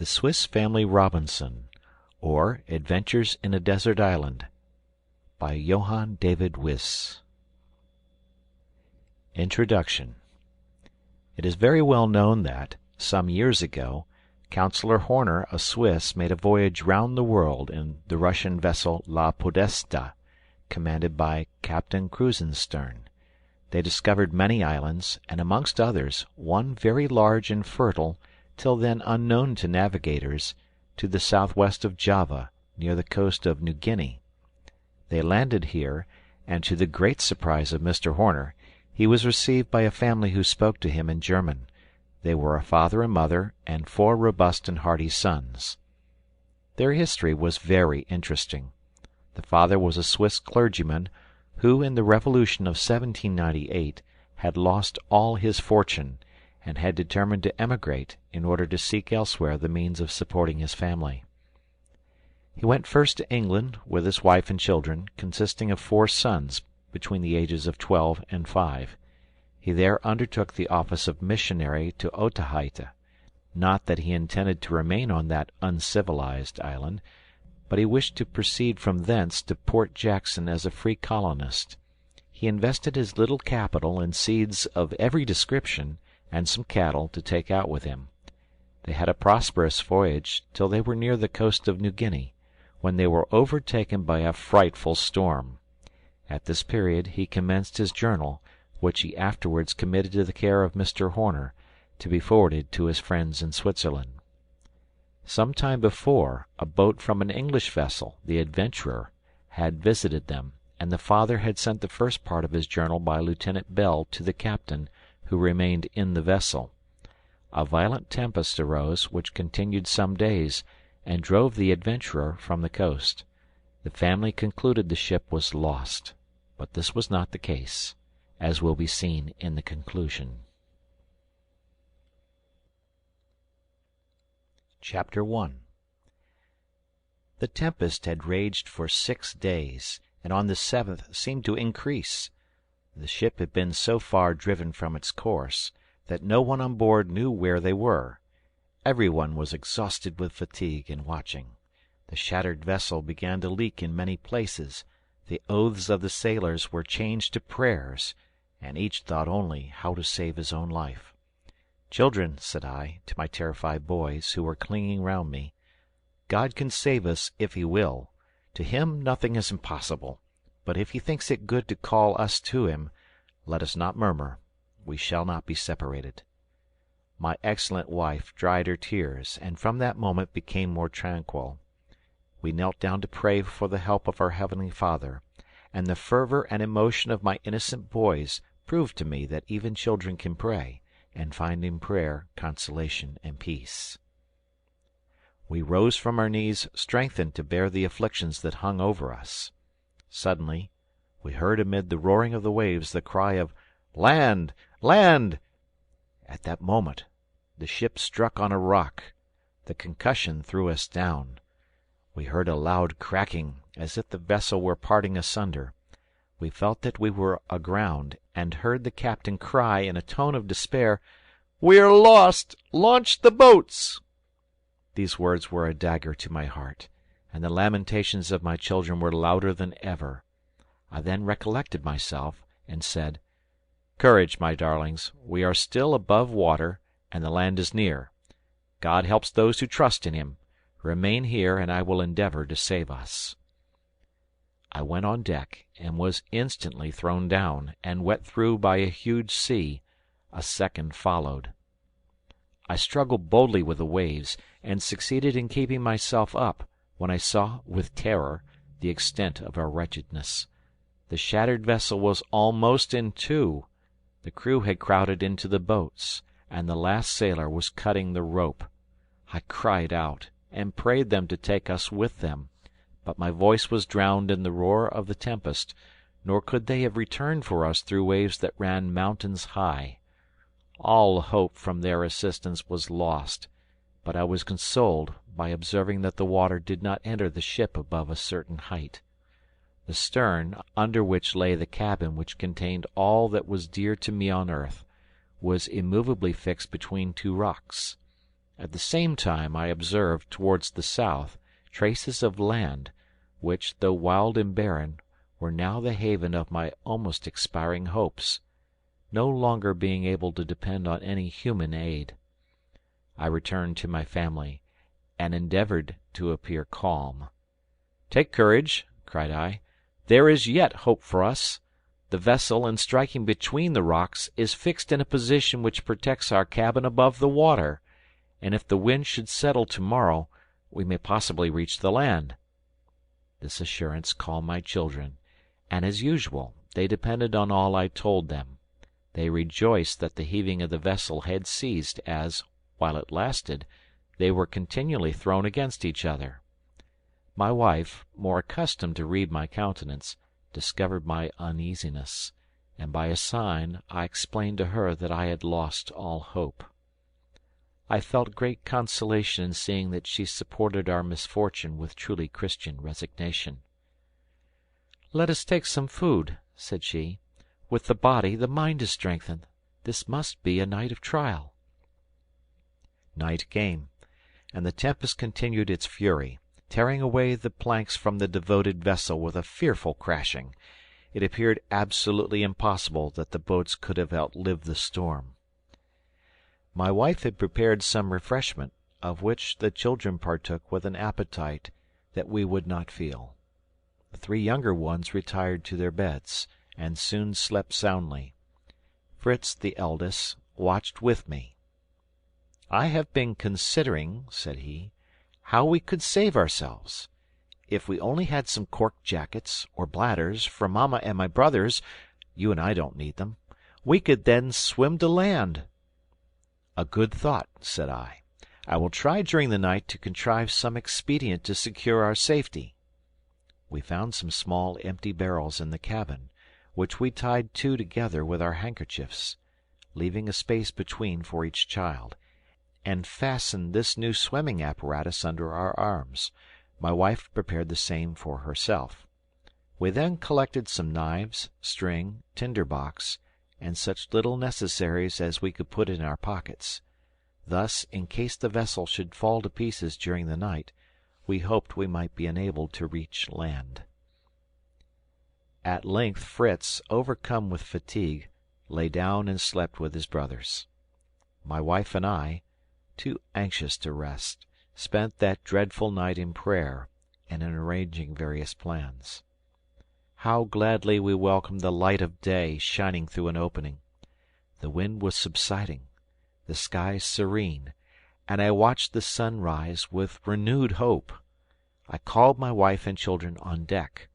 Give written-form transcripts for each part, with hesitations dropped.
The Swiss Family Robinson, or Adventures in a Desert Island, by Johann David Wyss. Introduction. It is very well known that, some years ago, Councillor Horner, a Swiss, made a voyage round the world in the Russian vessel La Podesta, commanded by Captain Krusenstern. They discovered many islands, and amongst others, one very large and fertile, till then unknown to navigators, to the southwest of Java, near the coast of New Guinea. They landed here, and to the great surprise of Mr. Horner, he was received by a family who spoke to him in German. They were a father and mother, and 4 robust and hearty sons. Their history was very interesting. The father was a Swiss clergyman, who in the Revolution of 1798 had lost all his fortune, and had determined to emigrate in order to seek elsewhere the means of supporting his family. He went first to England with his wife and children, consisting of 4 sons between the ages of 12 and 5. He there undertook the office of missionary to Otaheite. Not that he intended to remain on that uncivilized island, but he wished to proceed from thence to Port Jackson as a free colonist. He invested his little capital in seeds of every description, and some cattle to take out with him. They had a prosperous voyage till they were near the coast of New Guinea, when they were overtaken by a frightful storm. At this period he commenced his journal, which he afterwards committed to the care of Mr. Horner, to be forwarded to his friends in Switzerland. Some time before, a boat from an English vessel, the Adventurer, had visited them, and the father had sent the first part of his journal by Lieutenant Bell to the captain, who remained in the vessel. A violent tempest arose, which continued some days, and drove the Adventurer from the coast. The family concluded the ship was lost, but this was not the case, as will be seen in the conclusion. Chapter 1. The tempest had raged for 6 days, and on the 7th seemed to increase. The ship had been so far driven from its course that no one on board knew where they were. Every one was exhausted with fatigue and watching. The shattered vessel began to leak in many places. The oaths of the sailors were changed to prayers, and each thought only how to save his own life. "Children," said I to my terrified boys, who were clinging round me, "God can save us if he will. To him nothing is impossible. But if he thinks it good to call us to him, let us not murmur. We shall not be separated." My excellent wife dried her tears, and from that moment became more tranquil. We knelt down to pray for the help of our Heavenly Father, and the fervor and emotion of my innocent boys proved to me that even children can pray, and find in prayer consolation and peace. We rose from our knees strengthened to bear the afflictions that hung over us. Suddenly we heard amid the roaring of the waves the cry of "Land! Land!" At that moment the ship struck on a rock. The concussion threw us down. We heard a loud cracking, as if the vessel were parting asunder. We felt that we were aground, and heard the captain cry in a tone of despair, "We are lost! Launch the boats!" These words were a dagger to my heart, and the lamentations of my children were louder than ever. I then recollected myself, and said, "Courage, my darlings, we are still above water, and the land is near. God helps those who trust in him. Remain here, and I will endeavor to save us." I went on deck, and was instantly thrown down, and wet through by a huge sea. A second followed. I struggled boldly with the waves, and succeeded in keeping myself up, when I saw, with terror, the extent of our wretchedness. The shattered vessel was almost in 2. The crew had crowded into the boats, and the last sailor was cutting the rope. I cried out, and prayed them to take us with them, but my voice was drowned in the roar of the tempest, nor could they have returned for us through waves that ran mountains high. All hope from their assistance was lost, but I was consoled by observing that the water did not enter the ship above a certain height. The stern, under which lay the cabin which contained all that was dear to me on earth, was immovably fixed between 2 rocks. At the same time I observed, towards the south, traces of land, which, though wild and barren, were now the haven of my almost expiring hopes, no longer being able to depend on any human aid. I returned to my family, and endeavoured to appear calm. "Take courage," cried I. "There is yet hope for us. The vessel, in striking between the rocks, is fixed in a position which protects our cabin above the water, and if the wind should settle to-morrow, we may possibly reach the land." This assurance calmed my children, and, as usual, they depended on all I told them. They rejoiced that the heaving of the vessel had ceased, as, while it lasted, they were continually thrown against each other. My wife, more accustomed to read my countenance, discovered my uneasiness, and by a sign I explained to her that I had lost all hope. I felt great consolation in seeing that she supported our misfortune with truly Christian resignation. "Let us take some food," said she. "With the body the mind is strengthened. This must be a night of trial." Night came, and the tempest continued its fury, tearing away the planks from the devoted vessel with a fearful crashing. It appeared absolutely impossible that the boats could have outlived the storm. My wife had prepared some refreshment, of which the children partook with an appetite that we would not feel. The 3 younger ones retired to their beds, and soon slept soundly. Fritz, the eldest, watched with me. "I have been considering," said he, "how we could save ourselves. If we only had some cork jackets, or bladders, for mamma and my brothers, you and I don't need them, we could then swim to land." "A good thought," said I. "I will try during the night to contrive some expedient to secure our safety." We found some small empty barrels in the cabin, which we tied 2 together with our handkerchiefs, leaving a space between for each child, and fastened this new swimming apparatus under our arms. My wife prepared the same for herself. We then collected some knives, string, tinder box, and such little necessaries as we could put in our pockets. Thus, in case the vessel should fall to pieces during the night, we hoped we might be enabled to reach land. At length Fritz, overcome with fatigue, lay down and slept with his brothers. My wife and I, too anxious to rest, spent that dreadful night in prayer and in arranging various plans. How gladly we welcomed the light of day shining through an opening! The wind was subsiding, the sky serene, and I watched the sun rise with renewed hope. I called my wife and children on deck.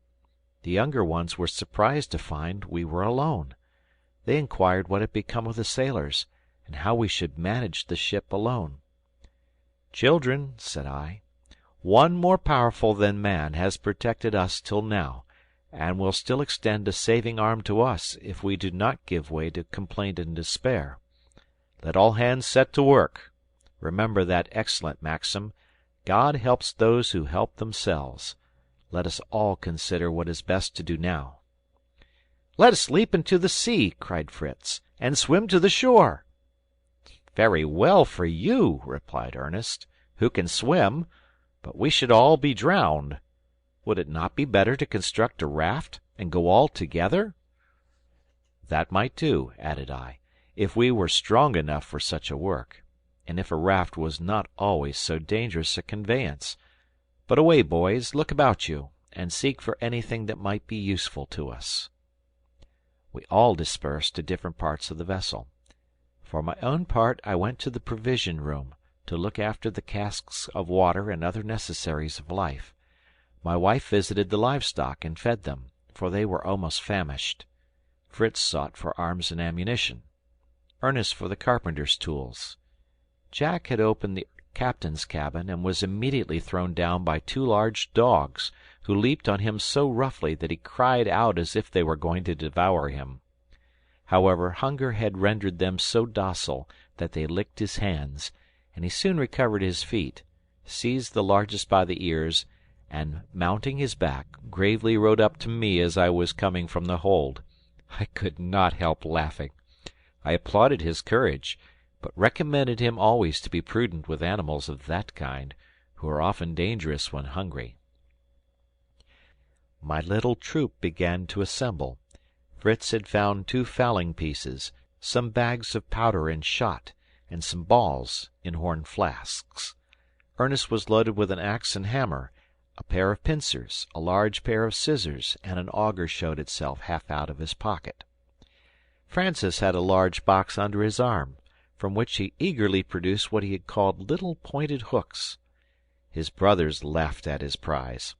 The younger ones were surprised to find we were alone. They inquired what had become of the sailors, and how we should manage the ship alone. "Children," said I, "one more powerful than man has protected us till now, and will still extend a saving arm to us if we do not give way to complaint and despair. Let all hands set to work. Remember that excellent maxim, 'God helps those who help themselves.' Let us all consider what is best to do now." "Let us leap into the sea," cried Fritz, "and swim to the shore." "Very well for you," replied Ernest, "who can swim, but we should all be drowned. Would it not be better to construct a raft, and go all together?" "That might do," added I, "if we were strong enough for such a work, and if a raft was not always so dangerous a conveyance. But away, boys, look about you, and seek for anything that might be useful to us." We all dispersed to different parts of the vessel. For my own part I went to the provision room, to look after the casks of water and other necessaries of life. My wife visited the livestock and fed them, for they were almost famished. Fritz sought for arms and ammunition. Ernest for the carpenter's tools. Jack had opened the captain's cabin, and was immediately thrown down by 2 large dogs, who leaped on him so roughly that he cried out as if they were going to devour him. However, hunger had rendered them so docile that they licked his hands, and he soon recovered his feet, seized the largest by the ears, and, mounting his back, gravely rode up to me as I was coming from the hold. I could not help laughing. I applauded his courage, but recommended him always to be prudent with animals of that kind, who are often dangerous when hungry. My little troop began to assemble. Fritz had found 2 fowling pieces, some bags of powder and shot, and some balls in horn flasks. Ernest was loaded with an axe and hammer, a pair of pincers, a large pair of scissors, and an auger showed itself half out of his pocket. Francis had a large box under his arm, from which he eagerly produced what he had called little pointed hooks. His brothers laughed at his prize.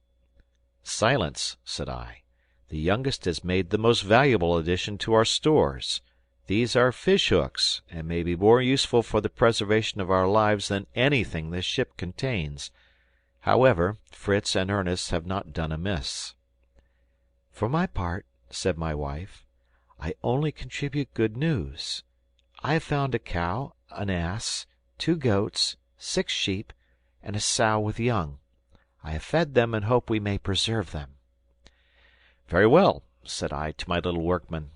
"Silence," said I. "The youngest has made the most valuable addition to our stores. These are fish hooks, and may be more useful for the preservation of our lives than anything this ship contains. However, Fritz and Ernest have not done amiss." "For my part," said my wife, "I only contribute good news. I have found a cow, an ass, 2 goats, 6 sheep, and a sow with young. I have fed them and hope we may preserve them." "Very well," said I to my little workman.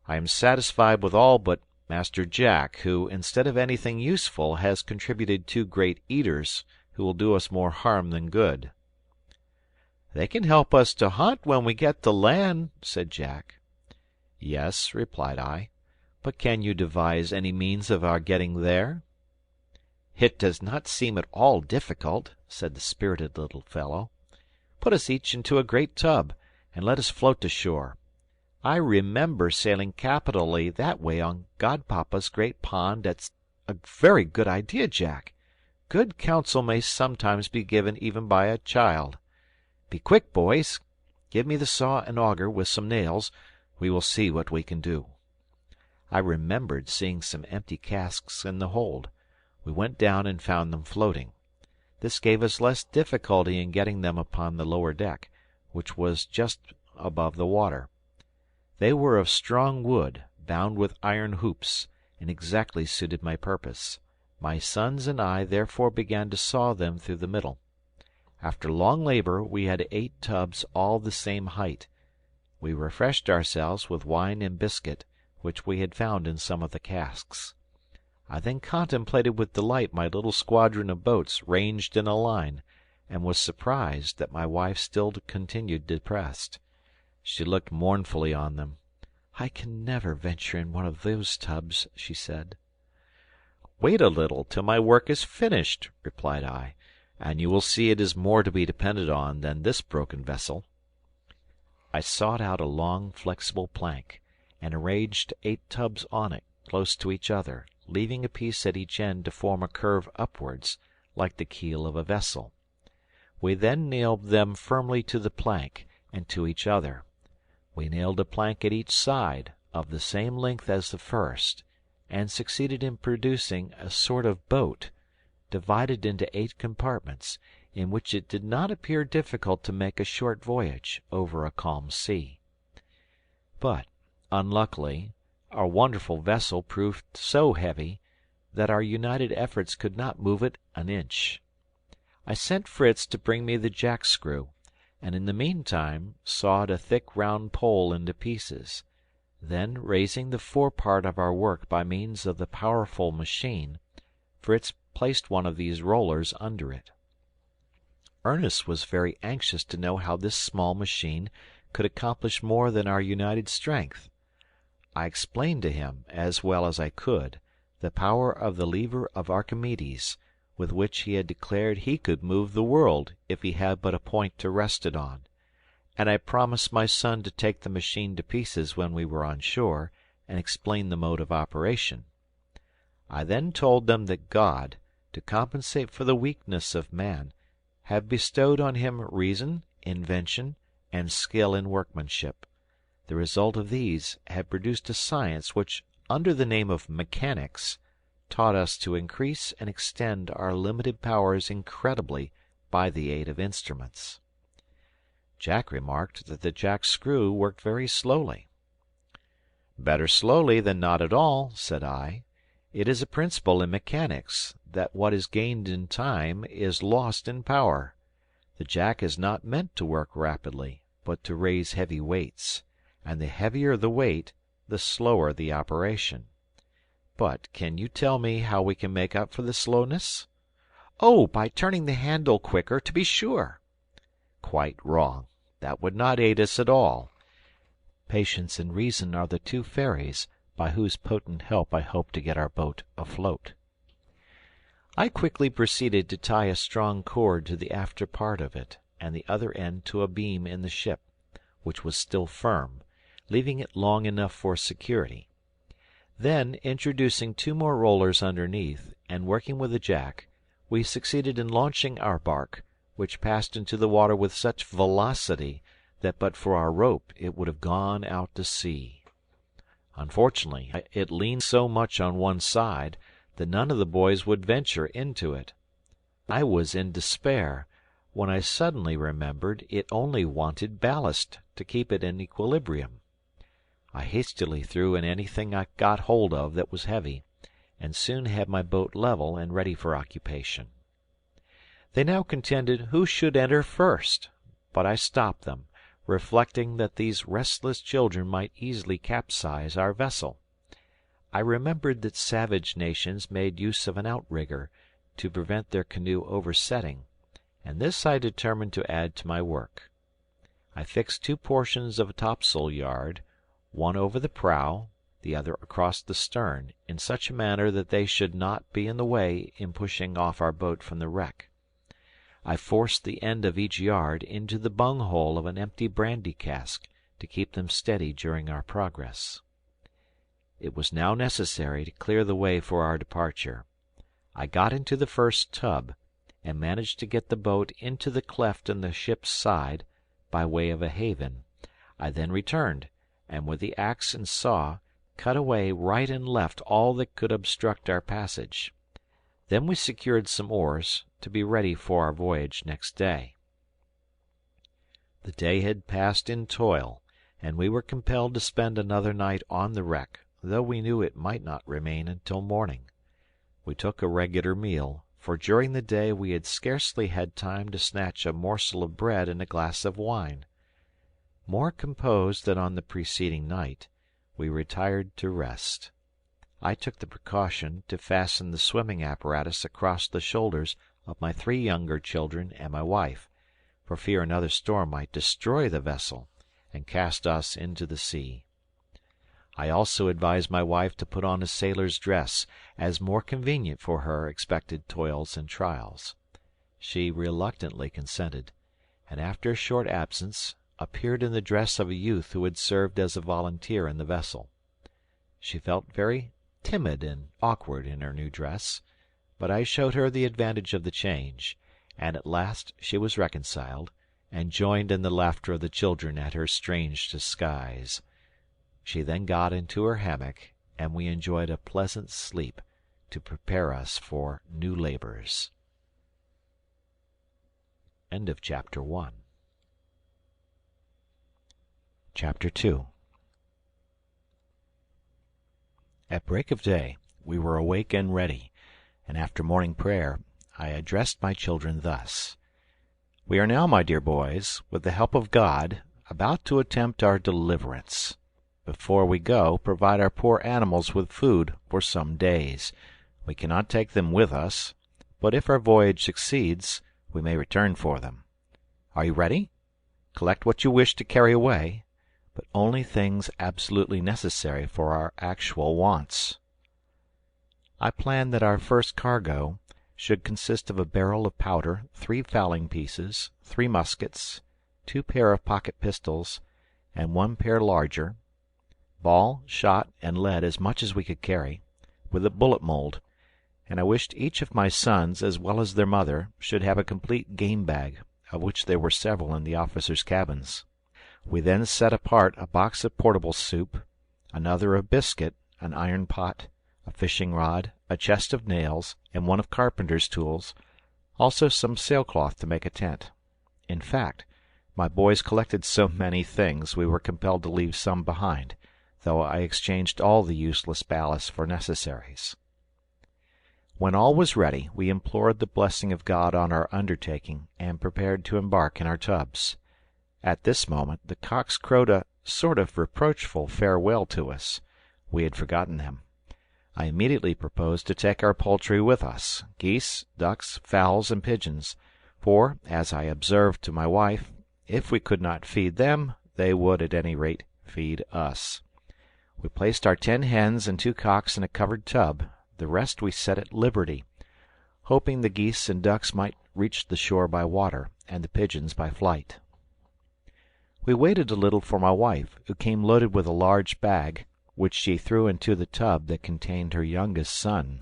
"I am satisfied with all but Master Jack, who, instead of anything useful, has contributed 2 great eaters, who will do us more harm than good." "They can help us to hunt when we get to land," said Jack. "Yes," replied I, "but can you devise any means of our getting there?" "It does not seem at all difficult," said the spirited little fellow. "Put us each into a great tub, and let us float to shore. I remember sailing capitally that way on godpapa's great pond at a very good idea, Jack. Good counsel may sometimes be given even by a child. Be quick, boys. Give me the saw and auger with some nails. We will see what we can do." I remembered seeing some empty casks in the hold. We went down and found them floating. This gave us less difficulty in getting them upon the lower deck, which was just above the water. They were of strong wood, bound with iron hoops, and exactly suited my purpose. My sons and I therefore began to saw them through the middle. After long labor we had 8 tubs all the same height. We refreshed ourselves with wine and biscuit, which we had found in some of the casks. I then contemplated with delight my little squadron of boats ranged in a line, and was surprised that my wife still continued depressed. She looked mournfully on them. "I can never venture in one of those tubs," she said. "Wait a little till my work is finished," replied I, "and you will see it is more to be depended on than this broken vessel." I sought out a long, flexible plank, and arranged 8 tubs on it, close to each other, leaving a piece at each end to form a curve upwards, like the keel of a vessel. We then nailed them firmly to the plank, and to each other. We nailed a plank at each side, of the same length as the first, and succeeded in producing a sort of boat, divided into 8 compartments, in which it did not appear difficult to make a short voyage over a calm sea. But, unluckily, our wonderful vessel proved so heavy that our united efforts could not move it an inch. I sent Fritz to bring me the jack-screw, and in the meantime sawed a thick round pole into pieces. Then, raising the forepart of our work by means of the powerful machine, Fritz placed one of these rollers under it. Ernest was very anxious to know how this small machine could accomplish more than our united strength. I explained to him, as well as I could, the power of the lever of Archimedes, with which he had declared he could move the world if he had but a point to rest it on, and I promised my son to take the machine to pieces when we were on shore, and explain the mode of operation. I then told them that God, to compensate for the weakness of man, had bestowed on him reason, invention, and skill in workmanship. The result of these had produced a science which, under the name of mechanics, taught us to increase and extend our limited powers incredibly by the aid of instruments. Jack remarked that the jack-screw worked very slowly. "Better slowly than not at all," said I. "It is a principle in mechanics that what is gained in time is lost in power. The jack is not meant to work rapidly, but to raise heavy weights, and the heavier the weight, the slower the operation. But can you tell me how we can make up for the slowness?" "Oh, by turning the handle quicker, to be sure." "Quite wrong. That would not aid us at all. Patience and reason are the two fairies by whose potent help I hope to get our boat afloat." I quickly proceeded to tie a strong cord to the after part of it, and the other end to a beam in the ship, which was still firm, leaving it long enough for security. Then, introducing 2 more rollers underneath, and working with a jack, we succeeded in launching our bark, which passed into the water with such velocity that but for our rope it would have gone out to sea. Unfortunately, it leaned so much on one side that none of the boys would venture into it. I was in despair, when I suddenly remembered it only wanted ballast to keep it in equilibrium. I hastily threw in anything I got hold of that was heavy, and soon had my boat level and ready for occupation. They now contended who should enter first, but I stopped them, reflecting that these restless children might easily capsize our vessel. I remembered that savage nations made use of an outrigger to prevent their canoe oversetting, and this I determined to add to my work. I fixed 2 portions of a topsail yard, one over the prow, the other across the stern, in such a manner that they should not be in the way in pushing off our boat from the wreck. I forced the end of each yard into the bunghole of an empty brandy cask to keep them steady during our progress. It was now necessary to clear the way for our departure. I got into the first tub, and managed to get the boat into the cleft in the ship's side, by way of a haven. I then returned, and with the axe and saw, cut away right and left all that could obstruct our passage. Then we secured some oars, to be ready for our voyage next day. The day had passed in toil, and we were compelled to spend another night on the wreck, though we knew it might not remain until morning. We took a regular meal, for during the day we had scarcely had time to snatch a morsel of bread and a glass of wine. More composed than on the preceding night, we retired to rest. I took the precaution to fasten the swimming apparatus across the shoulders of my 3 younger children and my wife, for fear another storm might destroy the vessel and cast us into the sea. I also advised my wife to put on a sailor's dress, as more convenient for her expected toils and trials. She reluctantly consented, and after a short absence appeared in the dress of a youth who had served as a volunteer in the vessel. She felt very timid and awkward in her new dress, but I showed her the advantage of the change, and at last she was reconciled, and joined in the laughter of the children at her strange disguise. She then got into her hammock, and we enjoyed a pleasant sleep to prepare us for new labors. End of Chapter 1. Chapter 2. At break of day we were awake and ready, and after morning prayer I addressed my children thus: "We are now, my dear boys, with the help of God, about to attempt our deliverance. Before we go, provide our poor animals with food for some days. We cannot take them with us, but if our voyage succeeds, we may return for them. Are you ready? Collect what you wish to carry away, but only things absolutely necessary for our actual wants." I planned that our first cargo should consist of a barrel of powder, 3 fowling pieces, 3 muskets, 2 pair of pocket pistols, and 1 pair larger, ball, shot, and lead as much as we could carry, with a bullet mold, and I wished each of my sons, as well as their mother, should have a complete game bag, of which there were several in the officers' cabins. We then set apart a box of portable soup, another of biscuit, an iron pot, a fishing rod, a chest of nails, and one of carpenter's tools, also some sailcloth to make a tent. In fact, my boys collected so many things we were compelled to leave some behind, though I exchanged all the useless ballast for necessaries. When all was ready, we implored the blessing of God on our undertaking, and prepared to embark in our tubs. At this moment the cocks crowed a sort of reproachful farewell to us. We had forgotten them. I immediately proposed to take our poultry with us, geese, ducks, fowls, and pigeons, for, as I observed to my wife, if we could not feed them, they would at any rate feed us. We placed our 10 hens and 2 cocks in a covered tub, the rest we set at liberty, hoping the geese and ducks might reach the shore by water, and the pigeons by flight. We waited a little for my wife, who came loaded with a large bag, which she threw into the tub that contained her youngest son.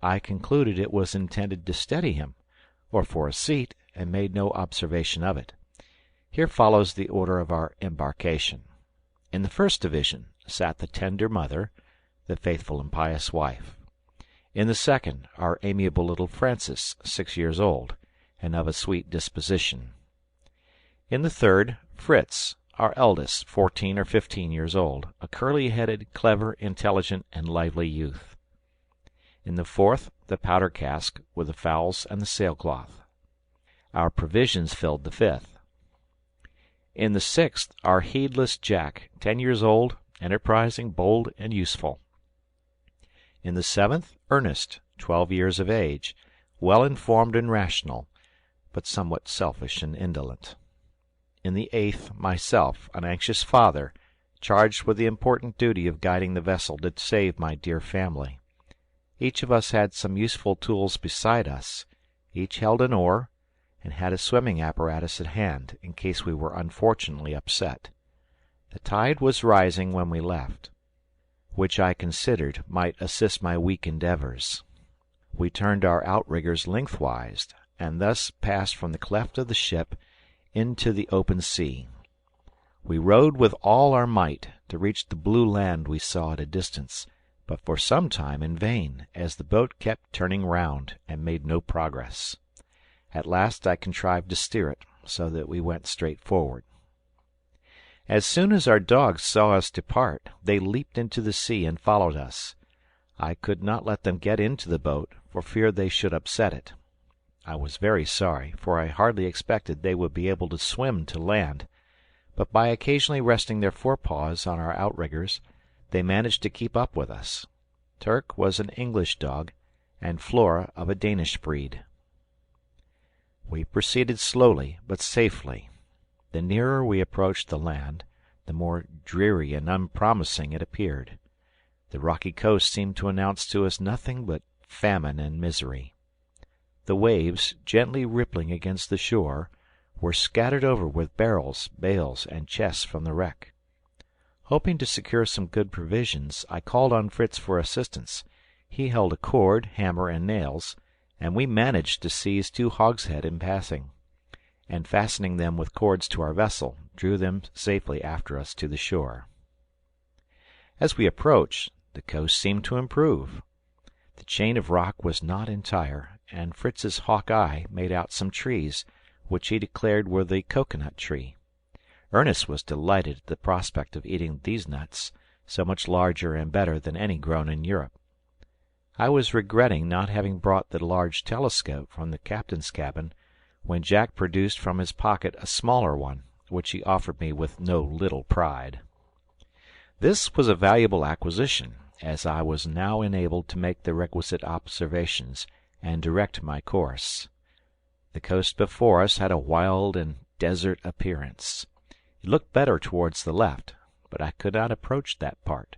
I concluded it was intended to steady him, or for a seat, and made no observation of it. Here follows the order of our embarkation. In the first division sat the tender mother, the faithful and pious wife. In the second, our amiable little Francis, 6 years old, and of a sweet disposition. In the third, Fritz, our eldest, 14 or 15 years old, a curly-headed, clever, intelligent, and lively youth. In the fourth, the powder cask, with the fowls and the sailcloth. Our provisions filled the fifth. In the sixth, our heedless Jack, 10 years old, enterprising, bold, and useful. In the seventh, Ernest, 12 years of age, well informed and rational, but somewhat selfish and indolent. In the eighth, myself, an anxious father, charged with the important duty of guiding the vessel to save my dear family. Each of us had some useful tools beside us, each held an oar, and had a swimming apparatus at hand, in case we were unfortunately upset. The tide was rising when we left, which I considered might assist my weak endeavors. We turned our outriggers lengthwise, and thus passed from the cleft of the ship into the open sea. We rowed with all our might to reach the blue land we saw at a distance, but for some time in vain, as the boat kept turning round and made no progress. At last I contrived to steer it, so that we went straight forward. As soon as our dogs saw us depart, they leaped into the sea and followed us. I could not let them get into the boat, for fear they should upset it. I was very sorry, for I hardly expected they would be able to swim to land, but by occasionally resting their forepaws on our outriggers, they managed to keep up with us. Turk was an English dog, and Flora of a Danish breed. We proceeded slowly, but safely. The nearer we approached the land, the more dreary and unpromising it appeared. The rocky coast seemed to announce to us nothing but famine and misery. The waves, gently rippling against the shore, were scattered over with barrels, bales, and chests from the wreck. Hoping to secure some good provisions, I called on Fritz for assistance. He held a cord, hammer, and nails, and we managed to seize 2 hogsheads in passing, and fastening them with cords to our vessel, drew them safely after us to the shore. As we approached, the coast seemed to improve. The chain of rock was not entire, and Fritz's hawk eye made out some trees, which he declared were the cocoanut tree. Ernest was delighted at the prospect of eating these nuts, so much larger and better than any grown in Europe. I was regretting not having brought the large telescope from the captain's cabin, when Jack produced from his pocket a smaller one, which he offered me with no little pride. This was a valuable acquisition, as I was now enabled to make the requisite observations and direct my course. The coast before us had a wild and desert appearance. It looked better towards the left, but I could not approach that part,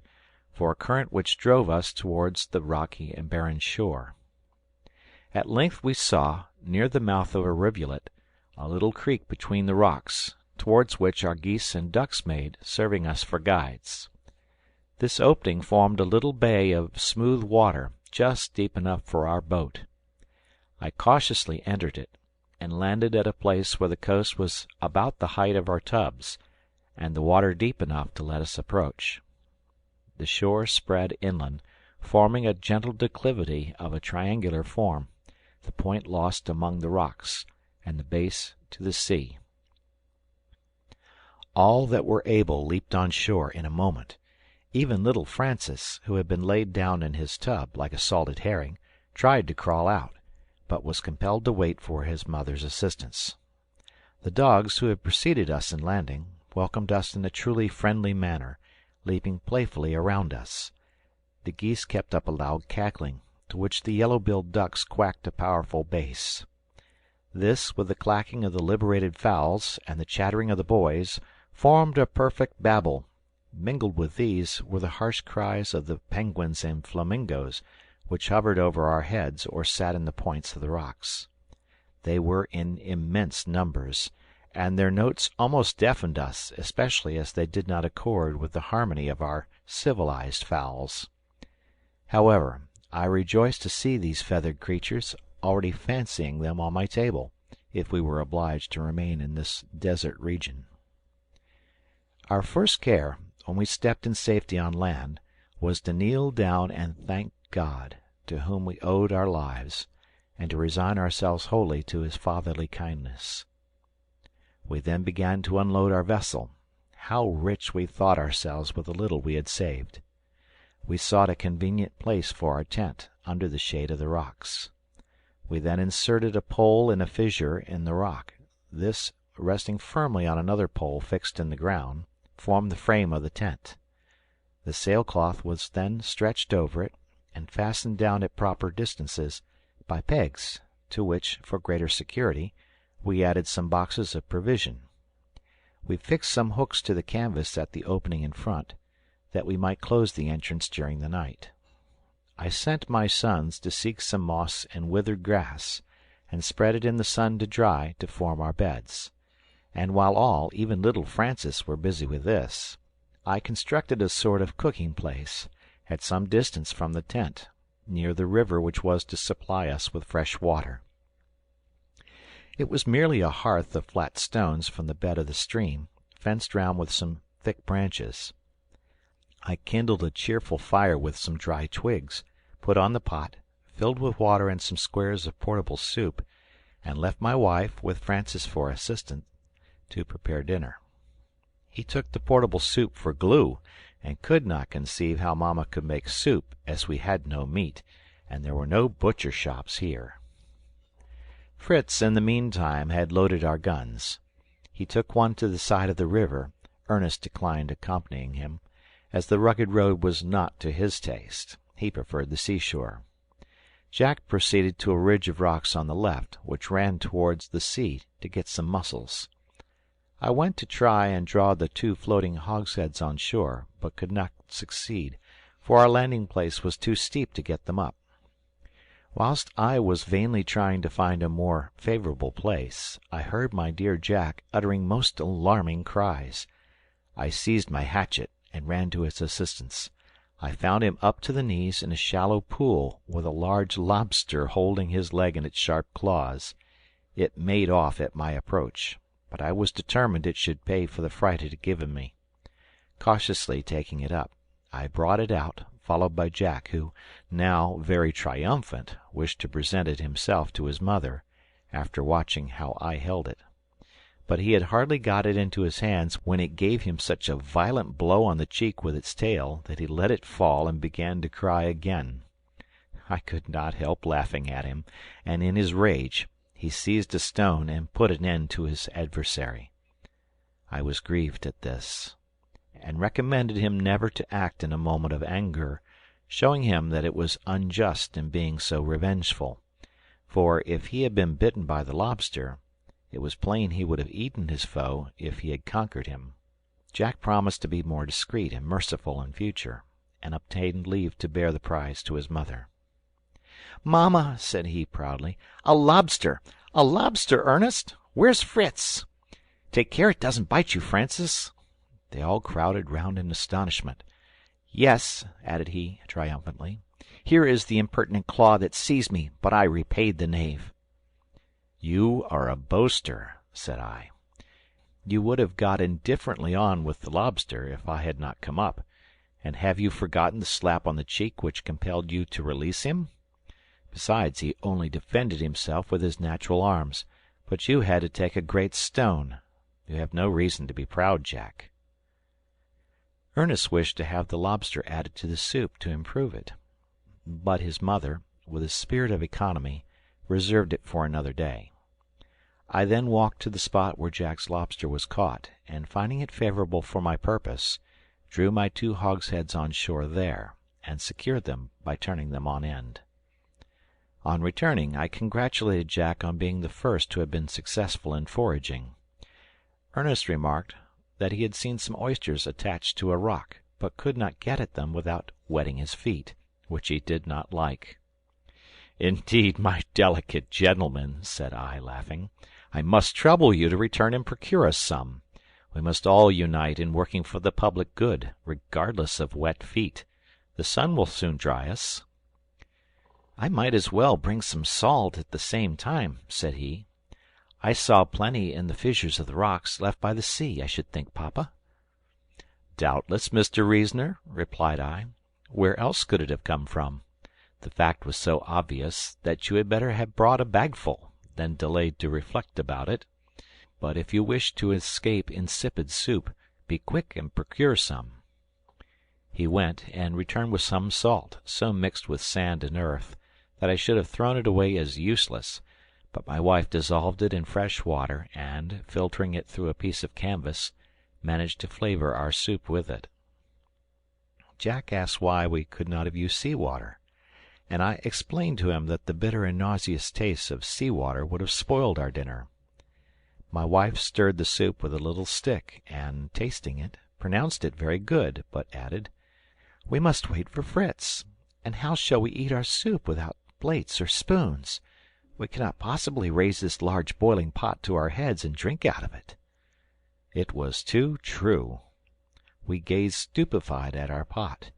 for a current which drove us towards the rocky and barren shore. At length we saw, near the mouth of a rivulet, a little creek between the rocks, towards which our geese and ducks made, serving us for guides. This opening formed a little bay of smooth water, just deep enough for our boat. I cautiously entered it, and landed at a place where the coast was about the height of our tubs, and the water deep enough to let us approach. The shore spread inland, forming a gentle declivity of a triangular form, the point lost among the rocks, and the base to the sea. All that were able leaped on shore in a moment. Even little Francis, who had been laid down in his tub like a salted herring, tried to crawl out, but was compelled to wait for his mother's assistance. The dogs, who had preceded us in landing, welcomed us in a truly friendly manner, leaping playfully around us. the geese kept up a loud cackling, to which the yellow-billed ducks quacked a powerful bass. This, with the clacking of the liberated fowls and the chattering of the boys, formed a perfect babel. Mingled with these were the harsh cries of the penguins and flamingoes, which hovered over our heads or sat in the points of the rocks. They were in immense numbers, and their notes almost deafened us, especially as they did not accord with the harmony of our civilized fowls. However, I rejoiced to see these feathered creatures, already fancying them on my table, if we were obliged to remain in this desert region. Our first care, when we stepped in safety on land, was to kneel down and thank God, to whom we owed our lives, and to resign ourselves wholly to his fatherly kindness. We then began to unload our vessel. How rich we thought ourselves with the little we had saved! We sought a convenient place for our tent, under the shade of the rocks. We then inserted a pole in a fissure in the rock. This, resting firmly on another pole fixed in the ground, formed the frame of the tent. The sailcloth was then stretched over it, and fastened down at proper distances by pegs, to which, for greater security, we added some boxes of provision. We fixed some hooks to the canvas at the opening in front, that we might close the entrance during the night. I sent my sons to seek some moss and withered grass, and spread it in the sun to dry, to form our beds. And while all, even little Francis, were busy with this, I constructed a sort of cooking place, at some distance from the tent, near the river which was to supply us with fresh water. It was merely a hearth of flat stones from the bed of the stream, fenced round with some thick branches. I kindled a cheerful fire with some dry twigs, put on the pot, filled with water and some squares of portable soup, and left my wife, with Francis for assistant, to prepare dinner. He took the portable soup for glue, and could not conceive how mamma could make soup, as we had no meat, and there were no butcher shops here. Fritz, in the meantime, had loaded our guns. He took one to the side of the river. Ernest declined accompanying him, as the rugged road was not to his taste. He preferred the seashore. Jack proceeded to a ridge of rocks on the left, which ran towards the sea, to get some mussels. I went to try and draw the 2 floating hogsheads on shore, but could not succeed, for our landing place was too steep to get them up. Whilst I was vainly trying to find a more favourable place, I heard my dear Jack uttering most alarming cries. I seized my hatchet and ran to his assistance. I found him up to the knees in a shallow pool, with a large lobster holding his leg in its sharp claws. It made off at my approach, but I was determined it should pay for the fright it had given me. Cautiously taking it up, I brought it out, followed by Jack, who, now very triumphant, wished to present it himself to his mother, after watching how I held it. But he had hardly got it into his hands when it gave him such a violent blow on the cheek with its tail that he let it fall and began to cry again. I could not help laughing at him, and in his rage he seized a stone and put an end to his adversary. I was grieved at this, and recommended him never to act in a moment of anger, showing him that it was unjust in being so revengeful, for if he had been bitten by the lobster, it was plain he would have eaten his foe if he had conquered him. Jack promised to be more discreet and merciful in future, and obtained leave to bear the prize to his mother. "Mamma," said he proudly, "a lobster! A lobster, Ernest! Where's Fritz? Take care it doesn't bite you, Francis." They all crowded round in astonishment. "Yes," added he, triumphantly, "here is the impertinent claw that seized me, but I repaid the knave." "You are a boaster," said I. "You would have got indifferently on with the lobster if I had not come up. And have you forgotten the slap on the cheek which compelled you to release him? Besides, he only defended himself with his natural arms, but you had to take a great stone. You have no reason to be proud, Jack." Ernest wished to have the lobster added to the soup to improve it, but his mother, with a spirit of economy, reserved it for another day. I then walked to the spot where Jack's lobster was caught, and finding it favourable for my purpose, drew my 2 hogsheads on shore there, and secured them by turning them on end. On returning, I congratulated Jack on being the first to have been successful in foraging. Ernest remarked that he had seen some oysters attached to a rock, but could not get at them without wetting his feet, which he did not like. "Indeed, my delicate gentleman," said I, laughing, "I must trouble you to return and procure us some. We must all unite in working for the public good, regardless of wet feet. The sun will soon dry us." "I might as well bring some salt at the same time," said he. "I saw plenty in the fissures of the rocks left by the sea, I should think, papa." "Doubtless, Mr. Reasoner," replied I. "Where else could it have come from? The fact was so obvious that you had better have brought a bagful than delayed to reflect about it. But if you wish to escape insipid soup, be quick and procure some." He went, and returned with some salt, so mixed with sand and earth that I should have thrown it away as useless, but my wife dissolved it in fresh water, and, filtering it through a piece of canvas, managed to flavour our soup with it. Jack asked why we could not have used sea water, and I explained to him that the bitter and nauseous taste of sea water would have spoiled our dinner. My wife stirred the soup with a little stick, and, tasting it, pronounced it very good, but added, "We must wait for Fritz, and how shall we eat our soup without plates or spoons? We cannot possibly raise this large boiling pot to our heads and drink out of it." It was too true. We gazed stupefied at our pot,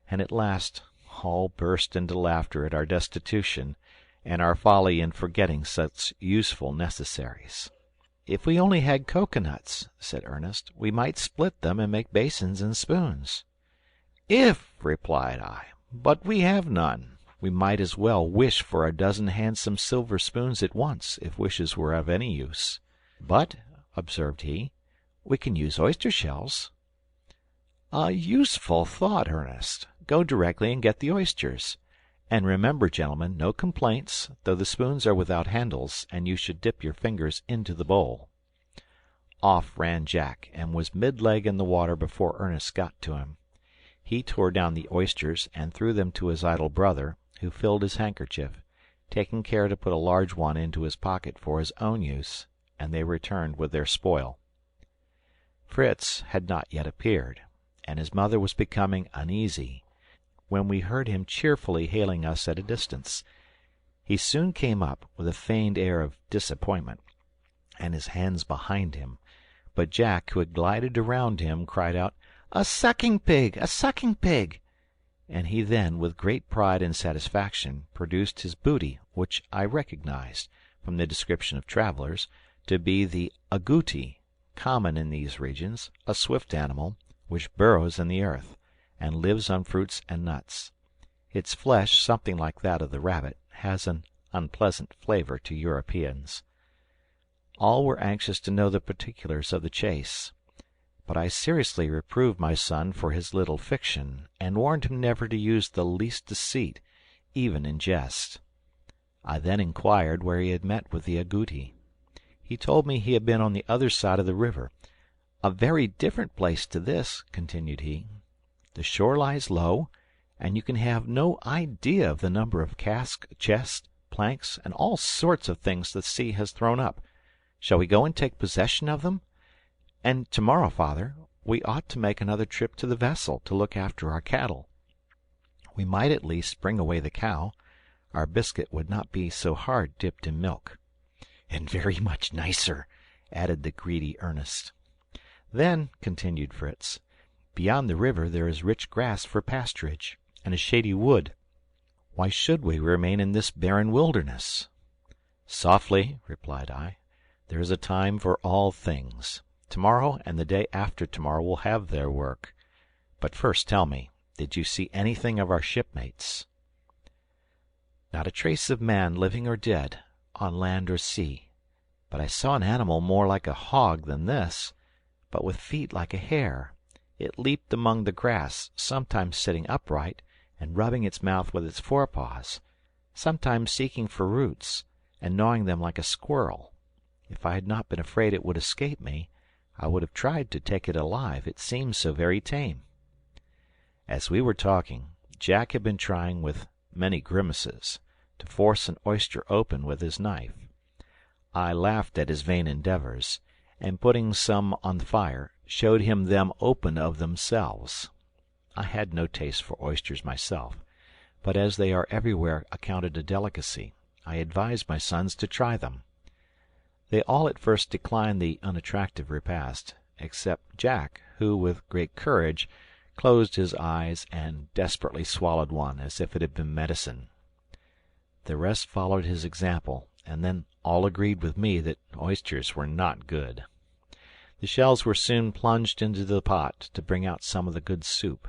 and at last all burst into laughter at our destitution and our folly in forgetting such useful necessaries. "If we only had coconuts," said Ernest, "we might split them and make basins and spoons." "If," replied I, "but we have none. We might as well wish for a dozen handsome silver spoons at once, if wishes were of any use." "But," observed he, "we can use oyster shells." "A useful thought, Ernest. Go directly and get the oysters. And remember, gentlemen, no complaints, though the spoons are without handles, and you should dip your fingers into the bowl." Off ran Jack, and was mid-leg in the water before Ernest got to him. He tore down the oysters and threw them to his idle brother, who filled his handkerchief, taking care to put a large one into his pocket for his own use, and they returned with their spoil. Fritz had not yet appeared, and his mother was becoming uneasy, when we heard him cheerfully hailing us at a distance. He soon came up, with a feigned air of disappointment, and his hands behind him, but Jack, who had glided around him, cried out, "A sucking pig! A sucking pig!" And he then, with great pride and satisfaction, produced his booty, which I recognized, from the description of travellers, to be the agouti, common in these regions, a swift animal, which burrows in the earth, and lives on fruits and nuts. Its flesh, something like that of the rabbit, has an unpleasant flavour to Europeans. All were anxious to know the particulars of the chase, but I seriously reproved my son for his little fiction, and warned him never to use the least deceit, even in jest. I then inquired where he had met with the agouti. He told me he had been on the other side of the river. "A very different place to this," continued he. "The shore lies low, and you can have no idea of the number of casks, chests, planks, and all sorts of things the sea has thrown up. Shall we go and take possession of them? And tomorrow, father, we ought to make another trip to the vessel to look after our cattle. We might at least bring away the cow. Our biscuit would not be so hard dipped in milk." "And very much nicer," added the greedy Ernest. "Then," continued Fritz, "beyond the river there is rich grass for pasturage, and a shady wood. Why should we remain in this barren wilderness?" "Softly," replied I. "There is a time for all things. Tomorrow and the day after tomorrow will have their work. But first tell me, did you see anything of our shipmates?" "Not a trace of man, living or dead, on land or sea. But I saw an animal more like a hog than this, but with feet like a hare. It leaped among the grass, sometimes sitting upright and rubbing its mouth with its forepaws, sometimes seeking for roots, and gnawing them like a squirrel. If I had not been afraid it would escape me, I would have tried to take it alive, it seemed so very tame." As we were talking, Jack had been trying, with many grimaces, to force an oyster open with his knife. I laughed at his vain endeavours, and putting some on the fire, showed him them open of themselves. I had no taste for oysters myself, but as they are everywhere accounted a delicacy, I advised my sons to try them. They all at first declined the unattractive repast, except Jack, who, with great courage, closed his eyes and desperately swallowed one as if it had been medicine. The rest followed his example, and then all agreed with me that oysters were not good. The shells were soon plunged into the pot to bring out some of the good soup,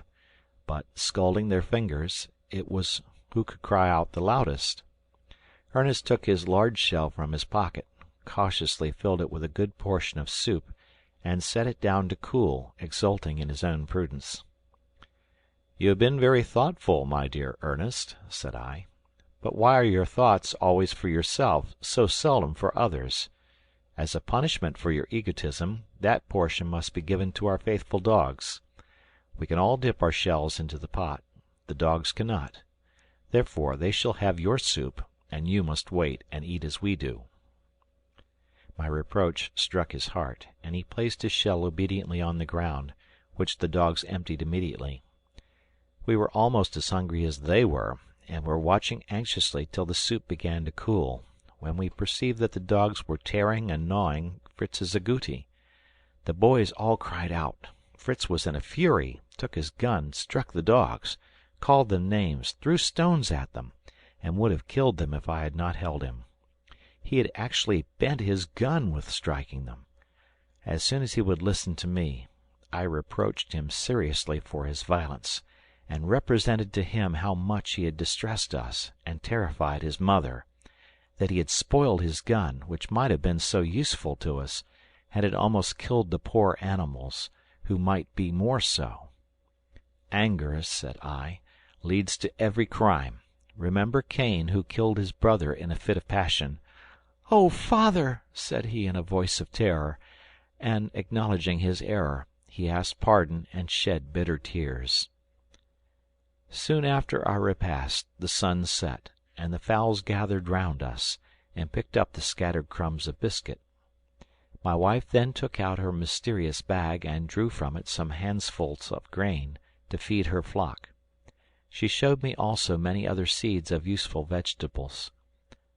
but, scalding their fingers, it was who could cry out the loudest. Ernest took his large shell from his pocket, cautiously filled it with a good portion of soup, and set it down to cool, exulting in his own prudence. "You have been very thoughtful, my dear Ernest," said I. "But why are your thoughts always for yourself, so seldom for others? As a punishment for your egotism, that portion must be given to our faithful dogs. We can all dip our shells into the pot. The dogs cannot. Therefore they shall have your soup, and you must wait and eat as we do." My reproach struck his heart, and he placed his shell obediently on the ground, which the dogs emptied immediately. We were almost as hungry as they were, and were watching anxiously till the soup began to cool, when we perceived that the dogs were tearing and gnawing Fritz's agouti. The boys all cried out. Fritz was in a fury, took his gun, struck the dogs, called them names, threw stones at them, and would have killed them if I had not held him. He had actually bent his gun with striking them. As soon as he would listen to me, I reproached him seriously for his violence, and represented to him how much he had distressed us and terrified his mother, that he had spoiled his gun, which might have been so useful to us, and had almost killed the poor animals, who might be more so. "Anger," said I, "leads to every crime. Remember Cain, who killed his brother in a fit of passion." "Oh, father!" said he in a voice of terror, and, acknowledging his error, he asked pardon and shed bitter tears. Soon after our repast the sun set, and the fowls gathered round us, and picked up the scattered crumbs of biscuit. My wife then took out her mysterious bag and drew from it some handfuls of grain, to feed her flock. She showed me also many other seeds of useful vegetables.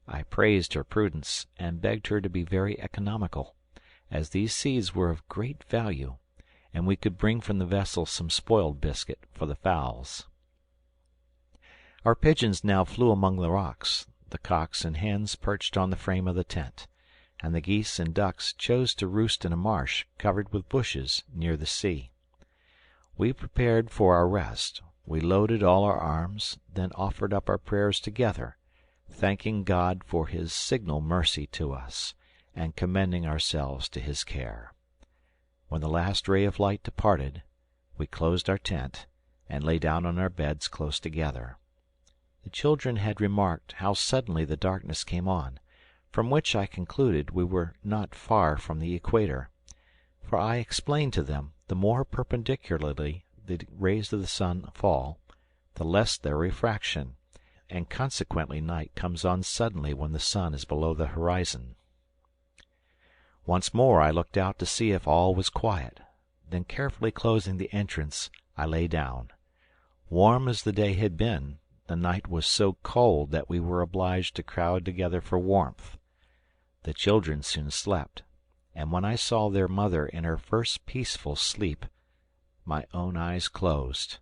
I praised her prudence, and begged her to be very economical, as these seeds were of great value, and we could bring from the vessel some spoiled biscuit for the fowls. Our pigeons now flew among the rocks, the cocks and hens perched on the frame of the tent, and the geese and ducks chose to roost in a marsh covered with bushes near the sea. We prepared for our rest. We loaded all our arms, then offered up our prayers together, thanking God for his signal mercy to us, and commending ourselves to his care. When the last ray of light departed, we closed our tent, and lay down on our beds close together. The children had remarked how suddenly the darkness came on, from which I concluded we were not far from the equator, for I explained to them, the more perpendicularly the rays of the sun fall, the less their refraction, and consequently night comes on suddenly when the sun is below the horizon. Once more I looked out to see if all was quiet, then carefully closing the entrance, I lay down. Warm as the day had been, the night was so cold that we were obliged to crowd together for warmth. The children soon slept, and when I saw their mother in her first peaceful sleep, my own eyes closed,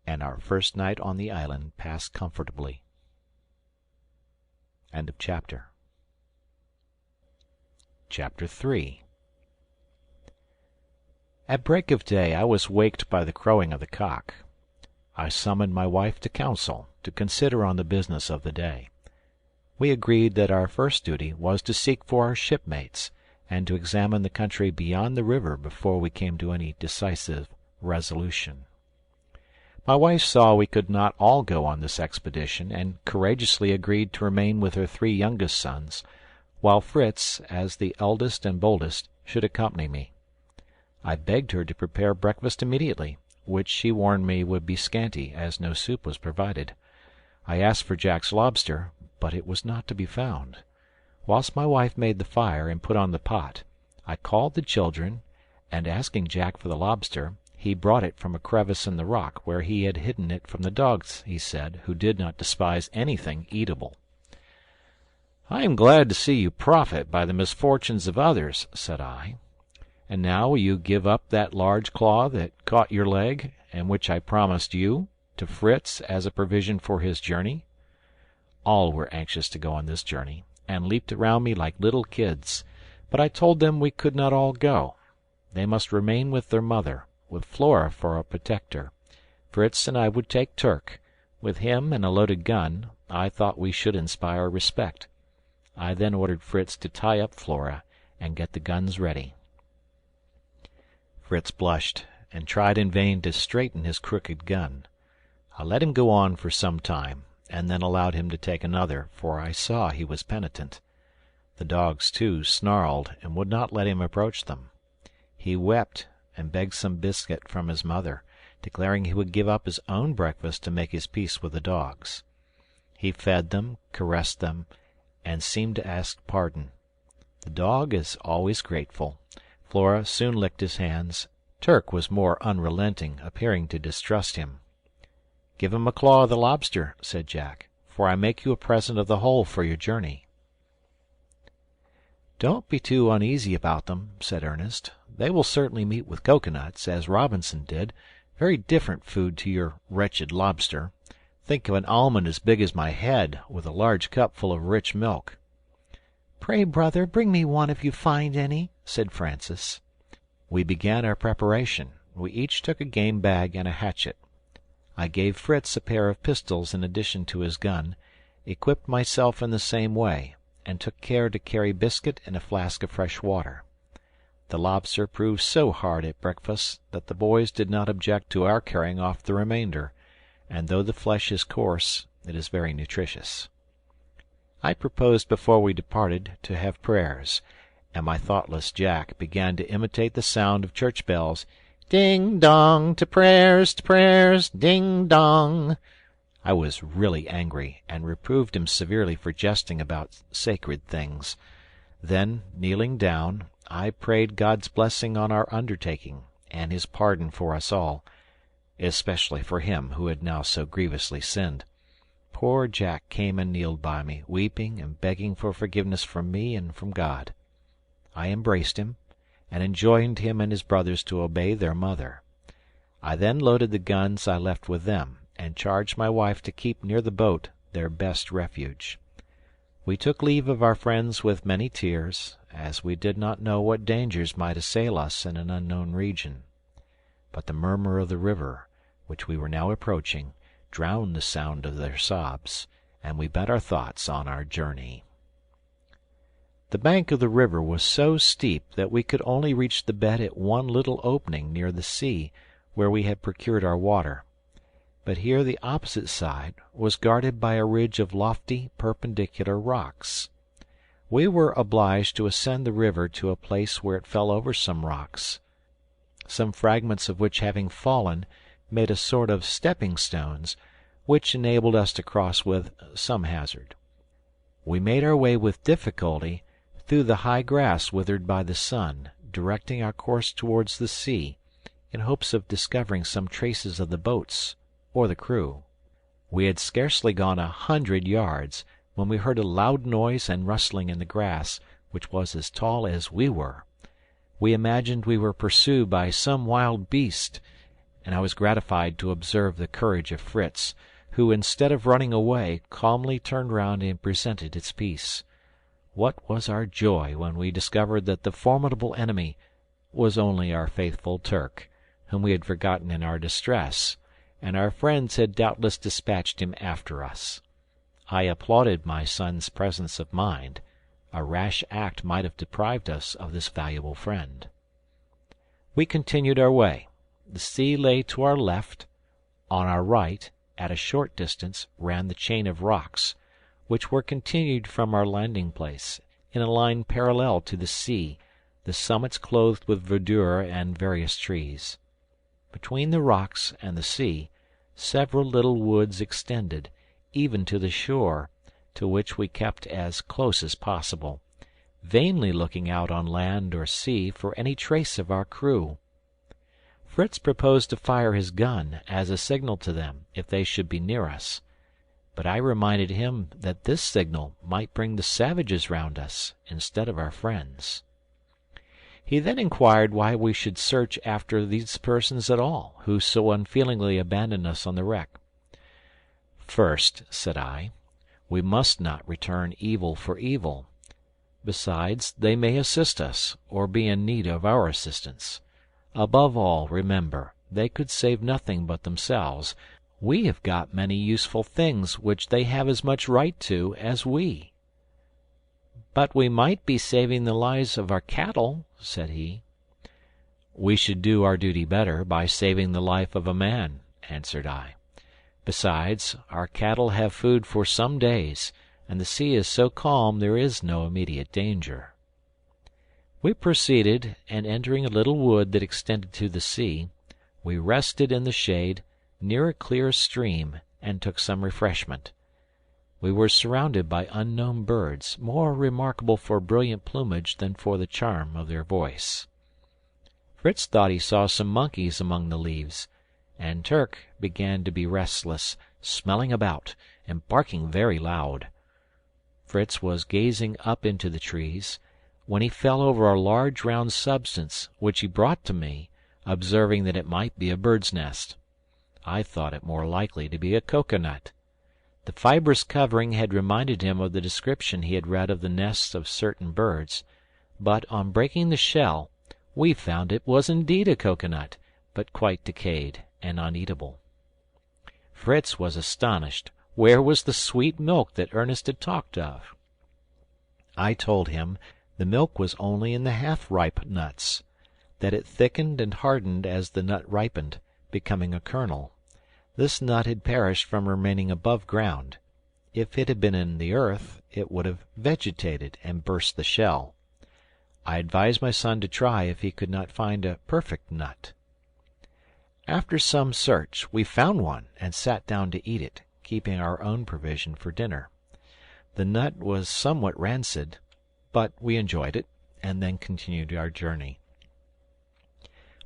and our first night on the island passed comfortably. End of chapter. Chapter 3. At break of day I was waked by the crowing of the cock. I summoned my wife to council, to consider on the business of the day. We agreed that our first duty was to seek for our shipmates, and to examine the country beyond the river before we came to any decisive resolution. My wife saw we could not all go on this expedition, and courageously agreed to remain with her 3 youngest sons, while Fritz, as the eldest and boldest, should accompany me. I begged her to prepare breakfast immediately, which she warned me would be scanty, as no soup was provided. I asked for Jack's lobster, but it was not to be found. Whilst my wife made the fire and put on the pot, I called the children, and asking Jack for the lobster, he brought it from a crevice in the rock, where he had hidden it from the dogs, he said, who did not despise anything eatable. "I am glad to see you profit by the misfortunes of others," said I. "And now will you give up that large claw that caught your leg, and which I promised you, to Fritz as a provision for his journey?" All were anxious to go on this journey, and leaped around me like little kids, but I told them we could not all go. They must remain with their mother, with Flora for a protector. Fritz and I would take Turk. With him and a loaded gun, I thought we should inspire respect. I then ordered Fritz to tie up Flora and get the guns ready. Fritz blushed, and tried in vain to straighten his crooked gun. I let him go on for some time, and then allowed him to take another, for I saw he was penitent. The dogs, too, snarled, and would not let him approach them. He wept, and begged some biscuit from his mother, declaring he would give up his own breakfast to make his peace with the dogs. He fed them, caressed them, and seemed to ask pardon. The dog is always grateful. Flora soon licked his hands. Turk was more unrelenting, appearing to distrust him. "Give him a claw of the lobster," said Jack, "for I make you a present of the whole for your journey." "Don't be too uneasy about them," said Ernest. "They will certainly meet with coconuts, as Robinson did, very different food to your wretched lobster. Think of an almond as big as my head, with a large cup full of rich milk." "Pray, brother, bring me one if you find any," said Francis. We began our preparation. We each took a game bag and a hatchet. I gave Fritz a pair of pistols in addition to his gun, equipped myself in the same way, and took care to carry biscuit and a flask of fresh water. The lobster proved so hard at breakfast that the boys did not object to our carrying off the remainder, and though the flesh is coarse, it is very nutritious. I proposed before we departed to have prayers, and my thoughtless Jack began to imitate the sound of church bells. "Ding dong, to prayers, ding dong." I was really angry, and reproved him severely for jesting about sacred things. Then, kneeling down, I prayed God's blessing on our undertaking, and his pardon for us all, especially for him who had now so grievously sinned. Poor Jack came and kneeled by me, weeping and begging for forgiveness from me and from God. I embraced him, and enjoined him and his brothers to obey their mother. I then loaded the guns I left with them, and charged my wife to keep near the boat, their best refuge. We took leave of our friends with many tears, as we did not know what dangers might assail us in an unknown region. But the murmur of the river, which we were now approaching, drowned the sound of their sobs, and we bent our thoughts on our journey. The bank of the river was so steep that we could only reach the bed at one little opening near the sea, where we had procured our water. But here the opposite side was guarded by a ridge of lofty perpendicular rocks. We were obliged to ascend the river to a place where it fell over some rocks, some fragments of which having fallen made a sort of stepping stones, which enabled us to cross with some hazard. We made our way with difficulty through the high grass withered by the sun, directing our course towards the sea, in hopes of discovering some traces of the boats or the crew. We had scarcely gone 100 yards when we heard a loud noise and rustling in the grass, which was as tall as we were. We imagined we were pursued by some wild beast, and I was gratified to observe the courage of Fritz, who, instead of running away, calmly turned round and presented its peace. What was our joy when we discovered that the formidable enemy was only our faithful Turk, whom we had forgotten in our distress, and our friends had doubtless dispatched him after us. I applauded my son's presence of mind. A rash act might have deprived us of this valuable friend. We continued our way. The sea lay to our left. On our right, at a short distance, ran the chain of rocks, which were continued from our landing place, in a line parallel to the sea, the summits clothed with verdure and various trees. Between the rocks and the sea, several little woods extended, even to the shore, to which we kept as close as possible, vainly looking out on land or sea for any trace of our crew. Fritz proposed to fire his gun as a signal to them if they should be near us, but I reminded him that this signal might bring the savages round us instead of our friends. He then inquired why we should search after these persons at all, who so unfeelingly abandoned us on the wreck. "First," said I, "we must not return evil for evil. Besides, they may assist us, or be in need of our assistance. Above all, remember, they could save nothing but themselves. We have got many useful things which they have as much right to as we." "But we might be saving the lives of our cattle," said he. "We should do our duty better by saving the life of a man," answered I. "Besides, our cattle have food for some days, and the sea is so calm there is no immediate danger." We proceeded, and entering a little wood that extended to the sea, we rested in the shade, near a clear stream, and took some refreshment. We were surrounded by unknown birds, more remarkable for brilliant plumage than for the charm of their voice. Fritz thought he saw some monkeys among the leaves, and Turk began to be restless, smelling about, and barking very loud. Fritz was gazing up into the trees, when he fell over a large round substance, which he brought to me, observing that it might be a bird's nest. I thought it more likely to be a cocoanut. The fibrous covering had reminded him of the description he had read of the nests of certain birds, but on breaking the shell we found it was indeed a cocoanut, but quite decayed and uneatable. Fritz was astonished. Where was the sweet milk that Ernest had talked of? I told him the milk was only in the half-ripe nuts, that it thickened and hardened as the nut ripened, becoming a kernel. This nut had perished from remaining above ground. If it had been in the earth, it would have vegetated and burst the shell. I advised my son to try if he could not find a perfect nut. After some search, we found one and sat down to eat it, keeping our own provision for dinner. The nut was somewhat rancid, but we enjoyed it, and then continued our journey.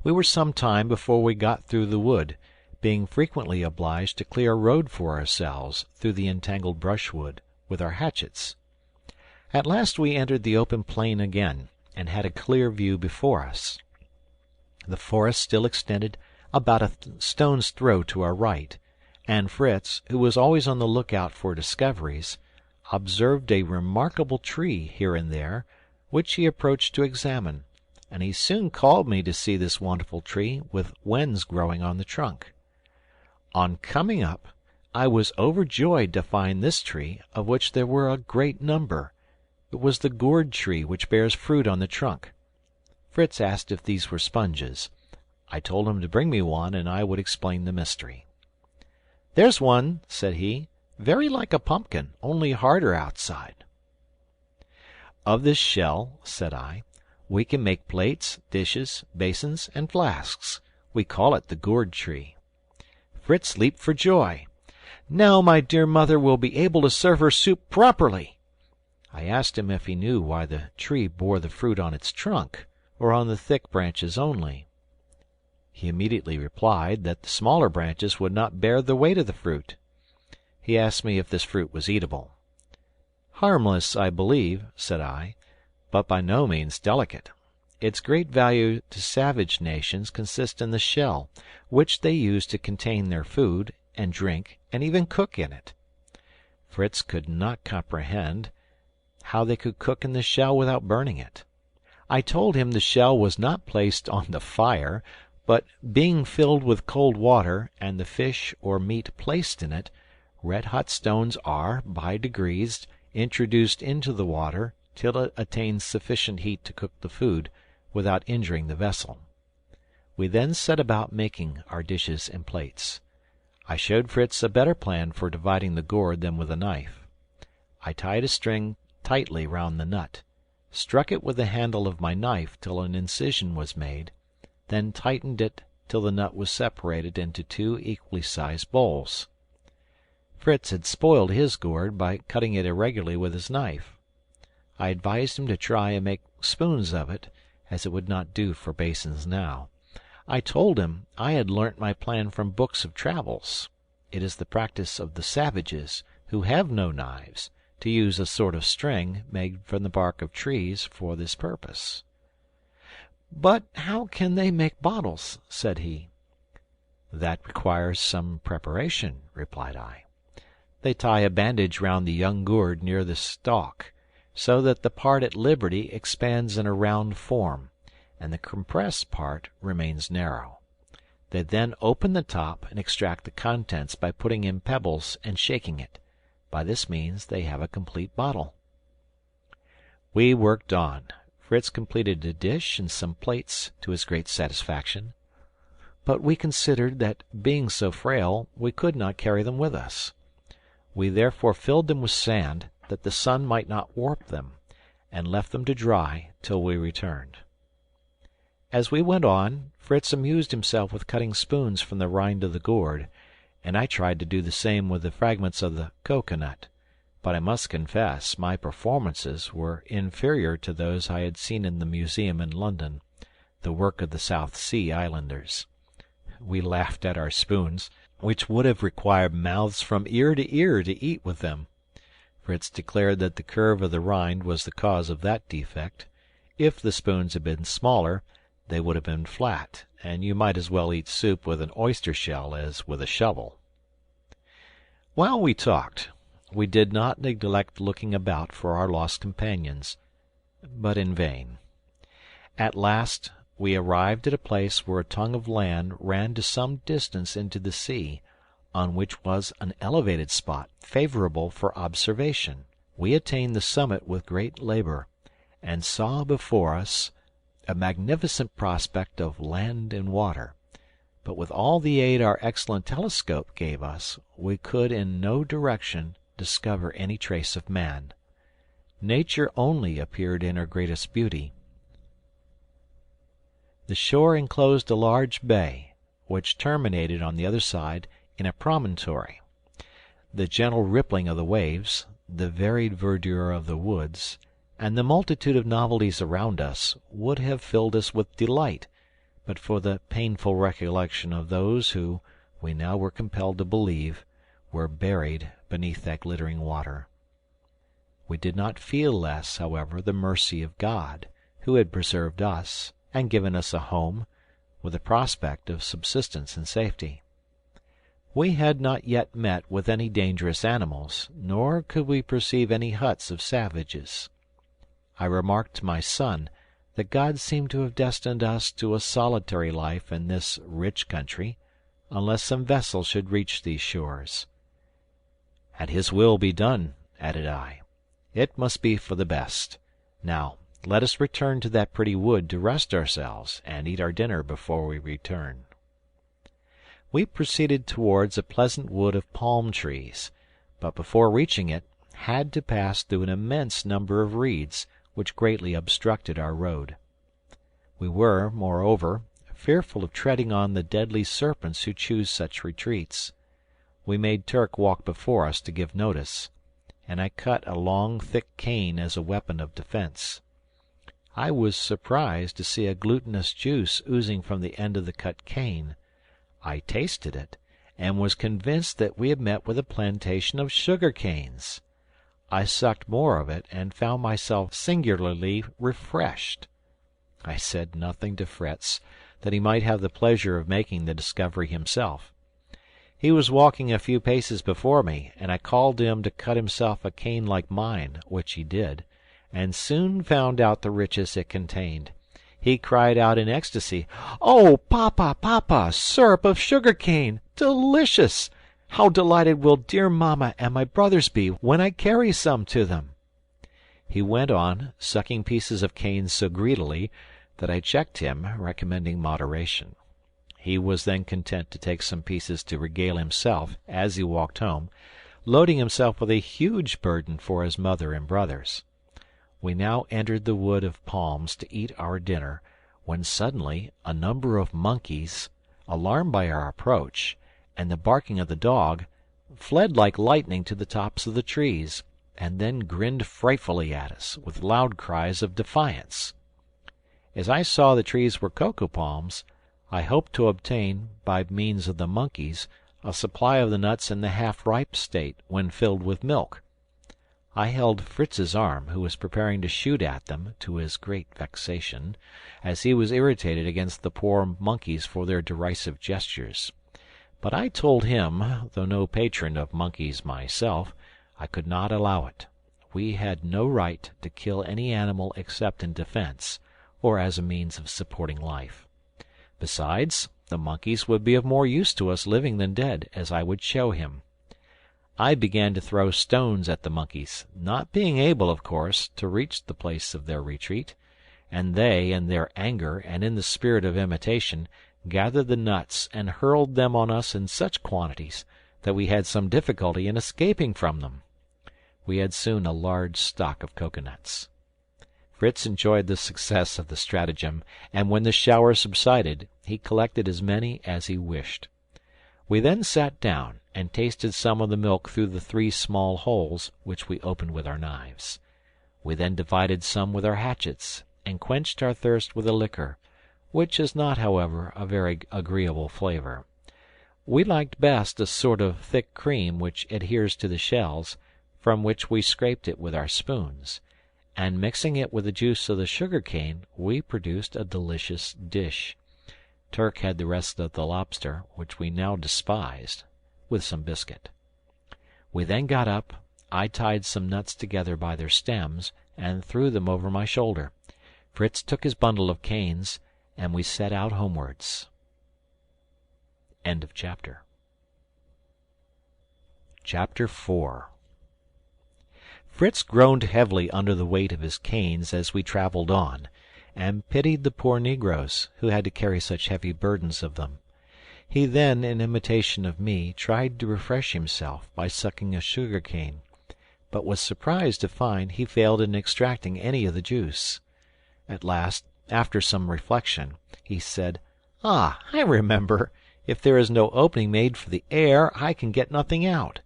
We were some time before we got through the wood, being frequently obliged to clear a road for ourselves through the entangled brushwood with our hatchets. At last we entered the open plain again, and had a clear view before us. The forest still extended about a stone's throw to our right, and Fritz, who was always on the lookout for discoveries, observed a remarkable tree here and there, which he approached to examine, and he soon called me to see this wonderful tree with wens growing on the trunk. On coming up, I was overjoyed to find this tree, of which there were a great number. It was the gourd tree which bears fruit on the trunk. Fritz asked if these were sponges. I told him to bring me one, and I would explain the mystery. "There's one," said he, "very like a pumpkin, only harder outside." "Of this shell," said I, "we can make plates, dishes, basins, and flasks. We call it the gourd tree." Fritz leaped for joy. "Now my dear mother will be able to serve her soup properly." I asked him if he knew why the tree bore the fruit on its trunk, or on the thick branches only. He immediately replied that the smaller branches would not bear the weight of the fruit. He asked me if this fruit was eatable. "Harmless, I believe," said I, "but by no means delicate. Its great value to savage nations consists in the shell, which they use to contain their food, and drink, and even cook in it." Fritz could not comprehend how they could cook in the shell without burning it. I told him the shell was not placed on the fire, but being filled with cold water, and the fish or meat placed in it, red-hot stones are, by degrees, introduced into the water till it attains sufficient heat to cook the food, without injuring the vessel. We then set about making our dishes and plates. I showed Fritz a better plan for dividing the gourd than with a knife. I tied a string tightly round the nut, struck it with the handle of my knife till an incision was made, then tightened it till the nut was separated into 2 equally sized bowls. Fritz had spoiled his gourd by cutting it irregularly with his knife. I advised him to try and make spoons of it, as it would not do for basins now. I told him I had learnt my plan from books of travels. It is the practice of the savages, who have no knives, to use a sort of string made from the bark of trees for this purpose. "But how can they make bottles?" said he. "That requires some preparation," replied I. "They tie a bandage round the young gourd near the stalk, so that the part at liberty expands in a round form, and the compressed part remains narrow. They then open the top and extract the contents by putting in pebbles and shaking it. By this means they have a complete bottle." We worked on. Fritz completed a dish and some plates, to his great satisfaction. But we considered that, being so frail, we could not carry them with us. We therefore filled them with sand, that the sun might not warp them, and left them to dry till we returned. As we went on, Fritz amused himself with cutting spoons from the rind of the gourd, and I tried to do the same with the fragments of the cocoanut, but I must confess my performances were inferior to those I had seen in the museum in London, the work of the South Sea Islanders. We laughed at our spoons, which would have required mouths from ear to eat with them. Fritz declared that the curve of the rind was the cause of that defect. If the spoons had been smaller, they would have been flat, and you might as well eat soup with an oyster shell as with a shovel. While we talked, we did not neglect looking about for our lost companions, but in vain. At last we arrived at a place where a tongue of land ran to some distance into the sea, on which was an elevated spot favorable for observation. We attained the summit with great labor, and saw before us a magnificent prospect of land and water, but with all the aid our excellent telescope gave us, we could in no direction discover any trace of man. Nature only appeared in her greatest beauty. The shore enclosed a large bay, which terminated on the other side in a promontory. The gentle rippling of the waves, the varied verdure of the woods, and the multitude of novelties around us would have filled us with delight, but for the painful recollection of those who, we now were compelled to believe, were buried beneath that glittering water. We did not feel less, however, the mercy of God, who had preserved us, and given us a home, with a prospect of subsistence and safety. We had not yet met with any dangerous animals, nor could we perceive any huts of savages. I remarked to my son that God seemed to have destined us to a solitary life in this rich country, unless some vessel should reach these shores. "And his will be done," added I. "It must be for the best. Now, let us return to that pretty wood to rest ourselves, and eat our dinner before we return." We proceeded towards a pleasant wood of palm trees, but before reaching it, had to pass through an immense number of reeds, which greatly obstructed our road. We were, moreover, fearful of treading on the deadly serpents who choose such retreats. We made Turk walk before us to give notice, and I cut a long thick cane as a weapon of defence. I was surprised to see a glutinous juice oozing from the end of the cut cane. I tasted it, and was convinced that we had met with a plantation of sugar canes. I sucked more of it, and found myself singularly refreshed. I said nothing to Fritz, that he might have the pleasure of making the discovery himself. He was walking a few paces before me, and I called to him to cut himself a cane like mine, which he did, and soon found out the riches it contained. He cried out in ecstasy, "Oh, papa, papa, syrup of sugar cane! Delicious! How delighted will dear mamma and my brothers be when I carry some to them!" He went on, sucking pieces of cane so greedily that I checked him, recommending moderation. He was then content to take some pieces to regale himself as he walked home, loading himself with a huge burden for his mother and brothers. We now entered the wood of palms to eat our dinner, when suddenly a number of monkeys, alarmed by our approach and the barking of the dog, fled like lightning to the tops of the trees, and then grinned frightfully at us, with loud cries of defiance. As I saw the trees were cocoa palms, I hoped to obtain, by means of the monkeys, a supply of the nuts in the half-ripe state, when filled with milk. I held Fritz's arm, who was preparing to shoot at them, to his great vexation, as he was irritated against the poor monkeys for their derisive gestures. But I told him, though no patron of monkeys myself, I could not allow it. We had no right to kill any animal except in defense, or as a means of supporting life. Besides, the monkeys would be of more use to us living than dead, as I would show him. I began to throw stones at the monkeys, not being able, of course, to reach the place of their retreat, and they, in their anger and in the spirit of imitation, gathered the nuts and hurled them on us in such quantities that we had some difficulty in escaping from them. We had soon a large stock of coconuts. Fritz enjoyed the success of the stratagem, and when the shower subsided, he collected as many as he wished. We then sat down and tasted some of the milk through the 3 small holes which we opened with our knives. We then divided some with our hatchets, and quenched our thirst with a liquor, which is not, however, a very agreeable flavour. We liked best a sort of thick cream which adheres to the shells, from which we scraped it with our spoons, and mixing it with the juice of the sugar-cane, we produced a delicious dish. Turk had the rest of the lobster, which we now despised, with some biscuit. We then got up. I tied some nuts together by their stems, and threw them over my shoulder. Fritz took his bundle of canes, and we set out homewards. End of chapter. Chapter 4. Fritz groaned heavily under the weight of his canes as we travelled on, and pitied the poor negroes, who had to carry such heavy burdens of them. He then, in imitation of me, tried to refresh himself by sucking a sugar-cane, but was surprised to find he failed in extracting any of the juice. At last, after some reflection, he said, "Ah, I remember! If there is no opening made for the air, I can get nothing out."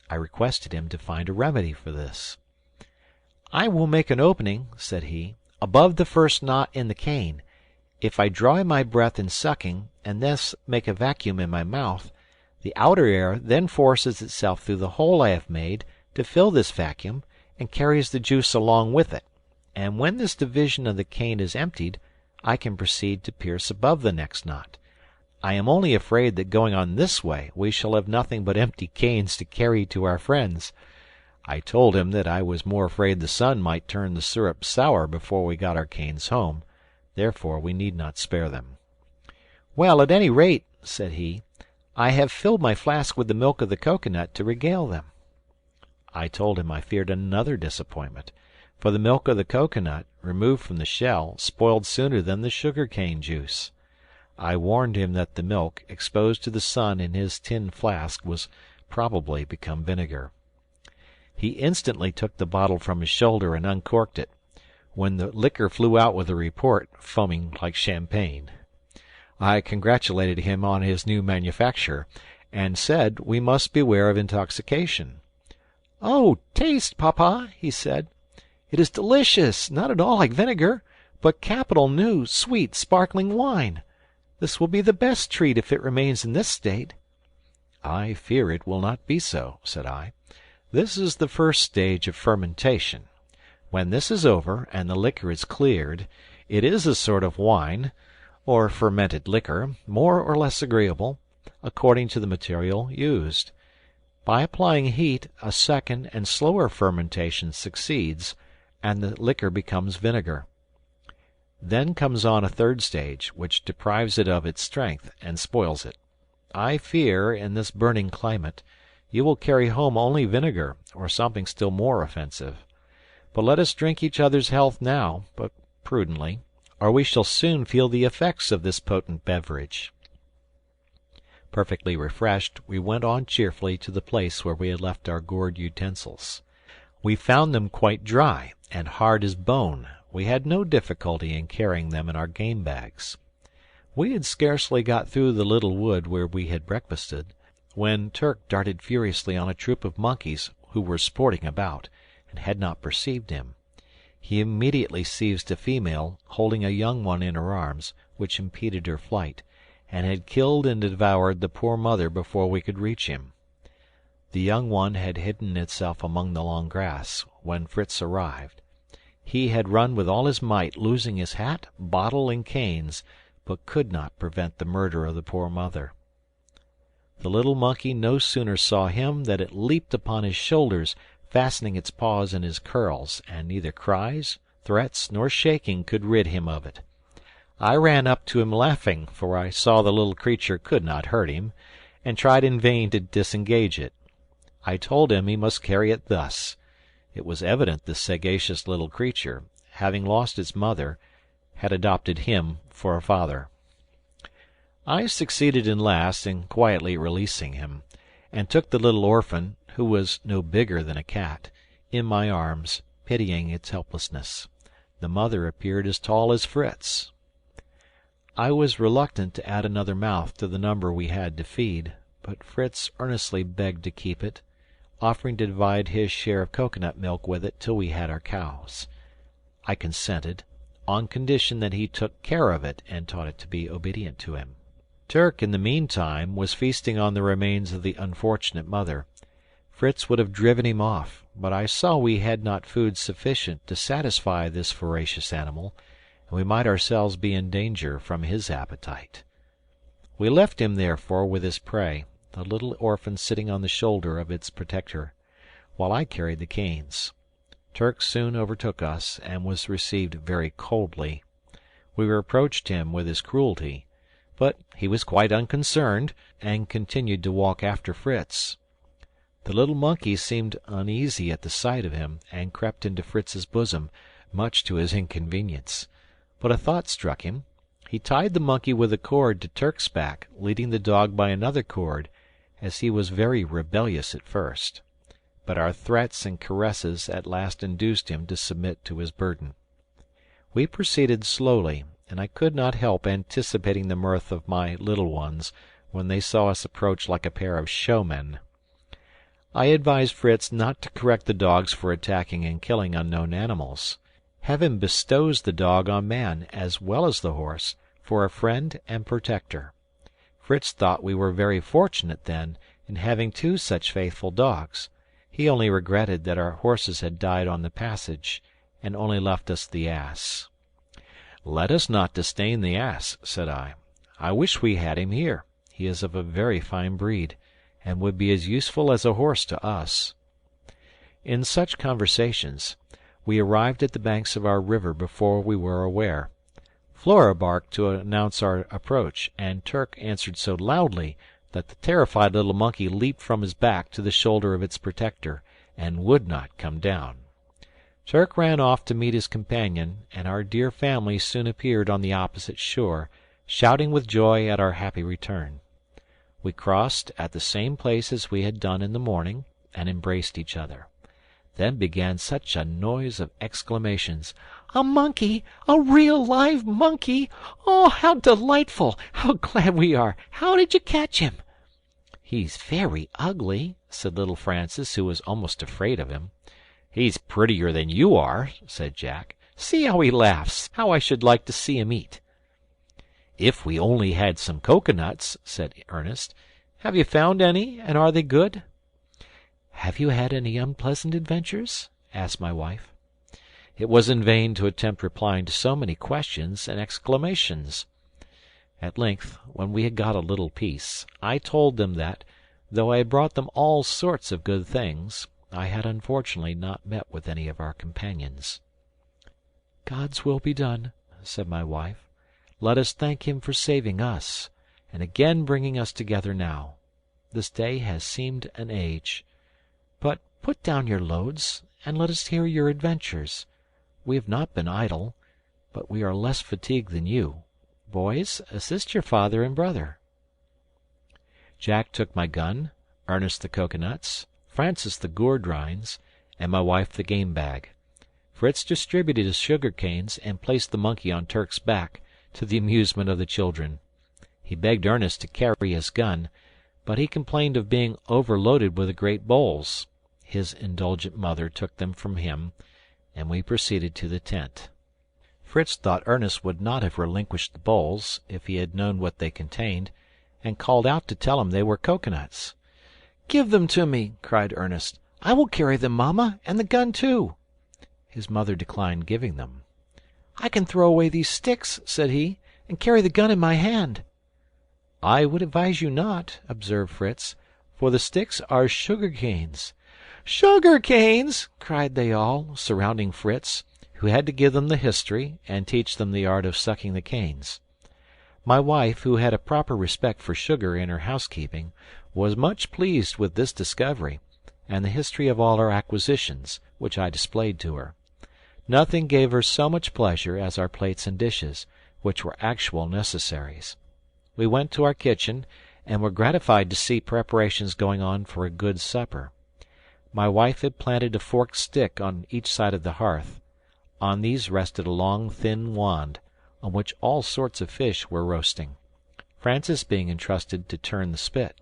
I requested him to find a remedy for this. "I will make an opening," said he, "above the first knot in the cane. If I draw in my breath in sucking, and thus make a vacuum in my mouth, the outer air then forces itself through the hole I have made to fill this vacuum, and carries the juice along with it. And when this division of the cane is emptied, I can proceed to pierce above the next knot. I am only afraid that going on this way we shall have nothing but empty canes to carry to our friends." I told him that I was more afraid the sun might turn the syrup sour before we got our canes home, therefore we need not spare them. "Well, at any rate," said he, "I have filled my flask with the milk of the coconut to regale them." I told him I feared another disappointment, for the milk of the coconut, removed from the shell, spoiled sooner than the sugar-cane juice. I warned him that the milk, exposed to the sun in his tin flask, was probably become vinegar. He instantly took the bottle from his shoulder and uncorked it, when the liquor flew out with a report, foaming like champagne. I congratulated him on his new manufacture, and said we must beware of intoxication. "Oh, taste, papa," he said. "It is delicious, not at all like vinegar, but capital new, sweet, sparkling wine. This will be the best treat if it remains in this state." "I fear it will not be so," said I. "This is the first stage of fermentation. When this is over, and the liquor is cleared, it is a sort of wine, or fermented liquor, more or less agreeable, according to the material used. By applying heat, a second and slower fermentation succeeds, and the liquor becomes vinegar. Then comes on a third stage, which deprives it of its strength and spoils it. I fear, in this burning climate, you will carry home only vinegar, or something still more offensive. But let us drink each other's health now, but prudently, or we shall soon feel the effects of this potent beverage." Perfectly refreshed, we went on cheerfully to the place where we had left our gourd utensils. We found them quite dry, and hard as bone. We had no difficulty in carrying them in our game bags. We had scarcely got through the little wood where we had breakfasted, when Turk darted furiously on a troop of monkeys who were sporting about, and had not perceived him. He immediately seized a female, holding a young one in her arms, which impeded her flight, and had killed and devoured the poor mother before we could reach him. The young one had hidden itself among the long grass, when Fritz arrived. He had run with all his might, losing his hat, bottle, and canes, but could not prevent the murder of the poor mother. The little monkey no sooner saw him than it leaped upon his shoulders, fastening its paws in his curls, and neither cries, threats, nor shaking could rid him of it. I ran up to him laughing, for I saw the little creature could not hurt him, and tried in vain to disengage it. I told him he must carry it thus. It was evident the sagacious little creature, having lost its mother, had adopted him for a father. I succeeded in last in quietly releasing him, and took the little orphan, who was no bigger than a cat, in my arms, pitying its helplessness. The mother appeared as tall as Fritz. I was reluctant to add another mouth to the number we had to feed, but Fritz earnestly begged to keep it, offering to divide his share of coconut milk with it till we had our cows. I consented, on condition that he took care of it and taught it to be obedient to him. Turk, in the meantime, was feasting on the remains of the unfortunate mother. Fritz would have driven him off, but I saw we had not food sufficient to satisfy this voracious animal, and we might ourselves be in danger from his appetite. We left him, therefore, with his prey, the little orphan sitting on the shoulder of its protector, while I carried the canes. Turk soon overtook us, and was received very coldly. We reproached him with his cruelty, but he was quite unconcerned, and continued to walk after Fritz. The little monkey seemed uneasy at the sight of him, and crept into Fritz's bosom, much to his inconvenience. But a thought struck him. He tied the monkey with a cord to Turk's back, leading the dog by another cord, as he was very rebellious at first. But our threats and caresses at last induced him to submit to his burden. We proceeded slowly, and I could not help anticipating the mirth of my little ones when they saw us approach like a pair of showmen. I advised Fritz not to correct the dogs for attacking and killing unknown animals. Heaven bestows the dog on man, as well as the horse, for a friend and protector. Fritz thought we were very fortunate, then, in having two such faithful dogs. He only regretted that our horses had died on the passage, and only left us the ass. "Let us not disdain the ass," said I. "I wish we had him here. He is of a very fine breed, and would be as useful as a horse to us." In such conversations, we arrived at the banks of our river before we were aware. Flora barked to announce our approach, and Turk answered so loudly that the terrified little monkey leaped from his back to the shoulder of its protector, and would not come down. Turk ran off to meet his companion, and our dear family soon appeared on the opposite shore, shouting with joy at our happy return. We crossed at the same place as we had done in the morning, and embraced each other. Then began such a noise of exclamations. "A monkey! A real live monkey! Oh, how delightful! How glad we are! How did you catch him?" "He's very ugly," said little Francis, who was almost afraid of him. "He's prettier than you are," said Jack. "See how he laughs! How I should like to see him eat!" "If we only had some coconuts," said Ernest. "Have you found any, and are they good?" "Have you had any unpleasant adventures?" asked my wife. It was in vain to attempt replying to so many questions and exclamations. At length, when we had got a little peace, I told them that, though I had brought them all sorts of good things, I had unfortunately not met with any of our companions. "God's will be done," said my wife. "Let us thank him for saving us, and again bringing us together now. This day has seemed an age. But put down your loads, and let us hear your adventures. We have not been idle, but we are less fatigued than you. Boys, assist your father and brother." Jack took my gun, Ernest the coconuts, Francis the gourd rinds, and my wife the game bag. Fritz distributed his sugar canes and placed the monkey on Turk's back, to the amusement of the children. He begged Ernest to carry his gun, but he complained of being overloaded with the great bowls. His indulgent mother took them from him, and we proceeded to the tent. Fritz thought Ernest would not have relinquished the bowls, if he had known what they contained, and called out to tell him they were coconuts. "Give them to me," cried Ernest. "I will carry them, mamma, and the gun too." His mother declined giving them. "I can throw away these sticks," said he, "and carry the gun in my hand." "I would advise you not," observed Fritz, "for the sticks are sugar canes." "Sugar canes!" cried they all, surrounding Fritz, who had to give them the history and teach them the art of sucking the canes. My wife, who had a proper respect for sugar in her housekeeping, was much pleased with this discovery, and the history of all our acquisitions, which I displayed to her. Nothing gave her so much pleasure as our plates and dishes, which were actual necessaries. We went to our kitchen, and were gratified to see preparations going on for a good supper. My wife had planted a forked stick on each side of the hearth. On these rested a long thin wand, on which all sorts of fish were roasting, Francis being entrusted to turn the spit.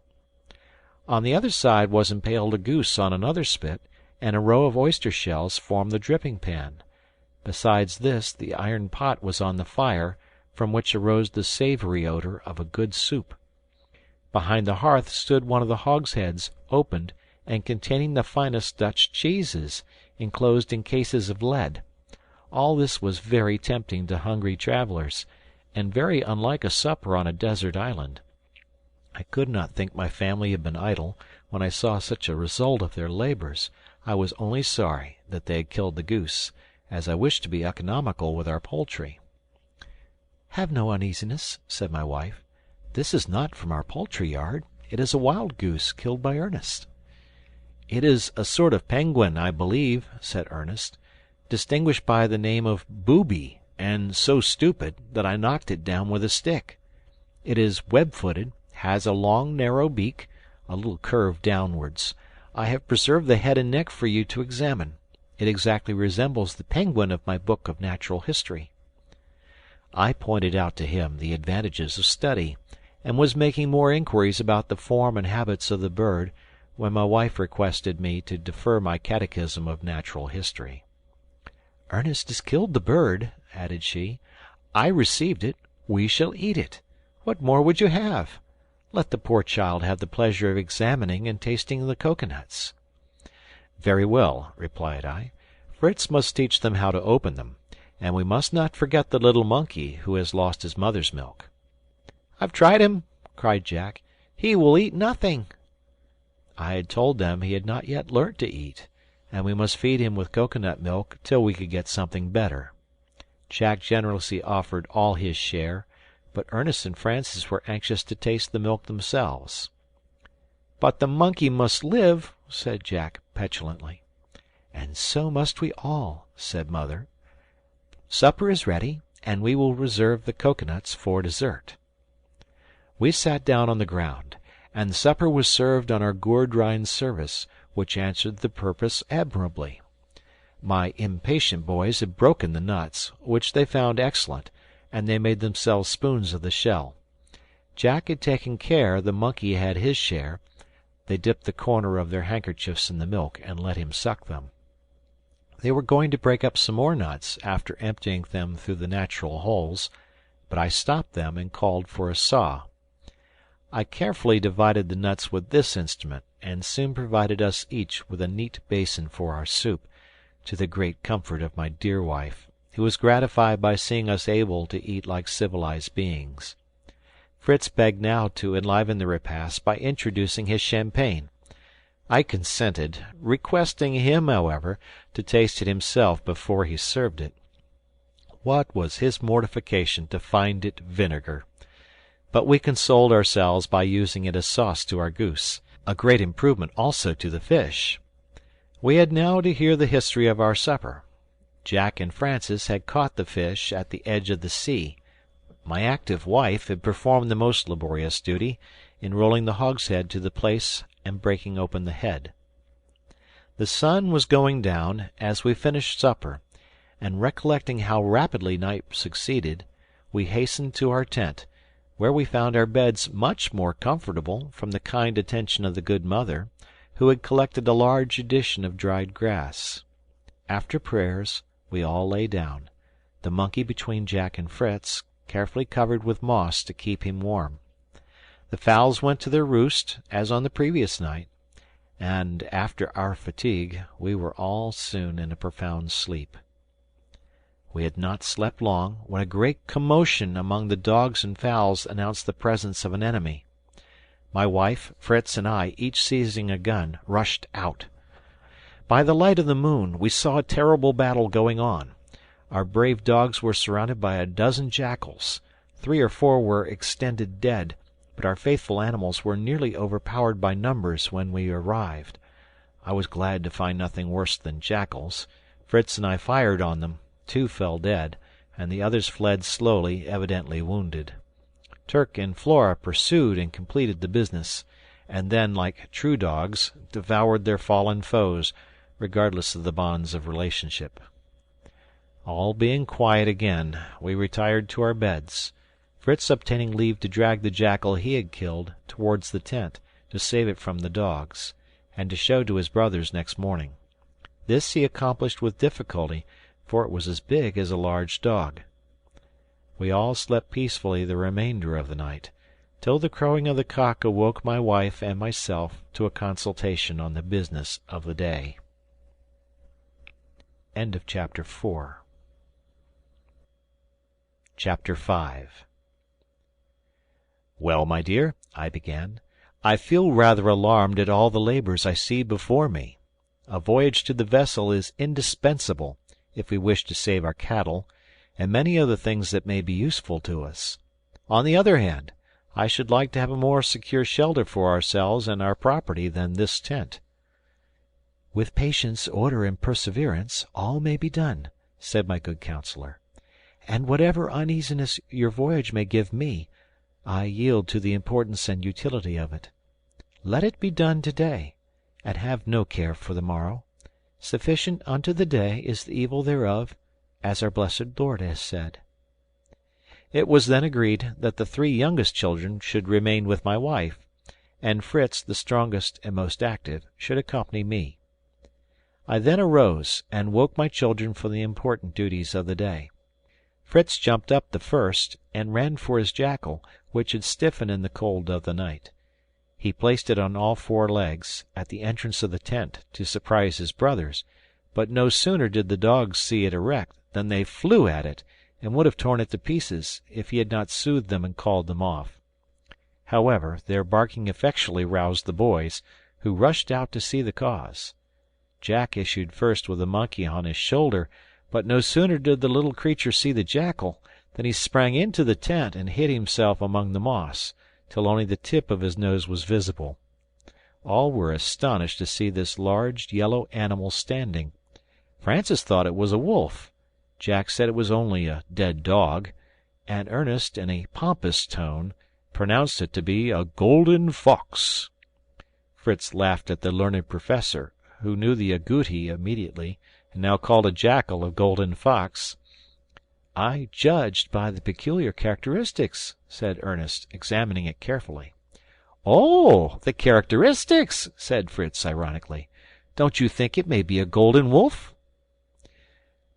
On the other side was impaled a goose on another spit, and a row of oyster shells formed the dripping pan. Besides this, the iron pot was on the fire, from which arose the savoury odour of a good soup. Behind the hearth stood one of the hogsheads, opened, and containing the finest Dutch cheeses, enclosed in cases of lead. All this was very tempting to hungry travellers, and very unlike a supper on a desert island. I could not think my family had been idle when I saw such a result of their labours. I was only sorry that they had killed the goose, as I wished to be economical with our poultry. "Have no uneasiness," said my wife. "This is not from our poultry yard. It is a wild goose killed by Ernest." "It is a sort of penguin, I believe," said Ernest, "distinguished by the name of booby, and so stupid that I knocked it down with a stick. It is web-footed, has a long narrow beak, a little curved downwards. I have preserved the head and neck for you to examine. It exactly resembles the penguin of my book of natural history." I pointed out to him the advantages of study, and was making more inquiries about the form and habits of the bird, when my wife requested me to defer my catechism of natural history. "Ernest has killed the bird," added she. "I received it. We shall eat it. What more would you have? Let the poor child have the pleasure of examining and tasting the coconuts." "Very well," replied I. "Fritz must teach them how to open them, and we must not forget the little monkey who has lost his mother's milk." "I've tried him," cried Jack. "He will eat nothing." I had told them he had not yet learnt to eat, and we must feed him with coconut milk till we could get something better. Jack generously offered all his share, but Ernest and Francis were anxious to taste the milk themselves. "But the monkey must live," said Jack petulantly. "And so must we all," said Mother. "Supper is ready, and we will reserve the coconuts for dessert." We sat down on the ground, and the supper was served on our gourd rind service, which answered the purpose admirably. My impatient boys had broken the nuts, which they found excellent, and they made themselves spoons of the shell. Jack had taken care the monkey had his share. They dipped the corner of their handkerchiefs in the milk and let him suck them. They were going to break up some more nuts after emptying them through the natural holes, but I stopped them and called for a saw. I carefully divided the nuts with this instrument, and soon provided us each with a neat basin for our soup, to the great comfort of my dear wife, who was gratified by seeing us able to eat like civilized beings. Fritz begged now to enliven the repast by introducing his champagne. I consented, requesting him, however, to taste it himself before he served it. What was his mortification to find it vinegar! But we consoled ourselves by using it as sauce to our goose, a great improvement also to the fish. We had now to hear the history of our supper. Jack and Francis had caught the fish at the edge of the sea. My active wife had performed the most laborious duty, in rolling the hogshead to the place and breaking open the head. The sun was going down as we finished supper, and recollecting how rapidly night succeeded, we hastened to our tent, where we found our beds much more comfortable from the kind attention of the good mother, who had collected a large edition of dried grass. After prayers, we all lay down, the monkey between Jack and Fritz, carefully covered with moss to keep him warm. The fowls went to their roost, as on the previous night, and after our fatigue we were all soon in a profound sleep. We had not slept long when a great commotion among the dogs and fowls announced the presence of an enemy. My wife, Fritz, and I, each seizing a gun, rushed out. By the light of the moon we saw a terrible battle going on. Our brave dogs were surrounded by a dozen jackals. 3 or 4 were extended dead, but our faithful animals were nearly overpowered by numbers when we arrived. I was glad to find nothing worse than jackals. Fritz and I fired on them. 2 fell dead, and the others fled slowly, evidently wounded. Turk and Flora pursued and completed the business, and then, like true dogs, devoured their fallen foes, regardless of the bonds of relationship. All being quiet again, we retired to our beds, Fritz obtaining leave to drag the jackal he had killed towards the tent to save it from the dogs, and to show to his brothers next morning. This he accomplished with difficulty, for it was as big as a large dog. We all slept peacefully the remainder of the night, till the crowing of the cock awoke my wife and myself to a consultation on the business of the day. End of chapter 4. Chapter 5. "Well, my dear," I began, "I feel rather alarmed at all the labours I see before me. A voyage to the vessel is indispensable, if we wish to save our cattle, and many other things that may be useful to us. On the other hand, I should like to have a more secure shelter for ourselves and our property than this tent." "With patience, order, and perseverance, all may be done," said my good counsellor. "And whatever uneasiness your voyage may give me, I yield to the importance and utility of it. Let it be done today, and have no care for the morrow. Sufficient unto the day is the evil thereof, as our blessed Lord has said." It was then agreed that the 3 youngest children should remain with my wife, and Fritz, the strongest and most active, should accompany me. I then arose, and woke my children for the important duties of the day. Fritz jumped up the first, and ran for his jackal, which had stiffened in the cold of the night. He placed it on all 4 legs, at the entrance of the tent, to surprise his brothers, but no sooner did the dogs see it erect than they flew at it, and would have torn it to pieces, if he had not soothed them and called them off. However, their barking effectually roused the boys, who rushed out to see the cause. Jack issued first with the monkey on his shoulder, but no sooner did the little creature see the jackal than he sprang into the tent and hid himself among the moss, till only the tip of his nose was visible. All were astonished to see this large yellow animal standing. Francis thought it was a wolf. Jack said it was only a dead dog, and Ernest, in a pompous tone, pronounced it to be a golden fox. Fritz laughed at the learned professor, who knew the agouti immediately, and now called a jackal a golden fox. "I judged by the peculiar characteristics," said Ernest, examining it carefully. "Oh, the characteristics!" said Fritz ironically. "Don't you think it may be a golden wolf?"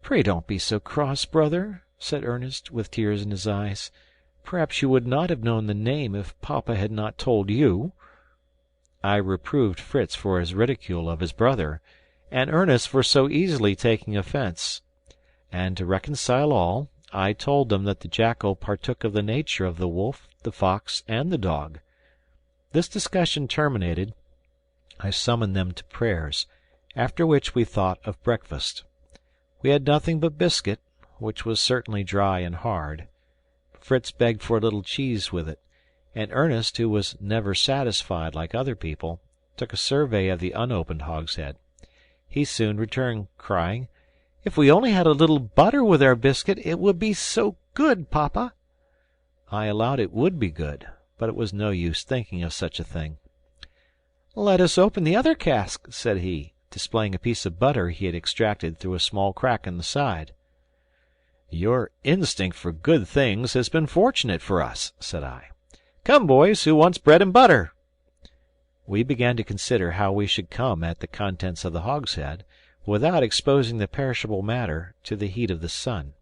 "Pray don't be so cross, brother," said Ernest, with tears in his eyes. "Perhaps you would not have known the name if papa had not told you." I reproved Fritz for his ridicule of his brother, and Ernest for so easily taking offence. And to reconcile all, I told them that the jackal partook of the nature of the wolf, the fox, and the dog. This discussion terminated, I summoned them to prayers, after which we thought of breakfast. We had nothing but biscuit, which was certainly dry and hard. Fritz begged for a little cheese with it, and Ernest, who was never satisfied like other people, took a survey of the unopened hogshead. He soon returned, crying, "If we only had a little butter with our biscuit, it would be so good, papa!" I allowed it would be good, but it was no use thinking of such a thing. "Let us open the other cask," said he, displaying a piece of butter he had extracted through a small crack in the side. "Your instinct for good things has been fortunate for us," said I. "Come, boys, who wants bread and butter?" We began to consider how we should come at the contents of the hogshead, without exposing the perishable matter to the heat of the sun.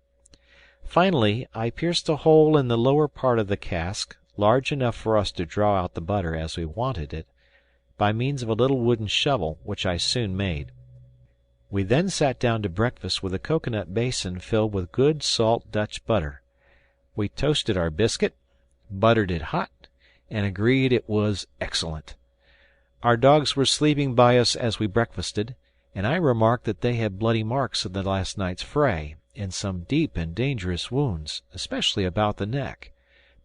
Finally, I pierced a hole in the lower part of the cask, large enough for us to draw out the butter as we wanted it, by means of a little wooden shovel, which I soon made. We then sat down to breakfast with a coconut basin filled with good salt Dutch butter. We toasted our biscuit, buttered it hot, and agreed it was excellent. Our dogs were sleeping by us as we breakfasted, and I remarked that they had bloody marks of the last night's fray, and some deep and dangerous wounds, especially about the neck.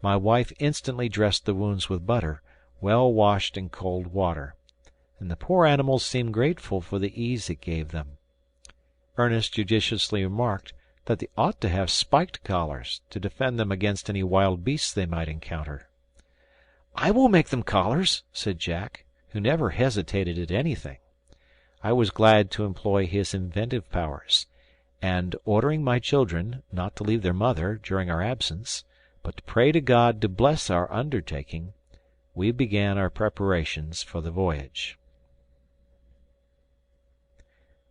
My wife instantly dressed the wounds with butter, well washed in cold water, and the poor animals seemed grateful for the ease it gave them. Ernest judiciously remarked that they ought to have spiked collars, to defend them against any wild beasts they might encounter. "I will make them collars," said Jack, who never hesitated at anything. I was glad to employ his inventive powers, and, ordering my children not to leave their mother during our absence, but to pray to God to bless our undertaking, we began our preparations for the voyage.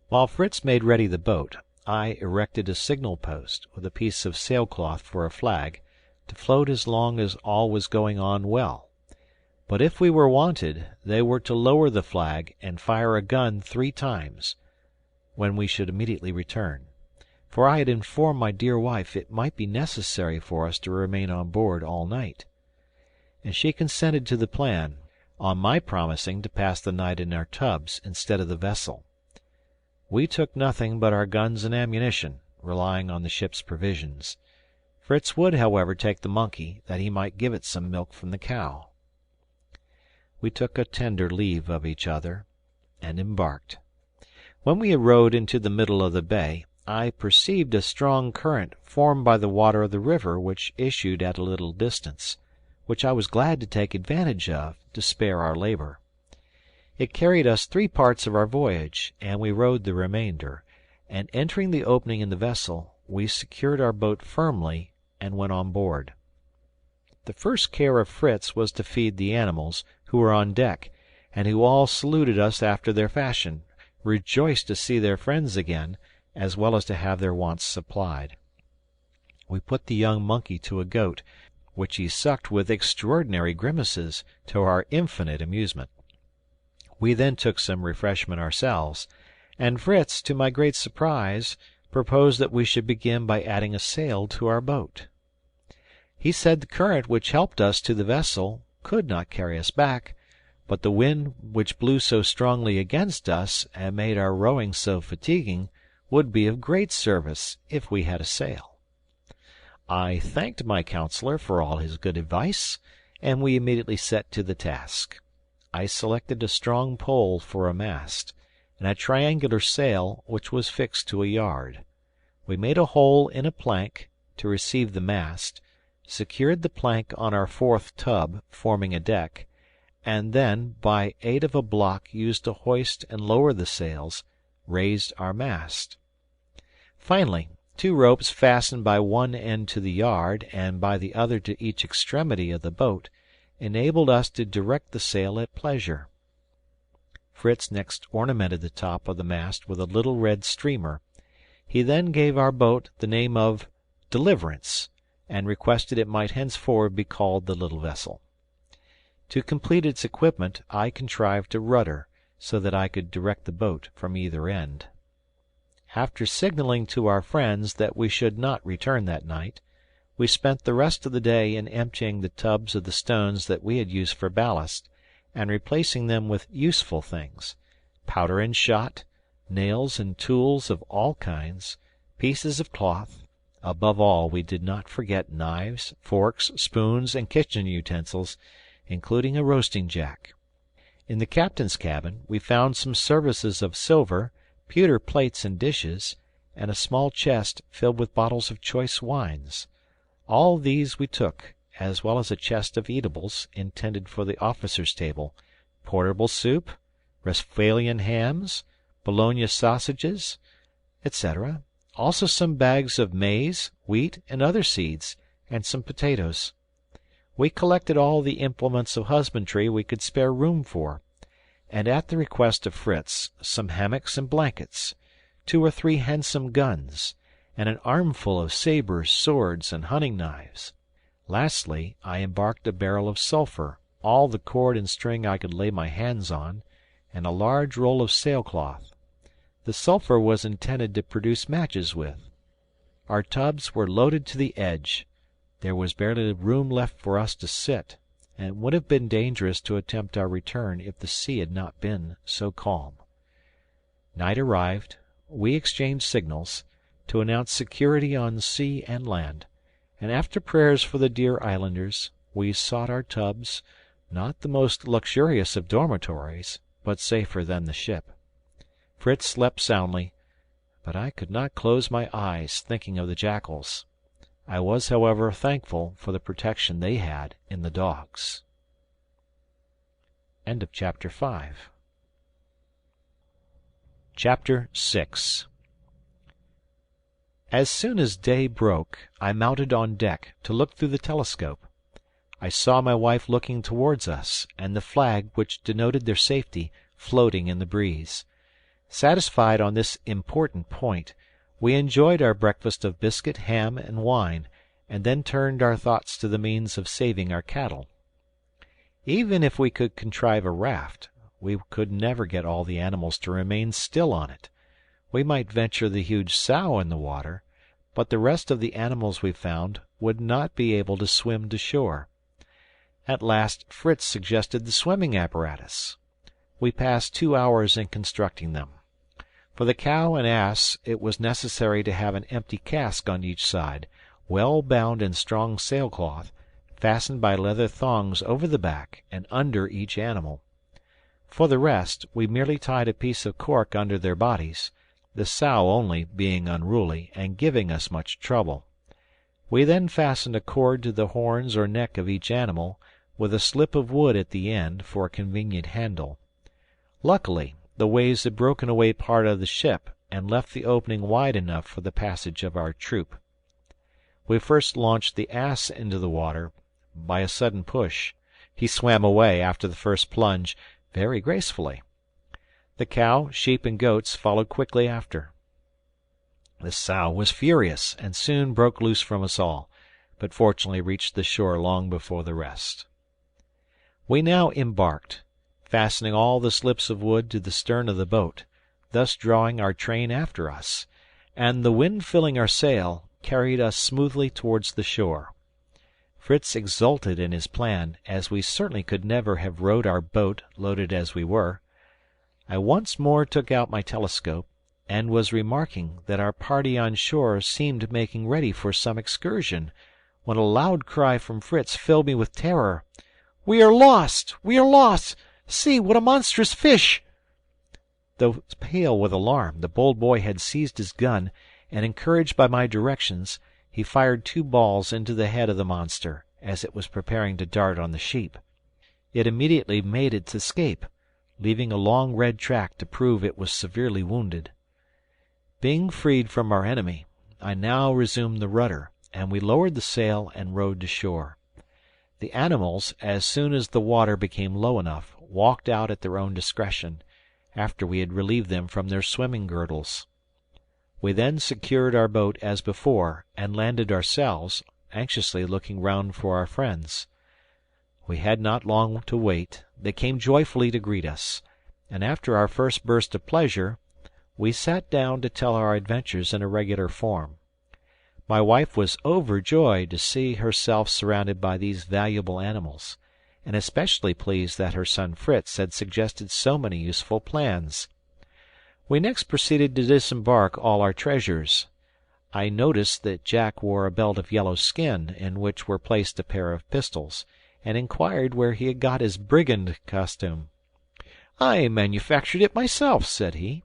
While Fritz made ready the boat, I erected a signal post, with a piece of sailcloth for a flag, to float as long as all was going on well. But if we were wanted, they were to lower the flag and fire a gun 3 times, when we should immediately return; for I had informed my dear wife it might be necessary for us to remain on board all night. And she consented to the plan, on my promising to pass the night in our tubs instead of the vessel. We took nothing but our guns and ammunition, relying on the ship's provisions. Fritz would, however, take the monkey, that he might give it some milk from the cow. We took a tender leave of each other, and embarked. When we had rowed into the middle of the bay, I perceived a strong current formed by the water of the river which issued at a little distance, which I was glad to take advantage of, to spare our labor. It carried us 3 parts of our voyage, and we rowed the remainder, and entering the opening in the vessel, we secured our boat firmly and went on board. The first care of Fritz was to feed the animals, who were on deck, and who all saluted us after their fashion, rejoiced to see their friends again, as well as to have their wants supplied. We put the young monkey to a goat, which he sucked with extraordinary grimaces, to our infinite amusement. We then took some refreshment ourselves, and Fritz, to my great surprise, proposed that we should begin by adding a sail to our boat. He said the current which helped us to the vessel could not carry us back, but the wind which blew so strongly against us and made our rowing so fatiguing would be of great service if we had a sail. I thanked my counselor for all his good advice, and we immediately set to the task. I selected a strong pole for a mast, and a triangular sail which was fixed to a yard. We made a hole in a plank to receive the mast, secured the plank on our 4th tub, forming a deck, and then, by aid of a block used to hoist and lower the sails, raised our mast. Finally, 2 ropes fastened by one end to the yard and by the other to each extremity of the boat enabled us to direct the sail at pleasure. Fritz next ornamented the top of the mast with a little red streamer. He then gave our boat the name of Deliverance, and requested it might henceforward be called the little vessel. To complete its equipment I contrived a rudder, so that I could direct the boat from either end. After signaling to our friends that we should not return that night, we spent the rest of the day in emptying the tubs of the stones that we had used for ballast, and replacing them with useful things: powder and shot, nails and tools of all kinds, pieces of cloth. Above all, we did not forget knives, forks, spoons, and kitchen utensils, including a roasting jack. In the captain's cabin we found some services of silver, pewter plates and dishes, and a small chest filled with bottles of choice wines. All these we took, as well as a chest of eatables intended for the officers' table, portable soup, Westphalian hams, Bologna sausages, etc., also some bags of maize, wheat, and other seeds, and some potatoes. We collected all the implements of husbandry we could spare room for, and at the request of Fritz, some hammocks and blankets, 2 or 3 handsome guns, and an armful of sabres, swords, and hunting knives. Lastly, I embarked a barrel of sulphur, all the cord and string I could lay my hands on, and a large roll of sailcloth. The sulphur was intended to produce matches with. Our tubs were loaded to the edge. There was barely room left for us to sit, and it would have been dangerous to attempt our return if the sea had not been so calm. Night arrived. We exchanged signals, to announce security on sea and land, and after prayers for the dear islanders, we sought our tubs, not the most luxurious of dormitories, but safer than the ship. Fritz slept soundly, but I could not close my eyes thinking of the jackals. I was, however, thankful for the protection they had in the dogs. End of chapter 5. Chapter 6. As soon as day broke, I mounted on deck to look through the telescope. I saw my wife looking towards us, and the flag which denoted their safety floating in the breeze. Satisfied on this important point, we enjoyed our breakfast of biscuit, ham, and wine, and then turned our thoughts to the means of saving our cattle. Even if we could contrive a raft, we could never get all the animals to remain still on it. We might venture the huge sow in the water, but the rest of the animals we found would not be able to swim to shore. At last Fritz suggested the swimming apparatus. We passed 2 hours in constructing them. For the cow and ass it was necessary to have an empty cask on each side, well bound in strong sailcloth, fastened by leather thongs over the back and under each animal. For the rest, we merely tied a piece of cork under their bodies, the sow only being unruly and giving us much trouble. We then fastened a cord to the horns or neck of each animal, with a slip of wood at the end for a convenient handle. Luckily, the waves had broken away part of the ship and left the opening wide enough for the passage of our troop. We first launched the ass into the water by a sudden push. He swam away after the first plunge very gracefully. The cow, sheep, and goats followed quickly after. The sow was furious and soon broke loose from us all, but fortunately reached the shore long before the rest. We now embarked, fastening all the slips of wood to the stern of the boat, thus drawing our train after us, and the wind filling our sail, carried us smoothly towards the shore. Fritz exulted in his plan, as we certainly could never have rowed our boat, loaded as we were. I once more took out my telescope, and was remarking that our party on shore seemed making ready for some excursion, when a loud cry from Fritz filled me with terror. "We are lost! We are lost! See, what a monstrous fish!" Though pale with alarm, the bold boy had seized his gun, and encouraged by my directions, he fired 2 balls into the head of the monster, as it was preparing to dart on the sheep. It immediately made its escape, leaving a long red track to prove it was severely wounded. Being freed from our enemy, I now resumed the rudder, and we lowered the sail and rowed to shore. The animals, as soon as the water became low enough, walked out at their own discretion, after we had relieved them from their swimming girdles. We then secured our boat as before, and landed ourselves, anxiously looking round for our friends. We had not long to wait. They came joyfully to greet us, and after our first burst of pleasure, we sat down to tell our adventures in a regular form. My wife was overjoyed to see herself surrounded by these valuable animals, and especially pleased that her son Fritz had suggested so many useful plans. We next proceeded to disembark all our treasures. I noticed that Jack wore a belt of yellow skin, in which were placed a pair of pistols, and inquired where he had got his brigand costume. "I manufactured it myself," said he,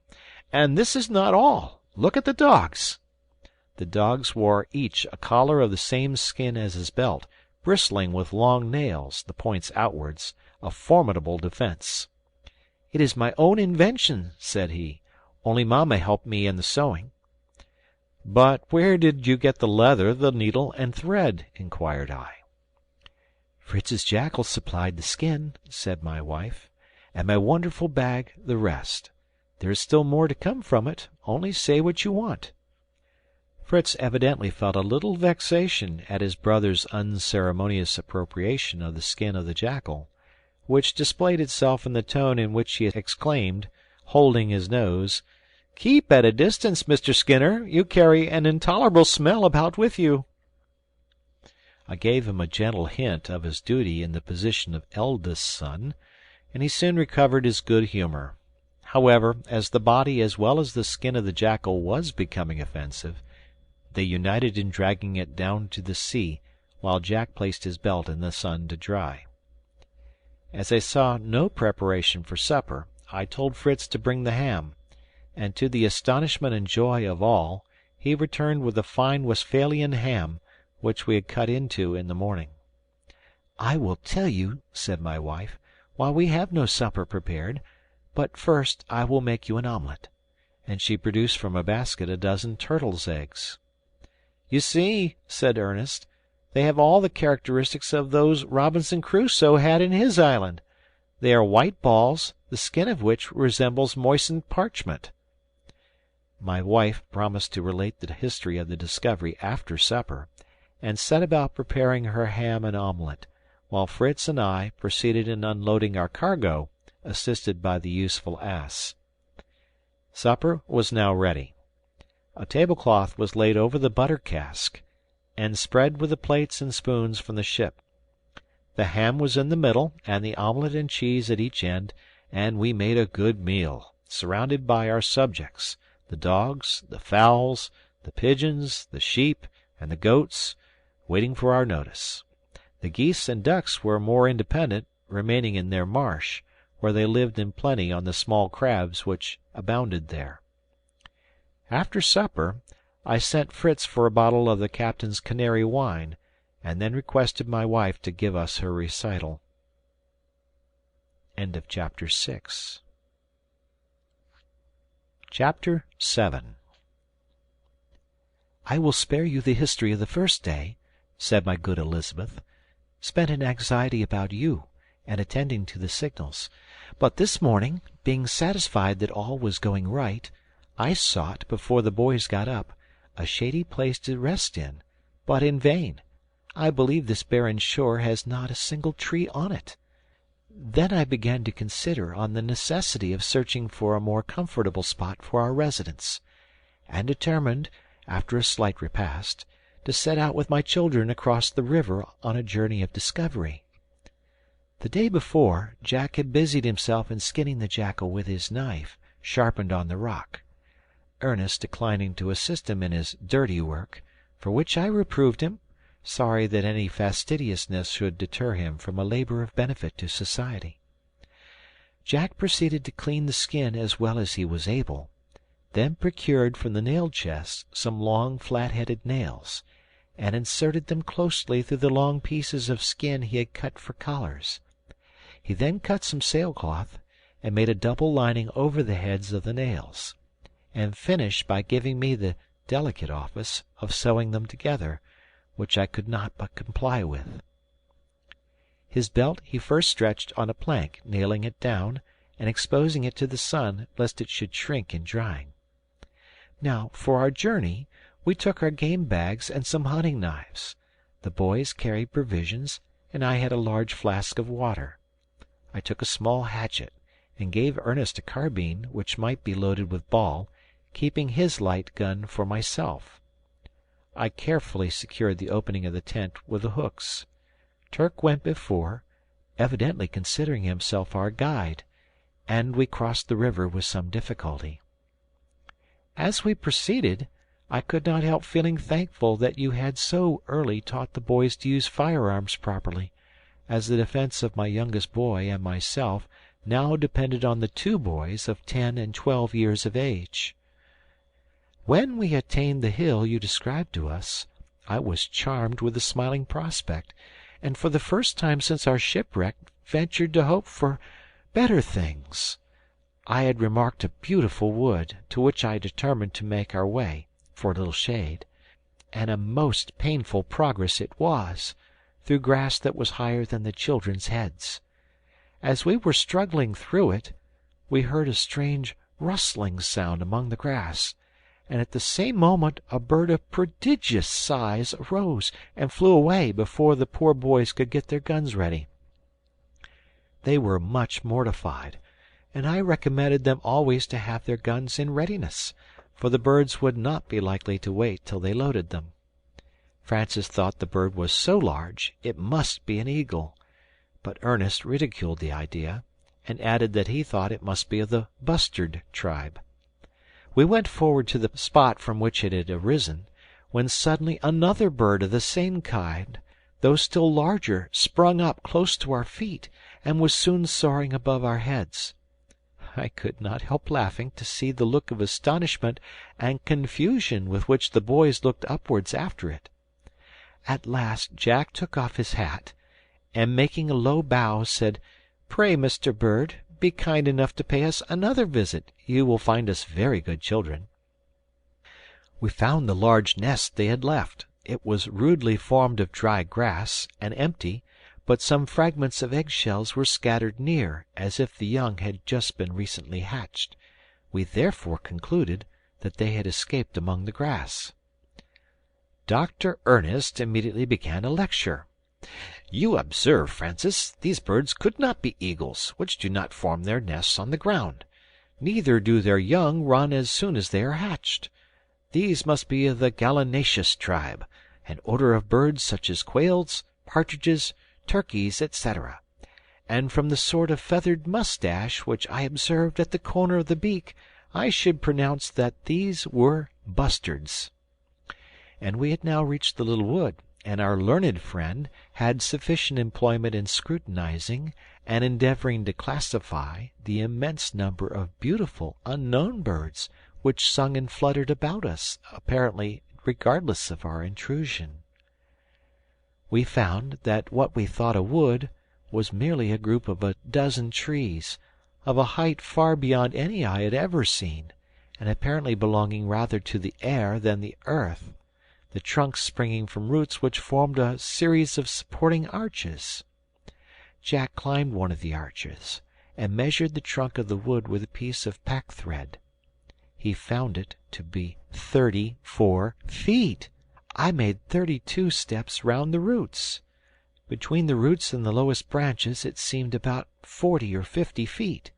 "and this is not all. Look at the dogs." The dogs wore each a collar of the same skin as his belt, bristling with long nails, the points outwards, a formidable defense. "It is my own invention," said he, "only Mamma helped me in the sewing." "But where did you get the leather, the needle, and thread?" inquired I. "Fritz's jackal supplied the skin," said my wife, "and my wonderful bag the rest. There is still more to come from it. Only say what you want." Fritz evidently felt a little vexation at his brother's unceremonious appropriation of the skin of the jackal, which displayed itself in the tone in which he exclaimed, holding his nose, "Keep at a distance, Mr. Skinner. You carry an intolerable smell about with you." I gave him a gentle hint of his duty in the position of eldest son, and he soon recovered his good humour. However, as the body as well as the skin of the jackal was becoming offensive, they united in dragging it down to the sea, while Jack placed his belt in the sun to dry. As I saw no preparation for supper, I told Fritz to bring the ham, and to the astonishment and joy of all, he returned with a fine Westphalian ham, which we had cut into in the morning. "I will tell you," said my wife, "why we have no supper prepared, but first I will make you an omelette." And she produced from a basket a dozen turtles' eggs. "You see," said Ernest, "they have all the characteristics of those Robinson Crusoe had in his island. They are white balls, the skin of which resembles moistened parchment." My wife promised to relate the history of the discovery after supper, and set about preparing her ham and omelette, while Fritz and I proceeded in unloading our cargo, assisted by the useful ass. Supper was now ready. A tablecloth was laid over the butter cask, and spread with the plates and spoons from the ship. The ham was in the middle, and the omelette and cheese at each end, and we made a good meal, surrounded by our subjects, the dogs, the fowls, the pigeons, the sheep, and the goats, waiting for our notice. The geese and ducks were more independent, remaining in their marsh, where they lived in plenty on the small crabs which abounded there. After supper, I sent Fritz for a bottle of the captain's Canary wine, and then requested my wife to give us her recital. Chapter 7. "I will spare you the history of the first day," said my good Elizabeth, "spent in anxiety about you, and attending to the signals. But this morning, being satisfied that all was going right, I sought, before the boys got up, a shady place to rest in, but in vain. I believe this barren shore has not a single tree on it. Then I began to consider on the necessity of searching for a more comfortable spot for our residence, and determined, after a slight repast, to set out with my children across the river on a journey of discovery. The day before, Jack had busied himself in skinning the jackal with his knife, sharpened on the rock. Ernest declining to assist him in his dirty work, for which I reproved him, sorry that any fastidiousness should deter him from a labor of benefit to society. Jack proceeded to clean the skin as well as he was able, then procured from the nail chest some long flat-headed nails, and inserted them closely through the long pieces of skin he had cut for collars. He then cut some sailcloth, and made a double lining over the heads of the nails, and finished by giving me the delicate office of sewing them together, which I could not but comply with. His belt he first stretched on a plank, nailing it down, and exposing it to the sun, lest it should shrink in drying. Now, for our journey, we took our game bags and some hunting knives. The boys carried provisions, and I had a large flask of water. I took a small hatchet, and gave Ernest a carbine, which might be loaded with ball, keeping his light gun for myself. I carefully secured the opening of the tent with the hooks. Turk went before, evidently considering himself our guide, and we crossed the river with some difficulty. As we proceeded, I could not help feeling thankful that you had so early taught the boys to use firearms properly, as the defence of my youngest boy and myself now depended on the 2 boys of 10 and 12 years of age. When we attained the hill you described to us, I was charmed with the smiling prospect, and for the first time since our shipwreck ventured to hope for better things. I had remarked a beautiful wood, to which I determined to make our way, for a little shade, and a most painful progress it was, through grass that was higher than the children's heads. As we were struggling through it, we heard a strange rustling sound among the grass, and at the same moment a bird of prodigious size arose and flew away before the poor boys could get their guns ready. They were much mortified, and I recommended them always to have their guns in readiness, for the birds would not be likely to wait till they loaded them. Francis thought the bird was so large it must be an eagle, but Ernest ridiculed the idea, and added that he thought it must be of the bustard tribe. We went forward to the spot from which it had arisen, when suddenly another bird of the same kind, though still larger, sprung up close to our feet, and was soon soaring above our heads. I could not help laughing to see the look of astonishment and confusion with which the boys looked upwards after it. At last Jack took off his hat, and making a low bow, said, "Pray, Mr. Bird, be kind enough to pay us another visit. You will find us very good children." We found the large nest they had left. It was rudely formed of dry grass, and empty, but some fragments of egg-shells were scattered near, as if the young had just been recently hatched. We therefore concluded that they had escaped among the grass. Dr. Ernest immediately began a lecture. "You observe, Francis, these birds could not be eagles, which do not form their nests on the ground. Neither do their young run as soon as they are hatched. These must be of the gallinaceous tribe, an order of birds such as quails, partridges, turkeys, etc. And from the sort of feathered moustache which I observed at the corner of the beak, I should pronounce that these were bustards." And we had now reached the little wood, and our learned friend had sufficient employment in scrutinizing and endeavoring to classify the immense number of beautiful unknown birds which sung and fluttered about us, apparently regardless of our intrusion. We found that what we thought a wood was merely a group of a dozen trees, of a height far beyond any I had ever seen, and apparently belonging rather to the air than the earth, the trunks springing from roots which formed a series of supporting arches. Jack climbed one of the arches, and measured the trunk of the wood with a piece of pack-thread. He found it to be 34 feet. I made 32 steps round the roots. Between the roots and the lowest branches it seemed about 40 or 50 feet.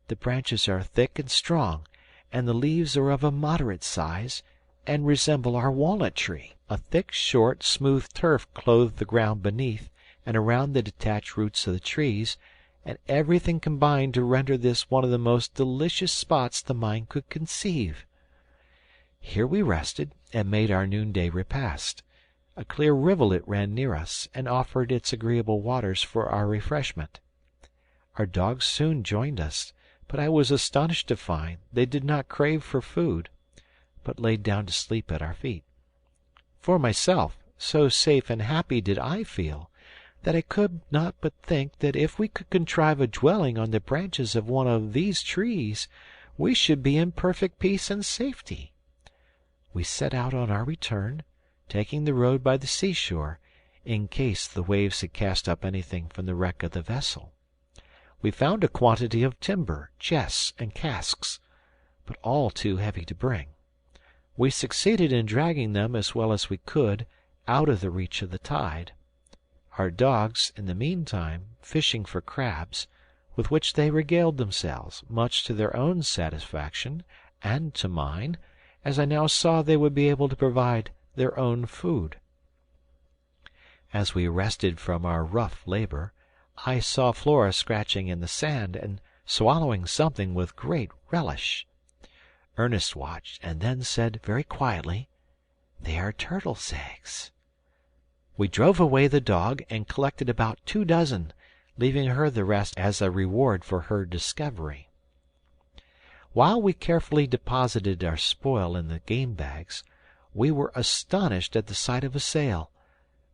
The branches are thick and strong, and the leaves are of a moderate size, and resemble our walnut tree. A thick, short, smooth turf clothed the ground beneath and around the detached roots of the trees, and everything combined to render this one of the most delicious spots the mind could conceive. Here we rested, and made our noonday repast. A clear rivulet ran near us, and offered its agreeable waters for our refreshment. Our dogs soon joined us, but I was astonished to find they did not crave for food, but laid down to sleep at our feet. For myself, so safe and happy did I feel, that I could not but think that if we could contrive a dwelling on the branches of one of these trees, we should be in perfect peace and safety. We set out on our return, taking the road by the seashore, in case the waves had cast up anything from the wreck of the vessel. We found a quantity of timber, chests, and casks, but all too heavy to bring. We succeeded in dragging them as well as we could out of the reach of the tide, our dogs, in the meantime, fishing for crabs, with which they regaled themselves, much to their own satisfaction and to mine, as I now saw they would be able to provide their own food. As we rested from our rough labor, I saw Flora scratching in the sand and swallowing something with great relish. Ernest watched, and then said very quietly, "They are turtles' eggs." We drove away the dog and collected about 2 dozen, leaving her the rest as a reward for her discovery. While we carefully deposited our spoil in the game bags, we were astonished at the sight of a sail.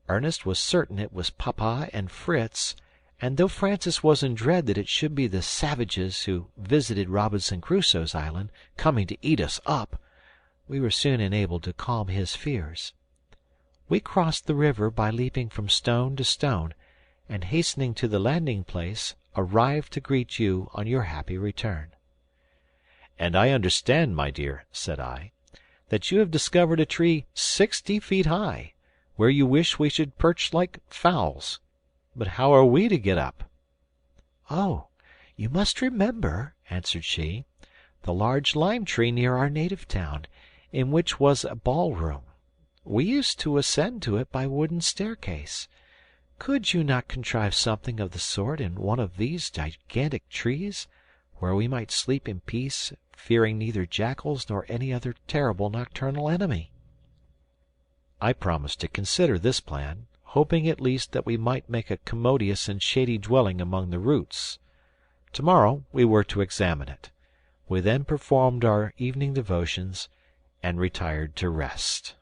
Ernest was certain it was Papa and Fritz, and though Francis was in dread that it should be the savages who visited Robinson Crusoe's island, coming to eat us up, we were soon enabled to calm his fears. We crossed the river by leaping from stone to stone, and hastening to the landing place, arrived to greet you on your happy return. "And I understand, my dear," said I, "that you have discovered a tree 60 feet high, where you wish we should perch like fowls. But how are we to get up?" "Oh, you must remember," answered she, "the large lime tree near our native town, in which was a ballroom. We used to ascend to it by wooden staircase. Could you not contrive something of the sort in one of these gigantic trees, where we might sleep in peace, fearing neither jackals nor any other terrible nocturnal enemy?" I promised to consider this plan, hoping at least that we might make a commodious and shady dwelling among the roots. Tomorrow we were to examine it. We then performed our evening devotions and retired to rest.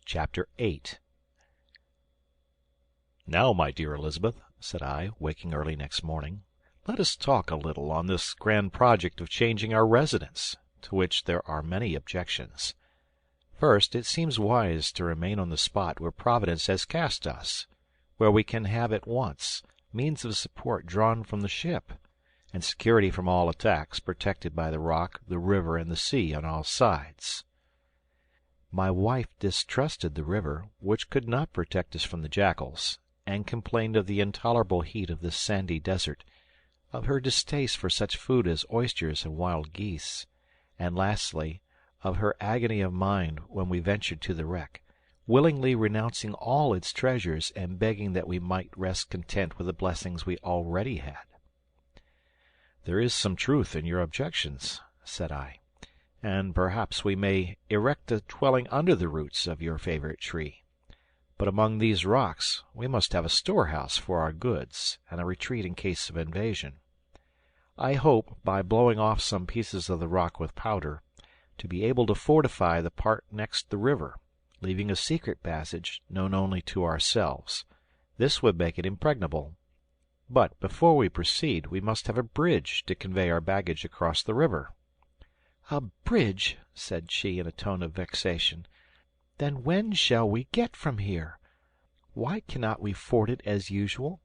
Chapter 8. "Now, my dear Elizabeth," said I, waking early next morning, "let us talk a little on this grand project of changing our residence, to which there are many objections. First, it seems wise to remain on the spot where Providence has cast us, where we can have at once means of support drawn from the ship, and security from all attacks, protected by the rock, the river, and the sea on all sides." My wife distrusted the river, which could not protect us from the jackals, and complained of the intolerable heat of this sandy desert, of her distaste for such food as oysters and wild geese, and lastly, of her agony of mind when we ventured to the wreck, willingly renouncing all its treasures and begging that we might rest content with the blessings we already had. "There is some truth in your objections," said I, "and perhaps we may erect a dwelling under the roots of your favorite tree. But among these rocks we must have a storehouse for our goods, and a retreat in case of invasion. I hope, by blowing off some pieces of the rock with powder, to be able to fortify the part next the river, leaving a secret passage known only to ourselves. This would make it impregnable. But before we proceed, we must have a bridge to convey our baggage across the river." "A bridge!" said she in a tone of vexation. "Then when shall we get from here? Why cannot we ford it as usual?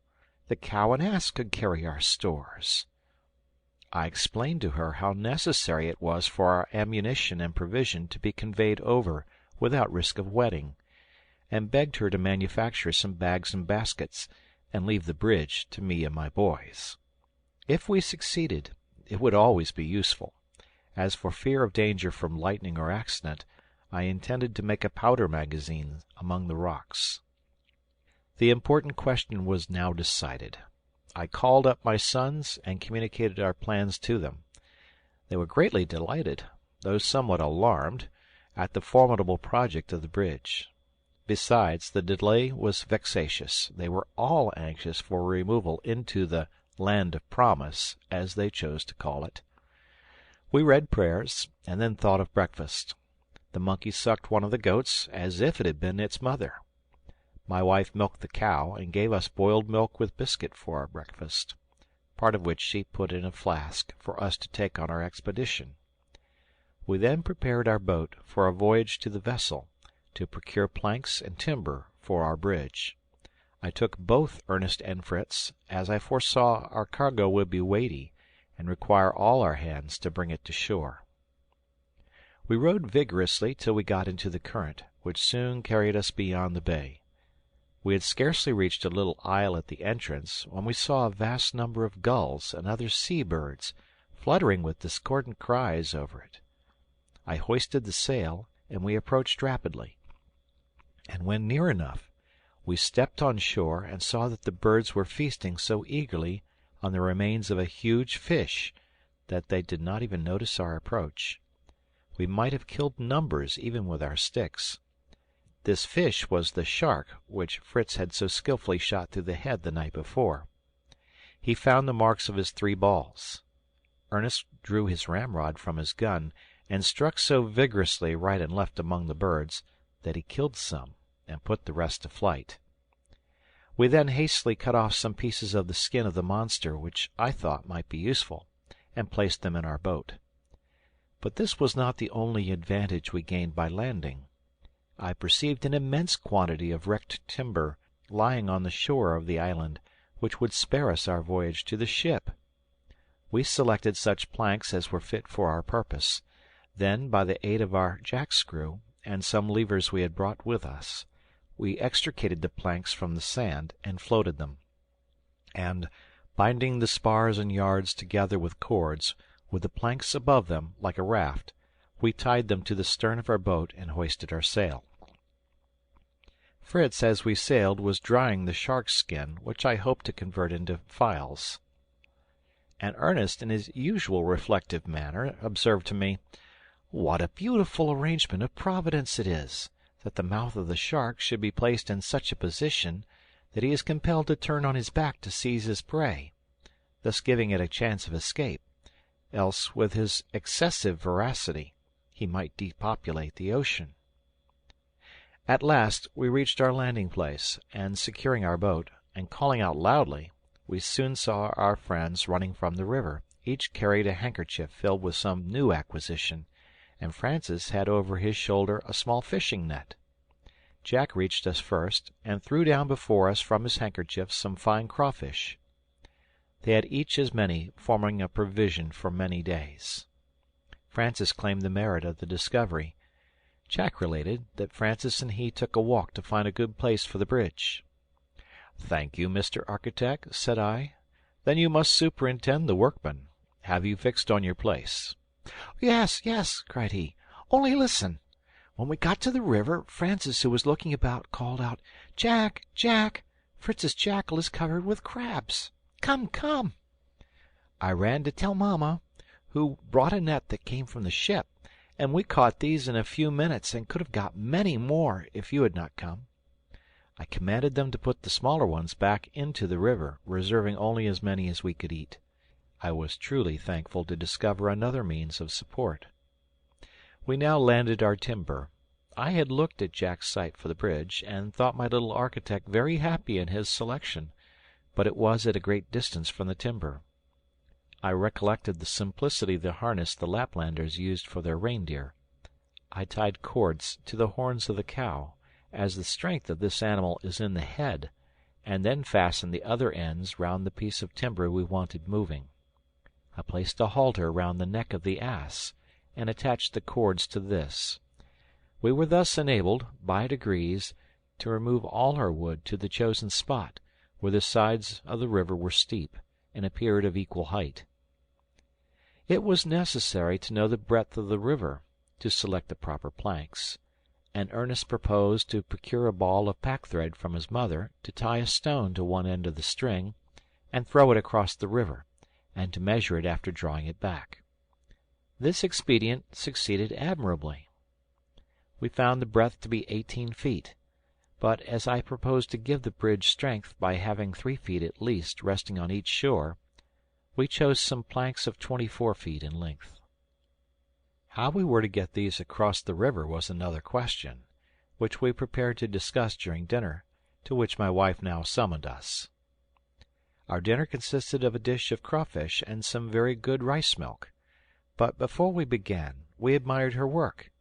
The cow and ass could carry our stores." I explained to her how necessary it was for our ammunition and provision to be conveyed over without risk of wetting, and begged her to manufacture some bags and baskets, and leave the bridge to me and my boys. If we succeeded, it would always be useful. As for fear of danger from lightning or accident, I intended to make a powder magazine among the rocks. The important question was now decided. I called up my sons and communicated our plans to them. They were greatly delighted, though somewhat alarmed, at the formidable project of the bridge. Besides, the delay was vexatious. They were all anxious for removal into the "land of promise," as they chose to call it. We read prayers, and then thought of breakfast. The monkey sucked one of the goats as if it had been its mother. My wife milked the cow, and gave us boiled milk with biscuit for our breakfast, part of which she put in a flask for us to take on our expedition. We then prepared our boat for a voyage to the vessel, to procure planks and timber for our bridge. I took both Ernest and Fritz, as I foresaw our cargo would be weighty, and require all our hands to bring it to shore. We rowed vigorously till we got into the current, which soon carried us beyond the bay. We had scarcely reached a little isle at the entrance, when we saw a vast number of gulls and other sea birds fluttering with discordant cries over it. I hoisted the sail, and we approached rapidly. And when near enough, we stepped on shore and saw that the birds were feasting so eagerly on the remains of a huge fish that they did not even notice our approach. We might have killed numbers even with our sticks. This fish was the shark which Fritz had so skilfully shot through the head the night before. He found the marks of his 3 balls. Ernest drew his ramrod from his gun, and struck so vigorously right and left among the birds that he killed some and put the rest to flight. We then hastily cut off some pieces of the skin of the monster, which I thought might be useful, and placed them in our boat. But this was not the only advantage we gained by landing. I perceived an immense quantity of wrecked timber lying on the shore of the island, which would spare us our voyage to the ship. We selected such planks as were fit for our purpose. Then, by the aid of our jackscrew, and some levers we had brought with us, we extricated the planks from the sand and floated them. And, binding the spars and yards together with cords, with the planks above them, like a raft, we tied them to the stern of our boat and hoisted our sail. Fritz, as we sailed, was drying the shark's skin, which I hoped to convert into files. And Ernest, in his usual reflective manner, observed to me, "What a beautiful arrangement of Providence it is, that the mouth of the shark should be placed in such a position that he is compelled to turn on his back to seize his prey, thus giving it a chance of escape, else with his excessive voracity he might depopulate the ocean." At last we reached our landing place, and securing our boat, and calling out loudly, we soon saw our friends running from the river. Each carried a handkerchief filled with some new acquisition, and Francis had over his shoulder a small fishing net. Jack reached us first, and threw down before us from his handkerchief some fine crawfish. They had each as many, forming a provision for many days. Francis claimed the merit of the discovery. Jack related that Francis and he took a walk to find a good place for the bridge. "Thank you, Mr. Architect," said I. "Then you must superintend the workmen. Have you fixed on your place?" "Yes, yes," cried he. "Only listen. When we got to the river, Francis, who was looking about, called out, 'Jack, Jack, Fritz's jackal is covered with crabs. Come, come!' I ran to tell Mamma, who brought a net that came from the ship, and we caught these in a few minutes and could have got many more if you had not come. I commanded them to put the smaller ones back into the river, reserving only as many as we could eat. I was truly thankful to discover another means of support. We now landed our timber. I had looked at Jack's site for the bridge, and thought my little architect very happy in his selection, but it was at a great distance from the timber. I recollected the simplicity of the harness the Laplanders used for their reindeer. I tied cords to the horns of the cow, as the strength of this animal is in the head, and then fastened the other ends round the piece of timber we wanted moving. I placed a halter round the neck of the ass, and attached the cords to this. We were thus enabled, by degrees, to remove all our wood to the chosen spot, where the sides of the river were steep, and appeared of equal height. It was necessary to know the breadth of the river, to select the proper planks, and Ernest proposed to procure a ball of packthread from his mother, to tie a stone to one end of the string, and throw it across the river, and to measure it after drawing it back. This expedient succeeded admirably. We found the breadth to be 18 feet, but as I proposed to give the bridge strength by having 3 feet at least resting on each shore, we chose some planks of 24 feet in length. How we were to get these across the river was another question, which we prepared to discuss during dinner, to which my wife now summoned us. Our dinner consisted of a dish of crawfish and some very good rice milk. But before we began, we admired her work.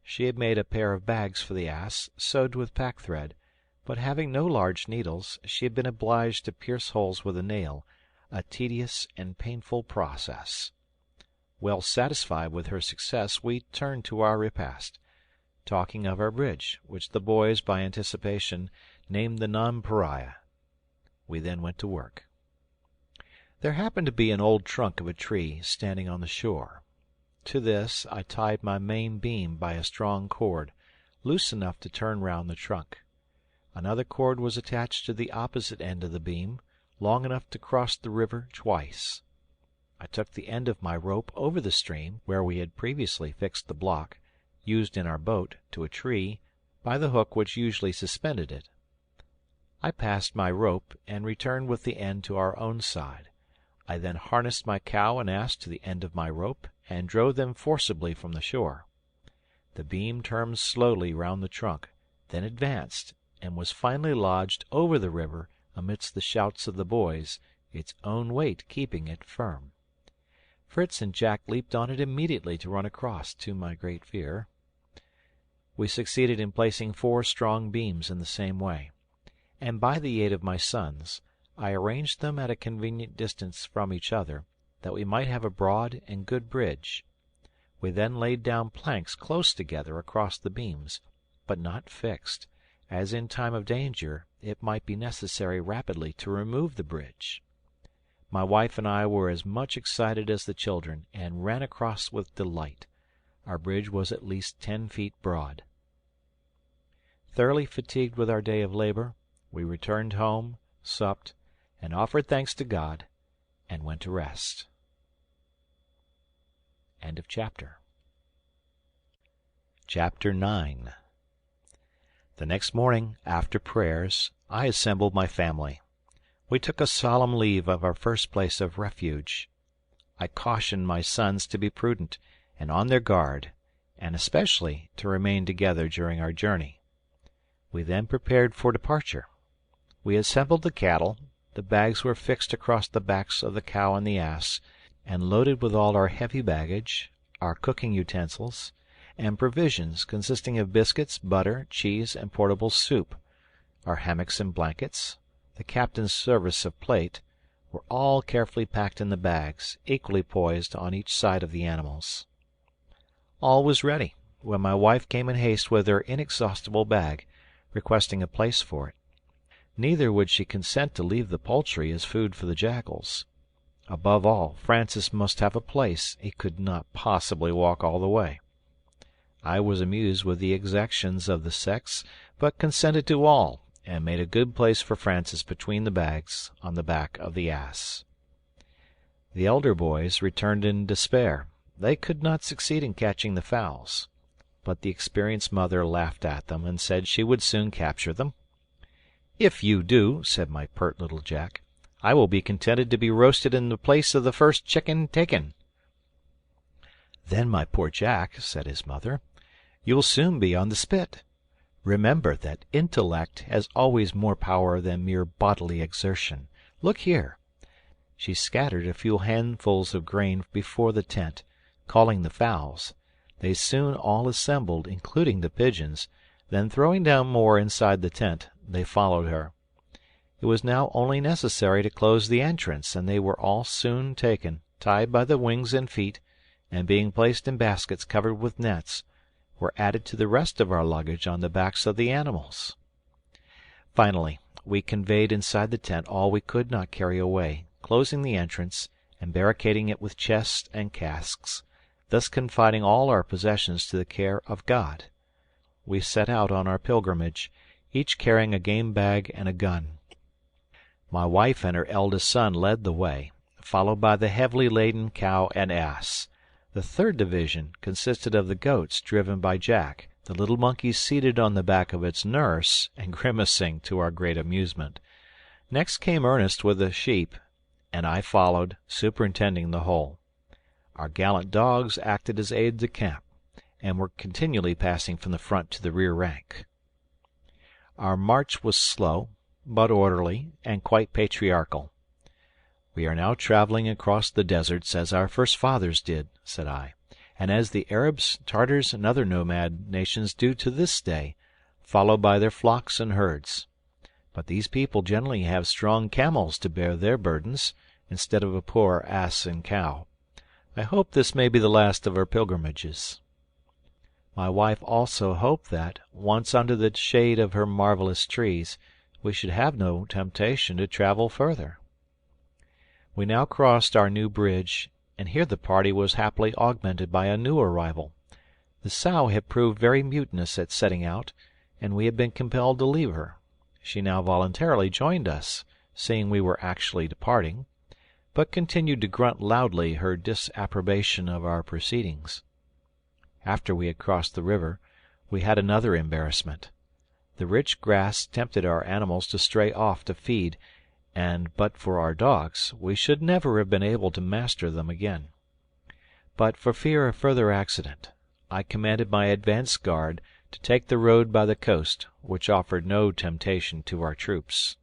She had made a pair of bags for the ass, sewed with packthread, but having no large needles, she had been obliged to pierce holes with a nail, a tedious and painful process. Well satisfied with her success, we turned to our repast, talking of our bridge, which the boys, by anticipation, named the Nonpareil. We then went to work. There happened to be an old trunk of a tree standing on the shore. To this I tied my main beam by a strong cord, loose enough to turn round the trunk. Another cord was attached to the opposite end of the beam, long enough to cross the river twice. I took the end of my rope over the stream, where we had previously fixed the block, used in our boat, to a tree, by the hook which usually suspended it. I passed my rope, and returned with the end to our own side. I then harnessed my cow and ass to the end of my rope, and drove them forcibly from the shore. The beam turned slowly round the trunk, then advanced, and was finally lodged over the river amidst the shouts of the boys, its own weight keeping it firm. Fritz and Jack leaped on it immediately to run across, to my great fear. We succeeded in placing 4 strong beams in the same way, and by the aid of my sons I arranged them at a convenient distance from each other, that we might have a broad and good bridge. We then laid down planks close together across the beams, but not fixed, as in time of danger it might be necessary rapidly to remove the bridge. My wife and I were as much excited as the children, and ran across with delight. Our bridge was at least 10 feet broad. Thoroughly fatigued with our day of labor, we returned home, supped, and offered thanks to God, and went to rest. End of chapter. Chapter 9. The next morning, after prayers, I assembled my family. We took a solemn leave of our first place of refuge. I cautioned my sons to be prudent and on their guard, and especially to remain together during our journey. We then prepared for departure. We assembled the cattle, the bags were fixed across the backs of the cow and the ass, and loaded with all our heavy baggage, our cooking utensils, and provisions consisting of biscuits, butter, cheese, and portable soup, our hammocks and blankets, the captain's service of plate, were all carefully packed in the bags, equally poised on each side of the animals. All was ready, when my wife came in haste with her inexhaustible bag, requesting a place for it. Neither would she consent to leave the poultry as food for the jackals. Above all, Francis must have a place. He could not possibly walk all the way. I was amused with the exactions of the sex, but consented to all, and made a good place for Francis between the bags on the back of the ass. The elder boys returned in despair. They could not succeed in catching the fowls. But the experienced mother laughed at them, and said she would soon capture them. "If you do," said my pert little Jack, "I will be contented to be roasted in the place of the first chicken taken." "Then, my poor Jack," said his mother, "you'll soon be on the spit. Remember that intellect has always more power than mere bodily exertion. Look here." She scattered a few handfuls of grain before the tent, calling the fowls. They soon all assembled, including the pigeons. Then throwing down more inside the tent, they followed her. It was now only necessary to close the entrance, and they were all soon taken, tied by the wings and feet, and being placed in baskets covered with nets, were added to the rest of our luggage on the backs of the animals. Finally, we conveyed inside the tent all we could not carry away, closing the entrance and barricading it with chests and casks, thus confiding all our possessions to the care of God. We set out on our pilgrimage, each carrying a game bag and a gun. My wife and her eldest son led the way, followed by the heavily laden cow and ass. The third division consisted of the goats driven by Jack, the little monkey seated on the back of its nurse and grimacing to our great amusement. Next came Ernest with the sheep, and I followed, superintending the whole. Our gallant dogs acted as aides-de-camp, and were continually passing from the front to the rear rank. Our march was slow, but orderly, and quite patriarchal. "We are now travelling across the deserts as our first fathers did," said I, "and as the Arabs, Tartars, and other nomad nations do to this day, followed by their flocks and herds. But these people generally have strong camels to bear their burdens, instead of a poor ass and cow. I hope this may be the last of our pilgrimages." My wife also hoped that, once under the shade of her marvelous trees, we should have no temptation to travel further. We now crossed our new bridge, and here the party was happily augmented by a new arrival. The sow had proved very mutinous at setting out, and we had been compelled to leave her. She now voluntarily joined us, seeing we were actually departing, but continued to grunt loudly her disapprobation of our proceedings. After we had crossed the river, we had another embarrassment. The rich grass tempted our animals to stray off to feed, and but for our dogs, we should never have been able to master them again. But for fear of further accident, I commanded my advance guard to take the road by the coast, which offered no temptation to our troops.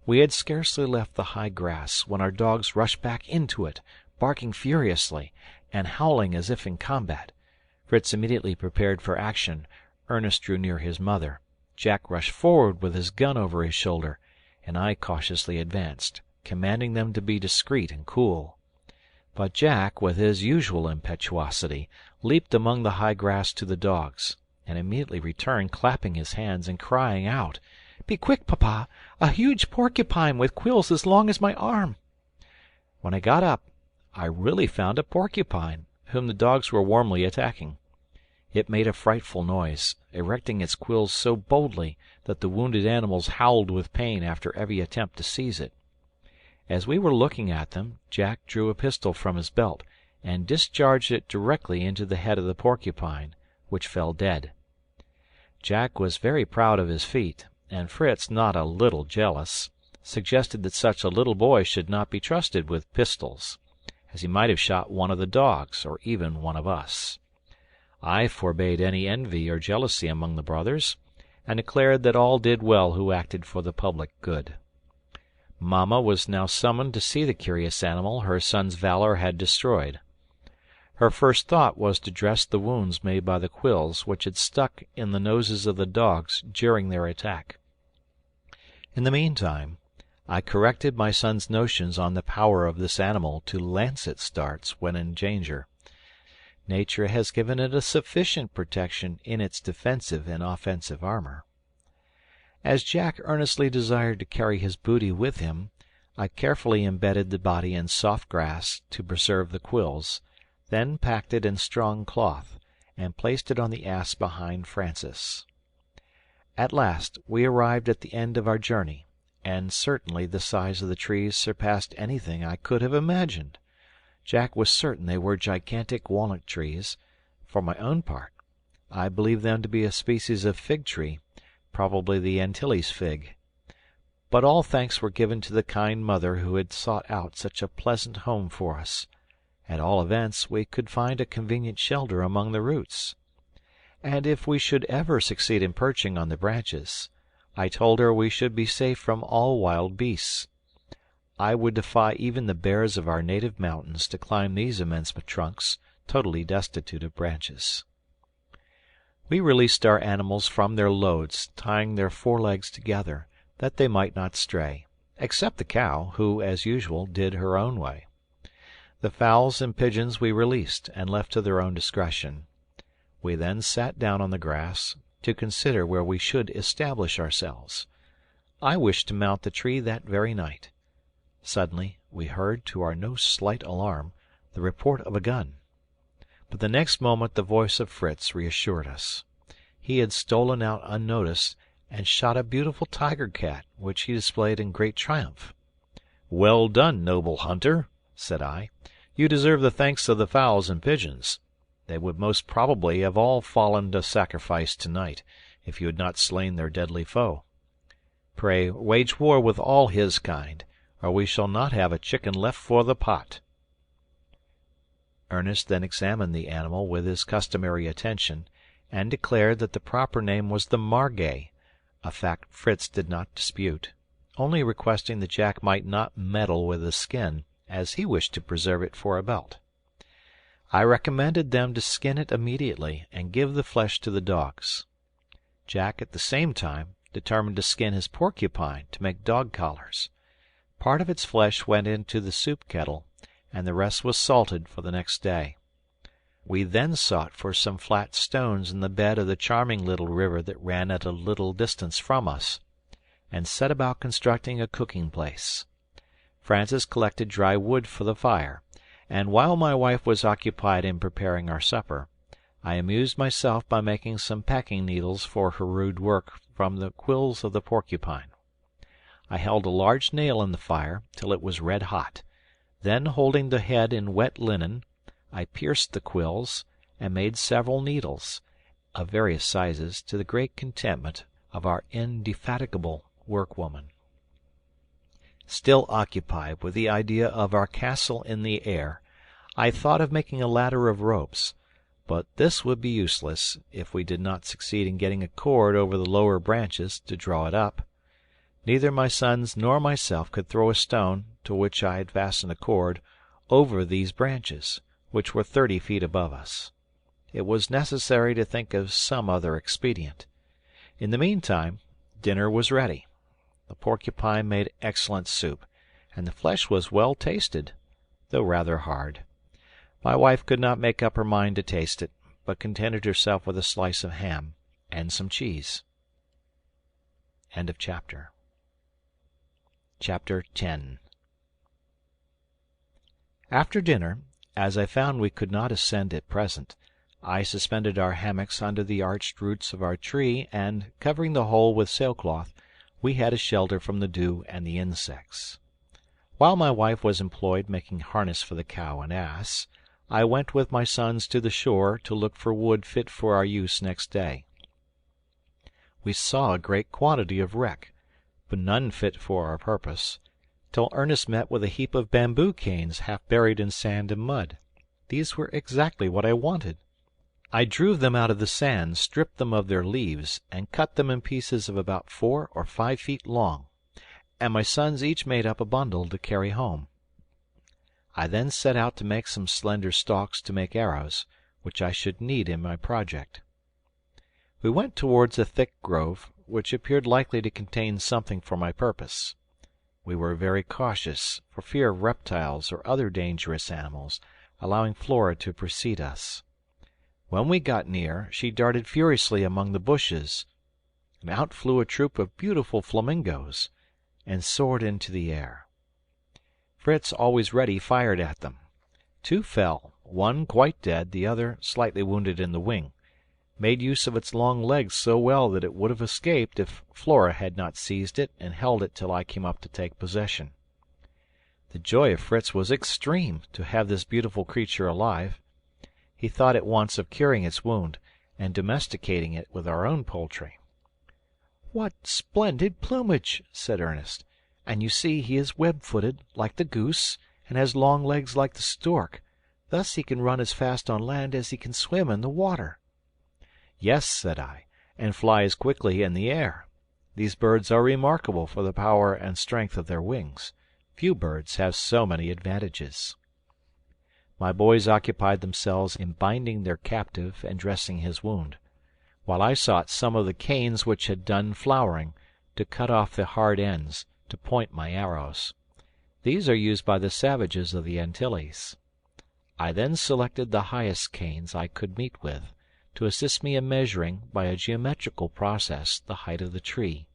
We had scarcely left the high grass when our dogs rushed back into it, barking furiously, and howling as if in combat. Fritz immediately prepared for action. Ernest drew near his mother. Jack rushed forward with his gun over his shoulder, and I cautiously advanced, commanding them to be discreet and cool. But Jack, with his usual impetuosity, leaped among the high grass to the dogs, and immediately returned clapping his hands and crying out, "Be quick, Papa! A huge porcupine with quills as long as my arm!" When I got up, I really found a porcupine, whom the dogs were warmly attacking. It made a frightful noise, erecting its quills so boldly that the wounded animals howled with pain after every attempt to seize it. As we were looking at them, Jack drew a pistol from his belt and discharged it directly into the head of the porcupine, which fell dead. Jack was very proud of his feat, and Fritz, not a little jealous, suggested that such a little boy should not be trusted with pistols, as he might have shot one of the dogs or even one of us. I forbade any envy or jealousy among the brothers, and declared that all did well who acted for the public good. Mamma was now summoned to see the curious animal her son's valor had destroyed. Her first thought was to dress the wounds made by the quills which had stuck in the noses of the dogs during their attack. In the meantime, I corrected my son's notions on the power of this animal to lance its darts when in danger. Nature has given it a sufficient protection in its defensive and offensive armor. As Jack earnestly desired to carry his booty with him, I carefully embedded the body in soft grass to preserve the quills, then packed it in strong cloth, and placed it on the ass behind Francis. At last we arrived at the end of our journey, and certainly the size of the trees surpassed anything I could have imagined. Jack was certain they were gigantic walnut trees. For my own part, I believed them to be a species of fig tree, probably the Antilles fig. But all thanks were given to the kind mother who had sought out such a pleasant home for us. At all events, we could find a convenient shelter among the roots. And if we should ever succeed in perching on the branches, I told her we should be safe from all wild beasts. I would defy even the bears of our native mountains to climb these immense trunks, totally destitute of branches. We released our animals from their loads, tying their forelegs together, that they might not stray, except the cow, who, as usual, did her own way. The fowls and pigeons we released, and left to their own discretion. We then sat down on the grass, to consider where we should establish ourselves. I wished to mount the tree that very night. Suddenly we heard, to our no slight alarm, the report of a gun. But the next moment the voice of Fritz reassured us. He had stolen out unnoticed and shot a beautiful tiger cat, which he displayed in great triumph. "Well done, noble hunter," said I. "You deserve the thanks of the fowls and pigeons. They would most probably have all fallen to sacrifice tonight, if you had not slain their deadly foe. Pray wage war with all his kind, or we shall not have a chicken left for the pot." Ernest then examined the animal with his customary attention, and declared that the proper name was the margay, a fact Fritz did not dispute, only requesting that Jack might not meddle with the skin, as he wished to preserve it for a belt. I recommended them to skin it immediately and give the flesh to the dogs. Jack at the same time determined to skin his porcupine to make dog collars. Part of its flesh went into the soup kettle, and the rest was salted for the next day. We then sought for some flat stones in the bed of the charming little river that ran at a little distance from us, and set about constructing a cooking place. Francis collected dry wood for the fire, and while my wife was occupied in preparing our supper, I amused myself by making some packing needles for her rude work from the quills of the porcupine. I held a large nail in the fire till it was red hot. Then, holding the head in wet linen, I pierced the quills, and made several needles, of various sizes, to the great contentment of our indefatigable workwoman. Still occupied with the idea of our castle in the air, I thought of making a ladder of ropes, but this would be useless if we did not succeed in getting a cord over the lower branches to draw it up. Neither my sons nor myself could throw a stone, to which I had fastened a cord, over these branches, which were 30 feet above us. It was necessary to think of some other expedient. In the meantime, dinner was ready. The porcupine made excellent soup, and the flesh was well tasted, though rather hard. My wife could not make up her mind to taste it, but contented herself with a slice of ham and some cheese. End of chapter. Chapter 10. After dinner, as I found we could not ascend at present, I suspended our hammocks under the arched roots of our tree, and, covering the whole with sailcloth, we had a shelter from the dew and the insects. While my wife was employed making harness for the cow and ass, I went with my sons to the shore to look for wood fit for our use next day. We saw a great quantity of wreck, but none fit for our purpose, till Ernest met with a heap of bamboo canes half buried in sand and mud. These were exactly what I wanted. I drew them out of the sand, stripped them of their leaves, and cut them in pieces of about 4 or 5 feet long, and my sons each made up a bundle to carry home. I then set out to make some slender stalks to make arrows, which I should need in my project. We went towards a thick grove, which appeared likely to contain something for my purpose. We were very cautious, for fear of reptiles or other dangerous animals, allowing Flora to precede us. When we got near, she darted furiously among the bushes, and out flew a troop of beautiful flamingoes, and soared into the air. Fritz, always ready, fired at them. 2 fell, one quite dead, the other slightly wounded in the wing, made use of its long legs so well that it would have escaped if Flora had not seized it and held it till I came up to take possession. The joy of Fritz was extreme to have this beautiful creature alive. He thought at once of curing its wound, and domesticating it with our own poultry. "What splendid plumage!" said Ernest. "And you see he is web-footed, like the goose, and has long legs like the stork. Thus he can run as fast on land as he can swim in the water." "Yes," said I, "and fly as quickly in the air. These birds are remarkable for the power and strength of their wings. Few birds have so many advantages." My boys occupied themselves in binding their captive and dressing his wound, while I sought some of the canes which had done flowering, to cut off the hard ends, to point my arrows. These are used by the savages of the Antilles. I then selected the highest canes I could meet with, to assist me in measuring, by a geometrical process, the height of the tree.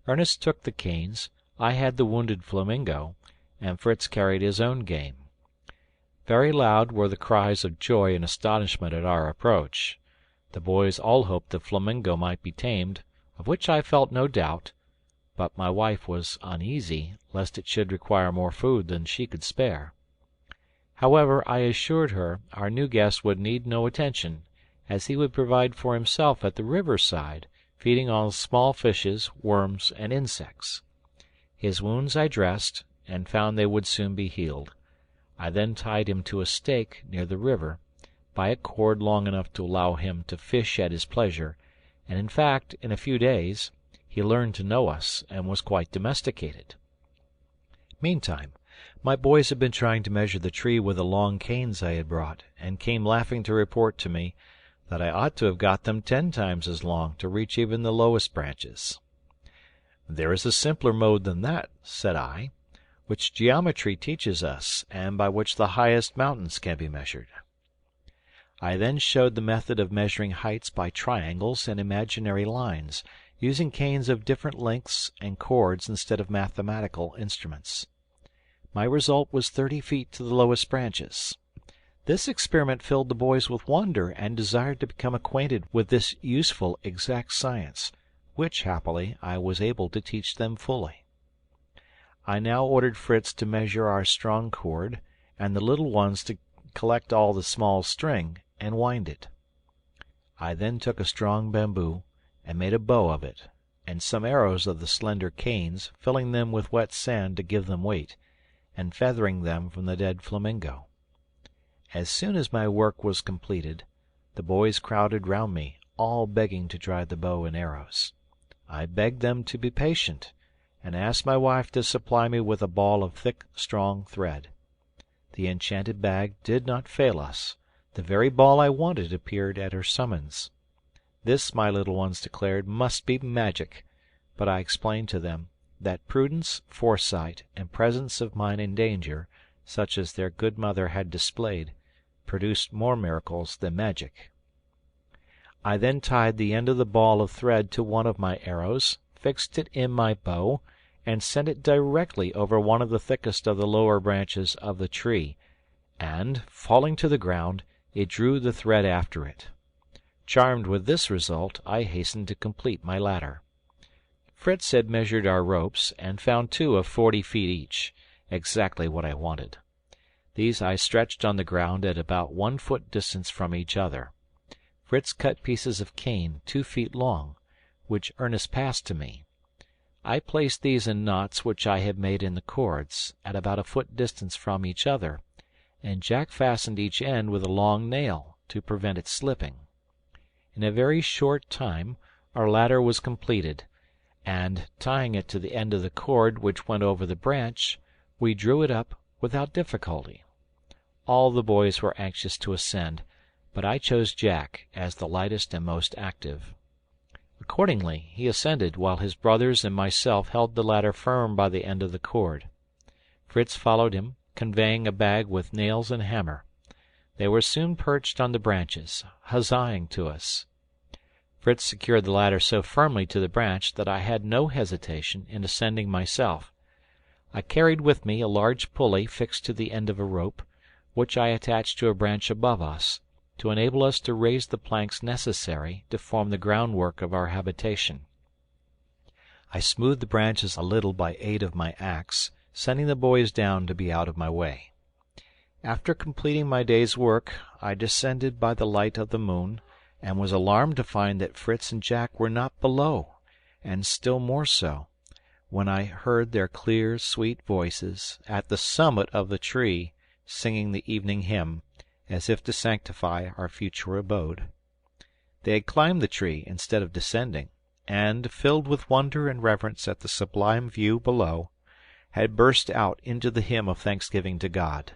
Ernest took the canes, I had the wounded flamingo, and Fritz carried his own game. Very loud were the cries of joy and astonishment at our approach. The boys all hoped the flamingo might be tamed, of which I felt no doubt, but my wife was uneasy lest it should require more food than she could spare. However, I assured her our new guest would need no attention, as he would provide for himself at the river side, feeding on small fishes, worms, and insects. His wounds I dressed, and found they would soon be healed. I then tied him to a stake near the river, by a cord long enough to allow him to fish at his pleasure, and in fact, in a few days, he learned to know us, and was quite domesticated. Meantime, my boys had been trying to measure the tree with the long canes I had brought, and came laughing to report to me that I ought to have got them 10 times as long to reach even the lowest branches. "There is a simpler mode than that," said I, "which geometry teaches us, and by which the highest mountains can be measured." I then showed the method of measuring heights by triangles and imaginary lines, using canes of different lengths and cords instead of mathematical instruments. My result was 30 feet to the lowest branches. This experiment filled the boys with wonder, and desired to become acquainted with this useful exact science, which, happily, I was able to teach them fully. I now ordered Fritz to measure our strong cord, and the little ones to collect all the small string and wind it. I then took a strong bamboo, and made a bow of it, and some arrows of the slender canes, filling them with wet sand to give them weight, and feathering them from the dead flamingo. As soon as my work was completed, the boys crowded round me, all begging to try the bow and arrows. I begged them to be patient, and asked my wife to supply me with a ball of thick, strong thread. The enchanted bag did not fail us. The very ball I wanted appeared at her summons. This, my little ones declared, must be magic, but I explained to them that prudence, foresight, and presence of mind in danger, such as their good mother had displayed, produced more miracles than magic. I then tied the end of the ball of thread to one of my arrows, fixed it in my bow, and sent it directly over one of the thickest of the lower branches of the tree, and, falling to the ground, it drew the thread after it. Charmed with this result, I hastened to complete my ladder. Fritz had measured our ropes, and found 2 of 40 feet each, exactly what I wanted. These I stretched on the ground at about 1 foot distance from each other. Fritz cut pieces of cane 2 feet long, which Ernest passed to me. I placed these in knots which I had made in the cords, at about a foot distance from each other, and Jack fastened each end with a long nail, to prevent its slipping. In a very short time our ladder was completed, and, tying it to the end of the cord which went over the branch, we drew it up without difficulty. All the boys were anxious to ascend, but I chose Jack as the lightest and most active. Accordingly, he ascended, while his brothers and myself held the ladder firm by the end of the cord. Fritz followed him, conveying a bag with nails and hammer. They were soon perched on the branches, huzzaing to us. Fritz secured the ladder so firmly to the branch that I had no hesitation in ascending myself. I carried with me a large pulley fixed to the end of a rope, which I attached to a branch above us, to enable us to raise the planks necessary to form the groundwork of our habitation. I smoothed the branches a little by aid of my axe, sending the boys down to be out of my way. After completing my day's work, I descended by the light of the moon, and was alarmed to find that Fritz and Jack were not below, and still more so, when I heard their clear, sweet voices at the summit of the tree, singing the evening hymn, as if to sanctify our future abode. They had climbed the tree instead of descending, and, filled with wonder and reverence at the sublime view below, had burst out into the hymn of thanksgiving to God.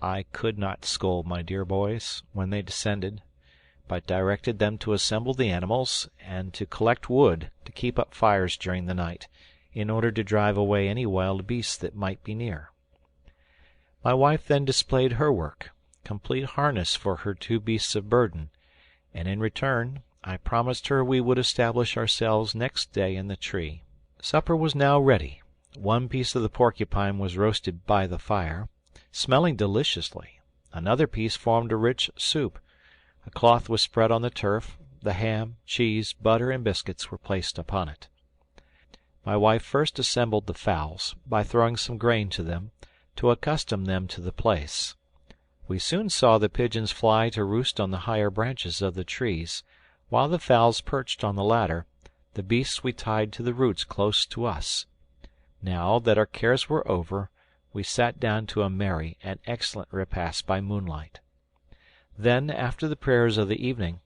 I could not scold my dear boys when they descended, but directed them to assemble the animals, and to collect wood to keep up fires during the night, in order to drive away any wild beasts that might be near. My wife then displayed her work, complete harness for her 2 beasts of burden, and in return I promised her we would establish ourselves next day in the tree. Supper was now ready. 1 piece of the porcupine was roasted by the fire, smelling deliciously. Another piece formed a rich soup. A cloth was spread on the turf. The ham, cheese, butter, and biscuits were placed upon it. My wife first assembled the fowls, by throwing some grain to them, to accustom them to the place. We soon saw the pigeons fly to roost on the higher branches of the trees, while the fowls perched on the ladder. The beasts we tied to the roots close to us. Now that our cares were over, we sat down to a merry and excellent repast by moonlight. Then, after the prayers of the evening,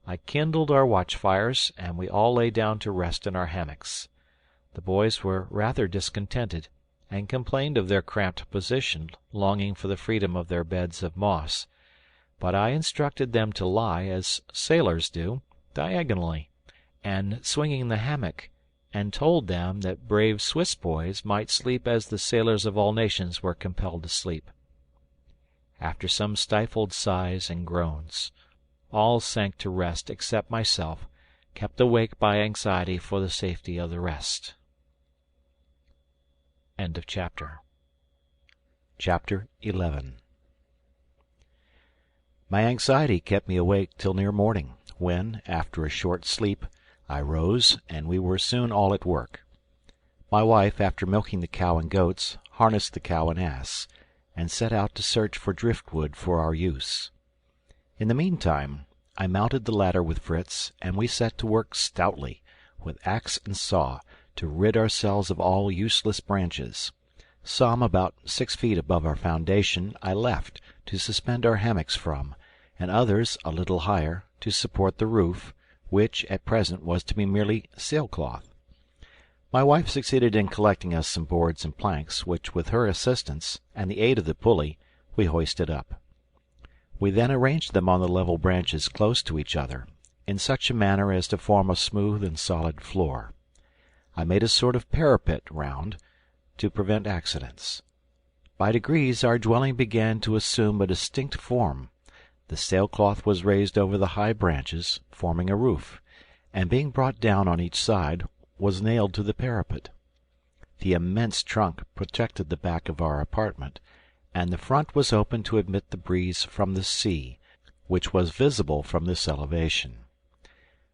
I kindled our watch-fires, and we all lay down to rest in our hammocks. The boys were rather discontented, and complained of their cramped position, longing for the freedom of their beds of moss. But I instructed them to lie, as sailors do, diagonally, and swinging the hammock, and told them that brave Swiss boys might sleep as the sailors of all nations were compelled to sleep. After some stifled sighs and groans, all sank to rest except myself, kept awake by anxiety for the safety of the rest. End of chapter. Chapter 11. My anxiety kept me awake till near morning, when, after a short sleep, I rose, and we were soon all at work. My wife, after milking the cow and goats, harnessed the cow and ass, and set out to search for driftwood for our use. In the meantime, I mounted the ladder with Fritz, and we set to work stoutly, with axe and saw, to rid ourselves of all useless branches. Some about 6 feet above our foundation I left, to suspend our hammocks from, and others, a little higher, to support the roof, which, at present, was to be merely sailcloth. My wife succeeded in collecting us some boards and planks, which, with her assistance, and the aid of the pulley, we hoisted up. We then arranged them on the level branches close to each other, in such a manner as to form a smooth and solid floor. I made a sort of parapet round, to prevent accidents. By degrees our dwelling began to assume a distinct form. The sailcloth was raised over the high branches, forming a roof, and being brought down on each side, was nailed to the parapet. The immense trunk protected the back of our apartment, and the front was open to admit the breeze from the sea, which was visible from this elevation.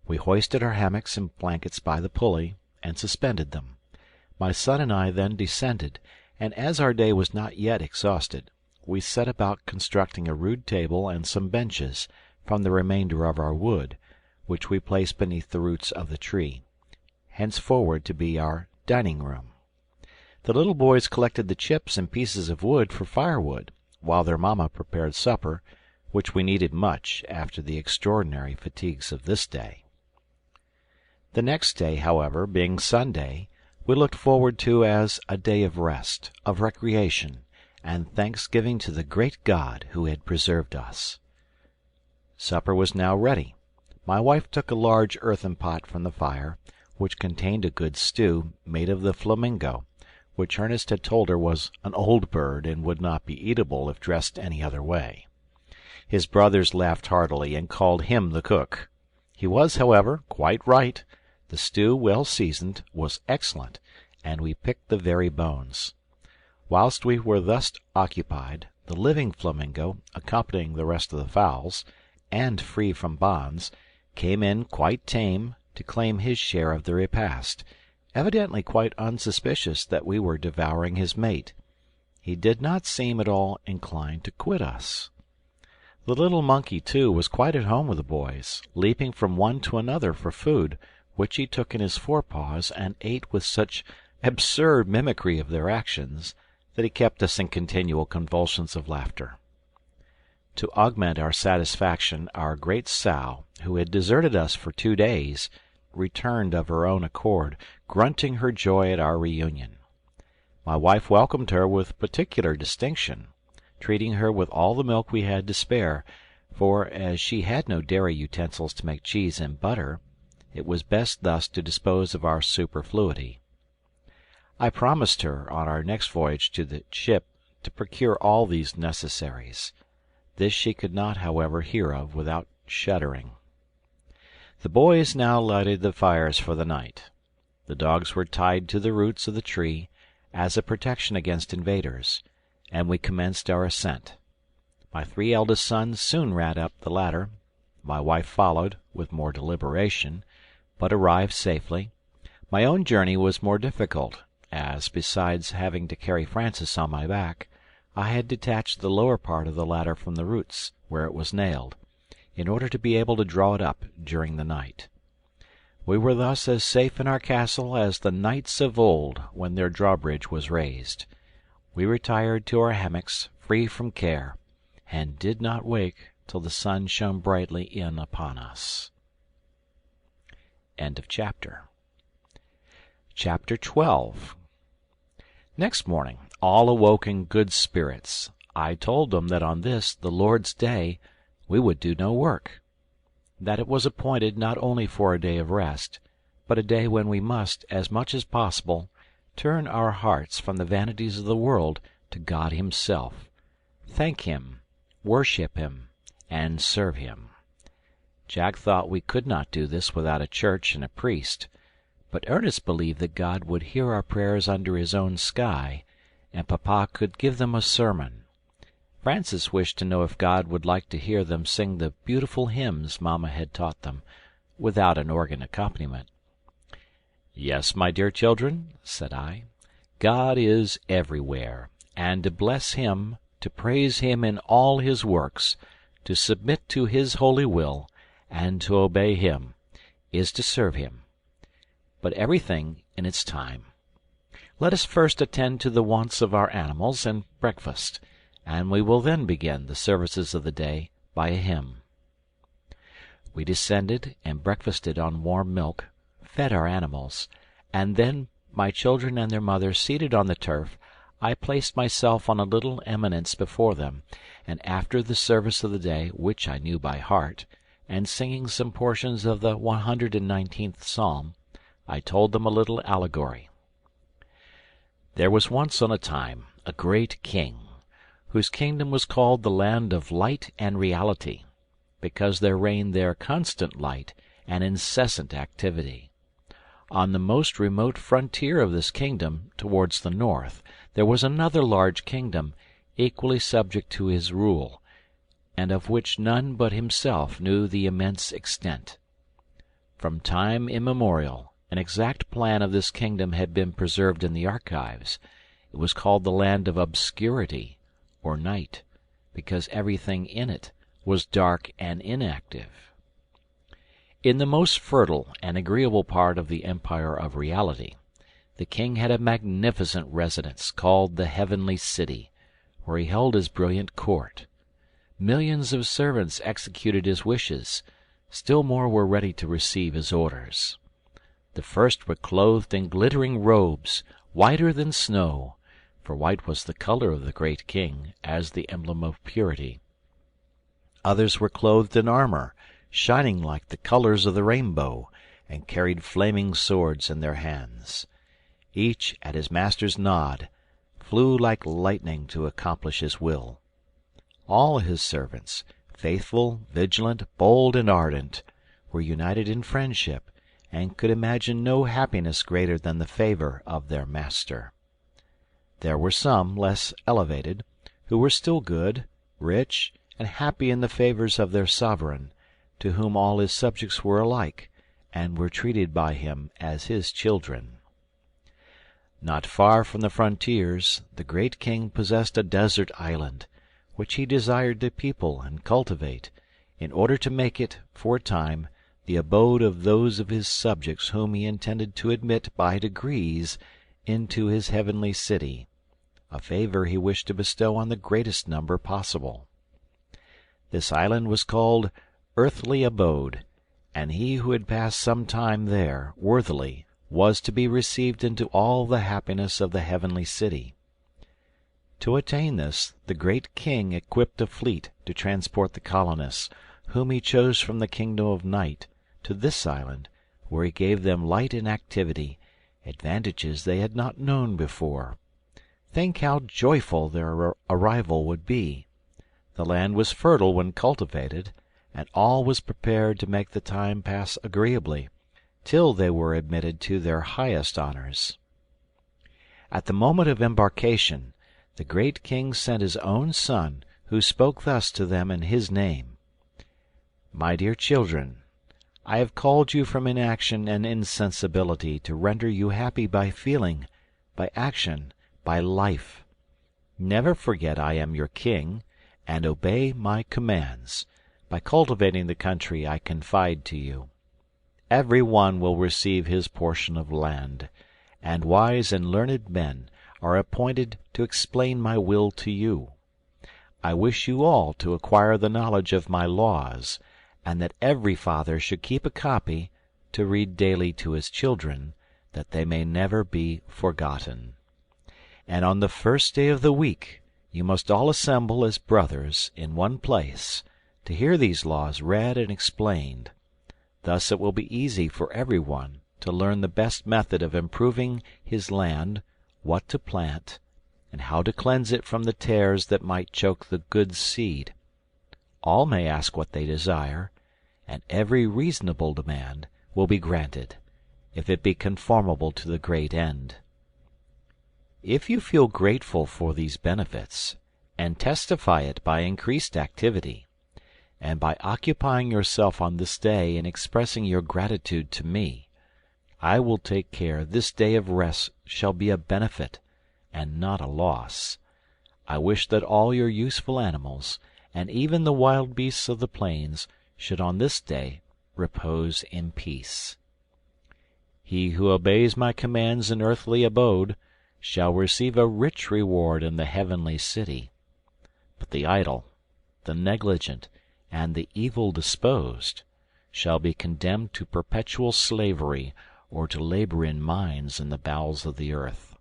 We hoisted our hammocks and blankets by the pulley, and suspended them. My son and I then descended, and as our day was not yet exhausted, we set about constructing a rude table and some benches, from the remainder of our wood, which we placed beneath the roots of the tree, henceforward to be our dining-room. The little boys collected the chips and pieces of wood for firewood, while their mamma prepared supper, which we needed much after the extraordinary fatigues of this day. The next day, however, being Sunday, we looked forward to as a day of rest, of recreation, and thanksgiving to the great God who had preserved us. Supper was now ready. My wife took a large earthen pot from the fire, which contained a good stew made of the flamingo, which Ernest had told her was an old bird and would not be eatable if dressed any other way. His brothers laughed heartily and called him the cook. He was, however, quite right. The stew, well seasoned, was excellent, and we picked the very bones. Whilst we were thus occupied, the living flamingo, accompanying the rest of the fowls, and free from bonds, came in quite tame to claim his share of the repast, evidently quite unsuspicious that we were devouring his mate. He did not seem at all inclined to quit us. The little monkey, too, was quite at home with the boys, leaping from one to another for food, which he took in his forepaws and ate with such absurd mimicry of their actions that he kept us in continual convulsions of laughter. To augment our satisfaction, our great sow, who had deserted us for 2 days, returned of her own accord, grunting her joy at our reunion. My wife welcomed her with particular distinction, treating her with all the milk we had to spare, for as she had no dairy utensils to make cheese and butter, it was best thus to dispose of our superfluity. I promised her, on our next voyage to the ship, to procure all these necessaries. This she could not, however, hear of without shuddering. The boys now lighted the fires for the night. The dogs were tied to the roots of the tree, as a protection against invaders, and we commenced our ascent. My 3 eldest sons soon ran up the ladder. My wife followed, with more deliberation, but arrived safely. My own journey was more difficult, as, besides having to carry Francis on my back, I had detached the lower part of the ladder from the roots, where it was nailed, in order to be able to draw it up during the night. We were thus as safe in our castle as the knights of old when their drawbridge was raised. We retired to our hammocks, free from care, and did not wake till the sun shone brightly in upon us. End of chapter. Chapter 12. Next morning all awoke in good spirits. I told them that on this, the Lord's day, we would do no work; that it was appointed not only for a day of rest, but a day when we must, as much as possible, turn our hearts from the vanities of the world to God himself, thank him, worship him, and serve him. Jack thought we could not do this without a church and a priest, but Ernest believed that God would hear our prayers under his own sky, and Papa could give them a sermon. Francis wished to know if God would like to hear them sing the beautiful hymns Mamma had taught them, without an organ accompaniment. "Yes, my dear children," said I, "God is everywhere, and to bless him, to praise him in all his works, to submit to his holy will, and to obey him, is to serve him. But everything in its time. Let us first attend to the wants of our animals and breakfast, and we will then begin the services of the day by a hymn." We descended and breakfasted on warm milk, fed our animals, and then my children and their mother seated on the turf, I placed myself on a little eminence before them, and after the service of the day, which I knew by heart, and singing some portions of the 119th Psalm, I told them a little allegory. There was once on a time a great king, whose kingdom was called the land of light and reality, because there reigned there constant light and incessant activity. On the most remote frontier of this kingdom, towards the north, there was another large kingdom, equally subject to his rule, and of which none but himself knew the immense extent. From time immemorial, an exact plan of this kingdom had been preserved in the archives. It was called the land of obscurity, or night, because everything in it was dark and inactive. In the most fertile and agreeable part of the empire of reality, the king had a magnificent residence called the Heavenly City, where he held his brilliant court. Millions of servants executed his wishes, still more were ready to receive his orders. The first were clothed in glittering robes, whiter than snow, for white was the color of the great king, as the emblem of purity. Others were clothed in armor, shining like the colors of the rainbow, and carried flaming swords in their hands. Each, at his master's nod, flew like lightning to accomplish his will. All his servants, faithful, vigilant, bold, and ardent, were united in friendship, and could imagine no happiness greater than the favor of their master. There were some, less elevated, who were still good, rich, and happy in the favors of their sovereign, to whom all his subjects were alike, and were treated by him as his children. Not far from the frontiers, the great king possessed a desert island, which he desired to people and cultivate, in order to make it, for a time, the abode of those of his subjects whom he intended to admit by degrees into his heavenly city, a favor he wished to bestow on the greatest number possible. This island was called Earthly Abode, and he who had passed some time there worthily was to be received into all the happiness of the heavenly city. To attain this, the great king equipped a fleet to transport the colonists, whom he chose from the kingdom of night, to this island, where he gave them light and activity, advantages they had not known before. Think how joyful their arrival would be! The land was fertile when cultivated, and all was prepared to make the time pass agreeably, till they were admitted to their highest honors. At the moment of embarkation, the great king sent his own son, who spoke thus to them in his name: "My dear children, I have called you from inaction and insensibility to render you happy by feeling, by action, by life. Never forget I am your king, and obey my commands, by cultivating the country I confide to you. Every one will receive his portion of land, and wise and learned men are appointed to explain my will to you. I wish you all to acquire the knowledge of my laws, and that every father should keep a copy to read daily to his children, that they may never be forgotten. And on the first day of the week you must all assemble as brothers in one place, to hear these laws read and explained. Thus it will be easy for every one to learn the best method of improving his land, what to plant, and how to cleanse it from the tares that might choke the good seed. All may ask what they desire, and every reasonable demand will be granted, if it be conformable to the great end. If you feel grateful for these benefits, and testify it by increased activity, and by occupying yourself on this day in expressing your gratitude to me, I will take care this day of rest shall be a benefit and not a loss. I wish that all your useful animals, and even the wild beasts of the plains, should on this day repose in peace. He who obeys my commands in earthly abode shall receive a rich reward in the heavenly city. But the idle, the negligent, and the evil disposed shall be condemned to perpetual slavery, or to labor in mines in the bowels of the earth.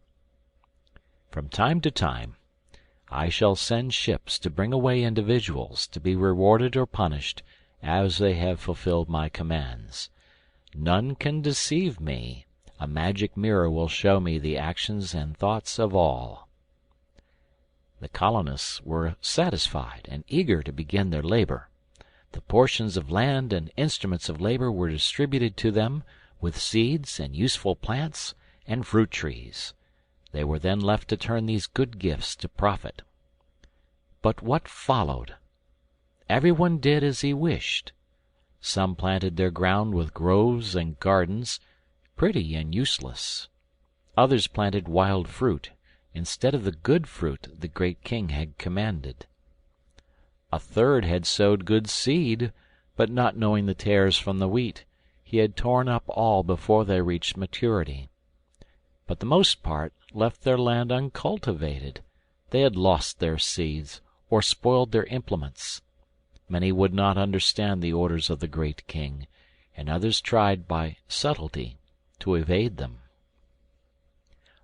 From time to time I shall send ships to bring away individuals to be rewarded or punished as they have fulfilled my commands. None can deceive me. A magic mirror will show me the actions and thoughts of all." The colonists were satisfied and eager to begin their labor. The portions of land and instruments of labor were distributed to them, with seeds and useful plants and fruit trees. They were then left to turn these good gifts to profit. But what followed? Everyone did as he wished. Some planted their ground with groves and gardens, pretty and useless. Others planted wild fruit, instead of the good fruit the great king had commanded. A third had sowed good seed, but not knowing the tares from the wheat, he had torn up all before they reached maturity. But the most part left their land uncultivated. They had lost their seeds, or spoiled their implements. Many would not understand the orders of the great king, and others tried by subtlety to evade them.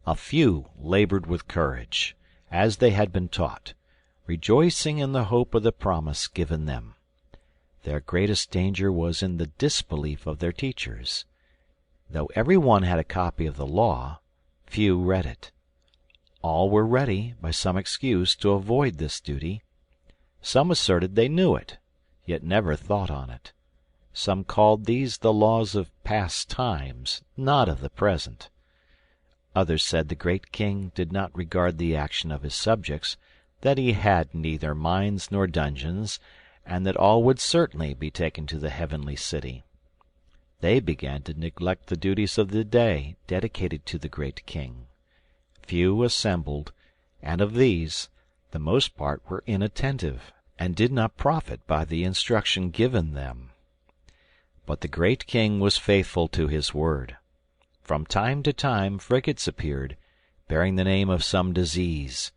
A few labored with courage, as they had been taught, rejoicing in the hope of the promise given them. Their greatest danger was in the disbelief of their teachers. Though every one had a copy of the law, few read it. All were ready, by some excuse, to avoid this duty. Some asserted they knew it, yet never thought on it. Some called these the laws of past times, not of the present. Others said the great king did not regard the action of his subjects, that he had neither mines nor dungeons, and that all would certainly be taken to the heavenly city. They began to neglect the duties of the day dedicated to the great king. Few assembled, and of these the most part were inattentive, and did not profit by the instruction given them. But the great king was faithful to his word. From time to time frigates appeared, bearing the name of some disease.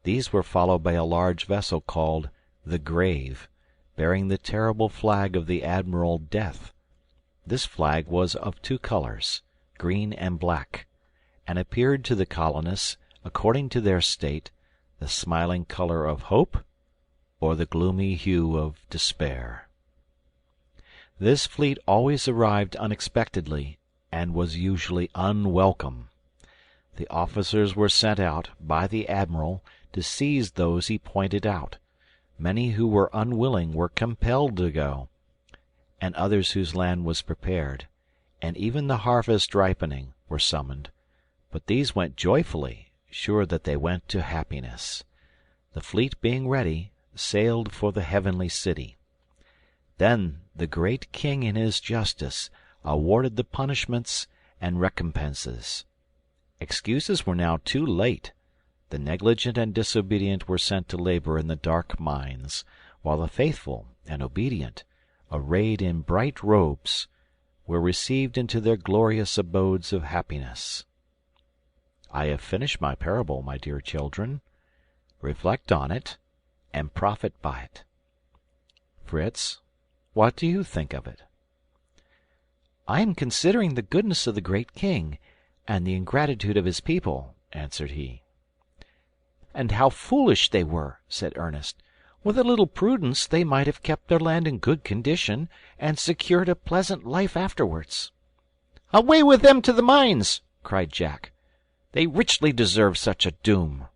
These were followed by a large vessel called the Grave, bearing the terrible flag of the Admiral Death. This flag was of two colors, green and black, and appeared to the colonists, according to their state, the smiling color of hope or the gloomy hue of despair. This fleet always arrived unexpectedly, and was usually unwelcome. The officers were sent out by the admiral to seize those he pointed out. Many who were unwilling were compelled to go, and others whose land was prepared, and even the harvest ripening, were summoned. But these went joyfully, sure that they went to happiness. The fleet being ready, sailed for the heavenly city. Then the great king in his justice awarded the punishments and recompenses. Excuses were now too late. The negligent and disobedient were sent to labor in the dark mines, while the faithful and obedient, arrayed in bright robes, were received into their glorious abodes of happiness. I have finished my parable, my dear children. Reflect on it, and profit by it. Fritz, what do you think of it? "I am considering the goodness of the great king, and the ingratitude of his people," answered he. "And how foolish they were," said Ernest. "With a little prudence they might have kept their land in good condition, and secured a pleasant life afterwards." "Away with them to the mines!" cried Jack. "They richly deserve such a doom."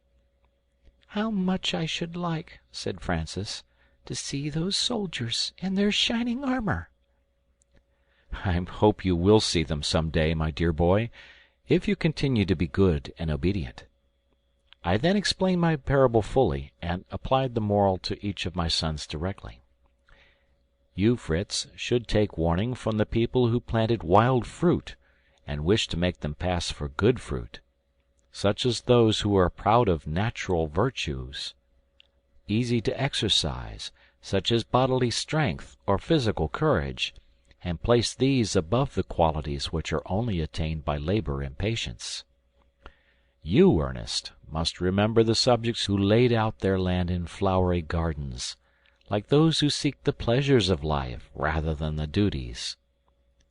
"How much I should like," said Francis, "to see those soldiers in their shining armor." "I hope you will see them some day, my dear boy, if you continue to be good and obedient." I then explained my parable fully, and applied the moral to each of my sons directly. You, Fritz, should take warning from the people who planted wild fruit, and wish to make them pass for good fruit, such as those who are proud of natural virtues, easy to exercise, such as bodily strength or physical courage, and place these above the qualities which are only attained by labor and patience. You, Ernest, must remember the subjects who laid out their land in flowery gardens, like those who seek the pleasures of life rather than the duties.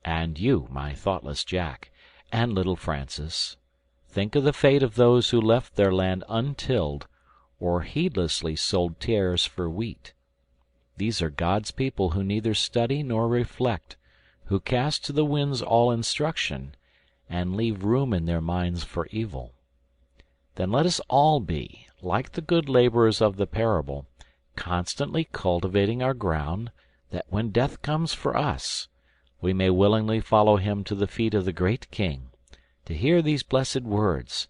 And you, my thoughtless Jack, and little Francis, think of the fate of those who left their land untilled, or heedlessly sold tares for wheat. These are God's people who neither study nor reflect, who cast to the winds all instruction, and leave room in their minds for evil. Then let us all be, like the good laborers of the parable, constantly cultivating our ground, that when death comes for us, we may willingly follow him to the feet of the great King, to hear these blessed words,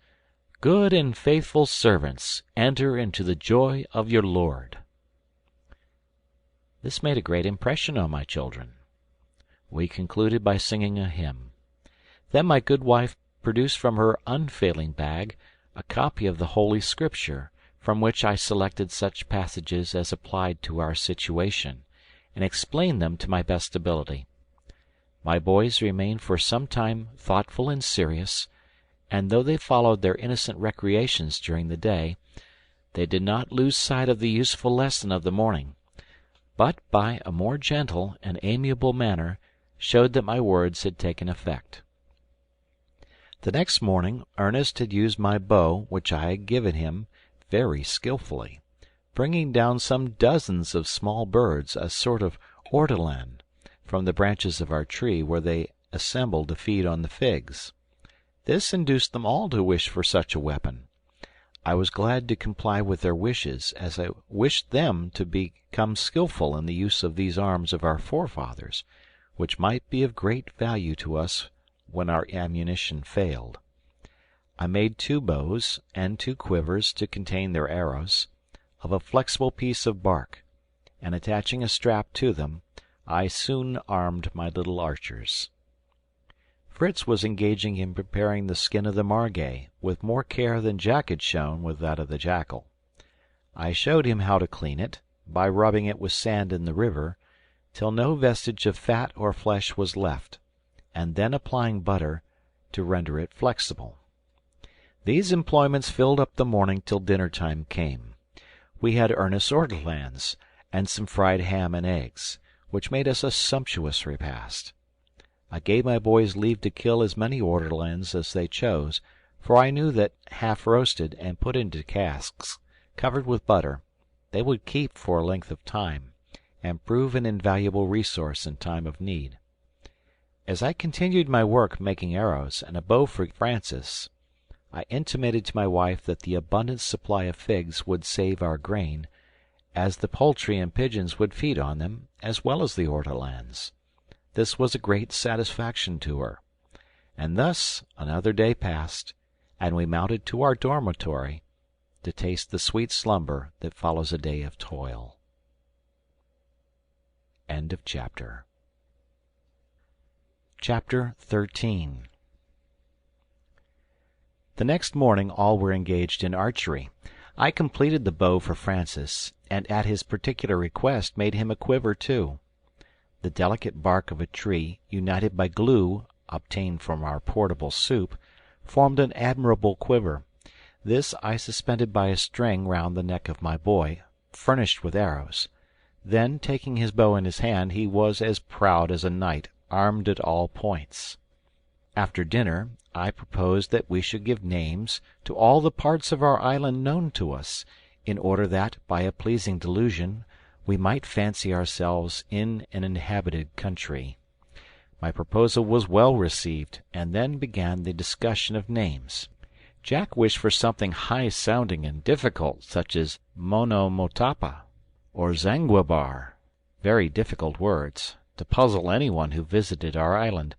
"Good and faithful servants, enter into the joy of your Lord." This made a great impression on my children. We concluded by singing a hymn. Then my good wife produced from her unfailing bag a copy of the Holy Scripture, from which I selected such passages as applied to our situation, and explained them to my best ability. My boys remained for some time thoughtful and serious, and though they followed their innocent recreations during the day, they did not lose sight of the useful lesson of the morning, but by a more gentle and amiable manner showed that my words had taken effect. The next morning Ernest had used my bow, which I had given him, very skilfully, bringing down some dozens of small birds, a sort of ortolan, from the branches of our tree, where they assembled to feed on the figs. This induced them all to wish for such a weapon. I was glad to comply with their wishes, as I wished them to become skilful in the use of these arms of our forefathers, which might be of great value to us when our ammunition failed. I made 2 bows and 2 quivers to contain their arrows, of a flexible piece of bark, and attaching a strap to them, I soon armed my little archers. Fritz was engaging in preparing the skin of the margay, with more care than Jack had shown with that of the jackal. I showed him how to clean it, by rubbing it with sand in the river, till no vestige of fat or flesh was left, and then applying butter to render it flexible. These employments filled up the morning till dinner-time came. We had Ernest's ortolans, and some fried ham and eggs, which made us a sumptuous repast. I gave my boys leave to kill as many ortolans as they chose, for I knew that, half roasted and put into casks, covered with butter, they would keep for a length of time, and prove an invaluable resource in time of need. As I continued my work making arrows and a bow for Francis, I intimated to my wife that the abundant supply of figs would save our grain, as the poultry and pigeons would feed on them, as well as the ortolans. This was a great satisfaction to her. And thus another day passed, and we mounted to our dormitory to taste the sweet slumber that follows a day of toil. End of chapter. Chapter 13. The next morning all were engaged in archery. I completed the bow for Francis, and at his particular request made him a quiver too. The delicate bark of a tree, united by glue obtained from our portable soup, formed an admirable quiver. This I suspended by a string round the neck of my boy, furnished with arrows. Then, taking his bow in his hand, he was as proud as a knight, armed at all points. After dinner, I proposed that we should give names to all the parts of our island known to us, in order that, by a pleasing delusion, we might fancy ourselves in an inhabited country. My proposal was well received, and then began the discussion of names. Jack wished for something high-sounding and difficult, such as Monomotapa or Zanguebar, very difficult words, to puzzle anyone who visited our island.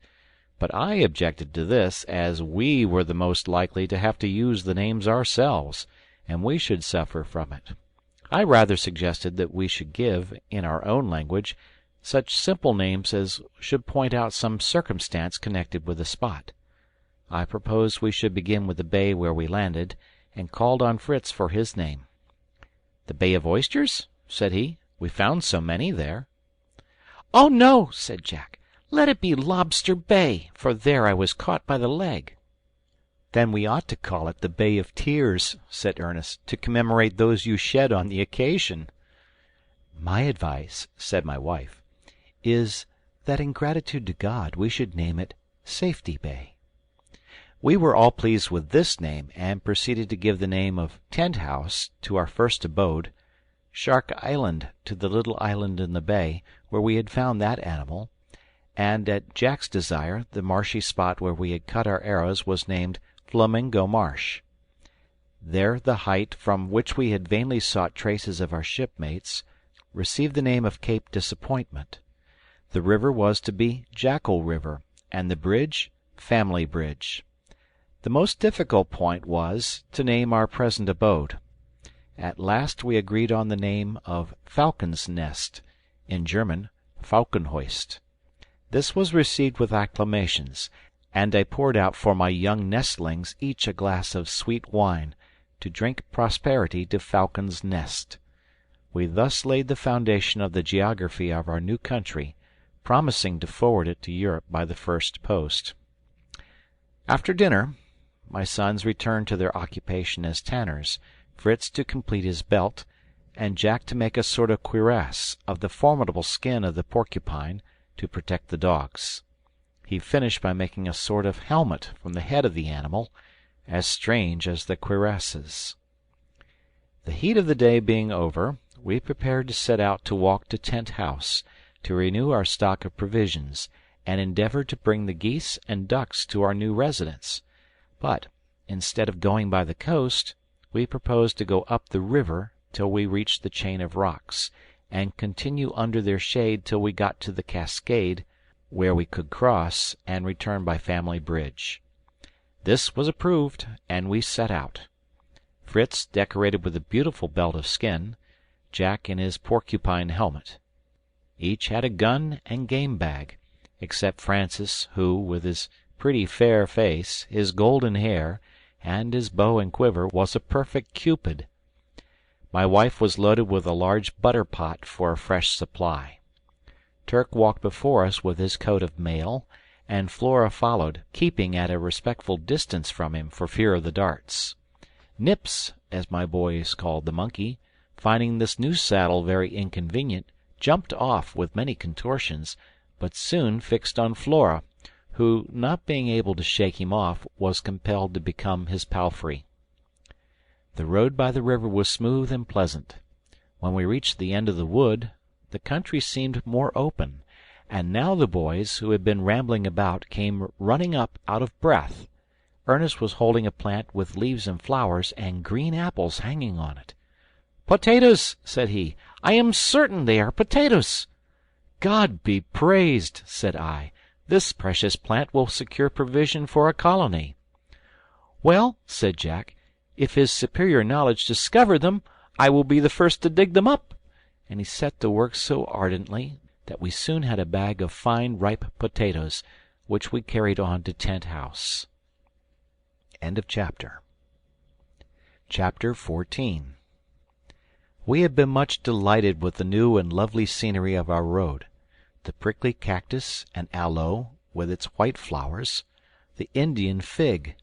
But I objected to this, as we were the most likely to have to use the names ourselves, and we should suffer from it. I rather suggested that we should give, in our own language, such simple names as should point out some circumstance connected with the spot. I proposed we should begin with the bay where we landed, and called on Fritz for his name. "The Bay of Oysters?" said he. "We found so many there." "Oh, no," said Jack. "Let it be Lobster Bay, for there I was caught by the leg." "Then we ought to call it the Bay of Tears," said Ernest, "to commemorate those you shed on the occasion." "My advice," said my wife, "is, that in gratitude to God we should name it Safety Bay." We were all pleased with this name, and proceeded to give the name of Tent House to our first abode, Shark Island to the little island in the bay where we had found that animal, and at Jack's desire the marshy spot where we had cut our arrows was named Flamingo Marsh. There the height from which we had vainly sought traces of our shipmates received the name of Cape Disappointment. The river was to be Jackal River, and the bridge Family Bridge. The most difficult point was to name our present abode. At last we agreed on the name of Falcon's Nest, in German Falkenhöist. This was received with acclamations, and I poured out for my young nestlings each a glass of sweet wine, to drink prosperity to Falcon's Nest. We thus laid the foundation of the geography of our new country, promising to forward it to Europe by the first post. After dinner, my sons returned to their occupation as tanners, Fritz to complete his belt, and Jack to make a sort of cuirass of the formidable skin of the porcupine to protect the dogs. He finished by making a sort of helmet from the head of the animal, as strange as the cuirasses. The heat of the day being over, we prepared to set out to walk to Tent House, to renew our stock of provisions, and endeavour to bring the geese and ducks to our new residence. But, instead of going by the coast, we proposed to go up the river till we reached the chain of rocks, and continue under their shade till we got to the cascade, where we could cross and return by Family Bridge. This was approved, and we set out. Fritz decorated with a beautiful belt of skin, Jack in his porcupine helmet. Each had a gun and game bag, except Francis, who, with his pretty fair face, his golden hair, and his bow and quiver, was a perfect Cupid. My wife was loaded with a large butter pot for a fresh supply. Turk walked before us with his coat of mail, and Flora followed, keeping at a respectful distance from him for fear of the darts. Nips, as my boys called the monkey, finding this new saddle very inconvenient, jumped off with many contortions, but soon fixed on Flora, who, not being able to shake him off, was compelled to become his palfrey. The road by the river was smooth and pleasant. When we reached the end of the wood, the country seemed more open, and now the boys, who had been rambling about, came running up out of breath. Ernest was holding a plant with leaves and flowers and green apples hanging on it. "Potatoes!" said he. "I am certain they are potatoes." "God be praised!" said I. "This precious plant will secure provision for a colony." "Well," said Jack, "if his superior knowledge discover them, I will be the first to dig them up." And he set to work so ardently that we soon had a bag of fine ripe potatoes, which we carried on to Tent House. End of chapter. Chapter 14. We had been much delighted with the new and lovely scenery of our road, the prickly cactus and aloe with its white flowers, the Indian fig,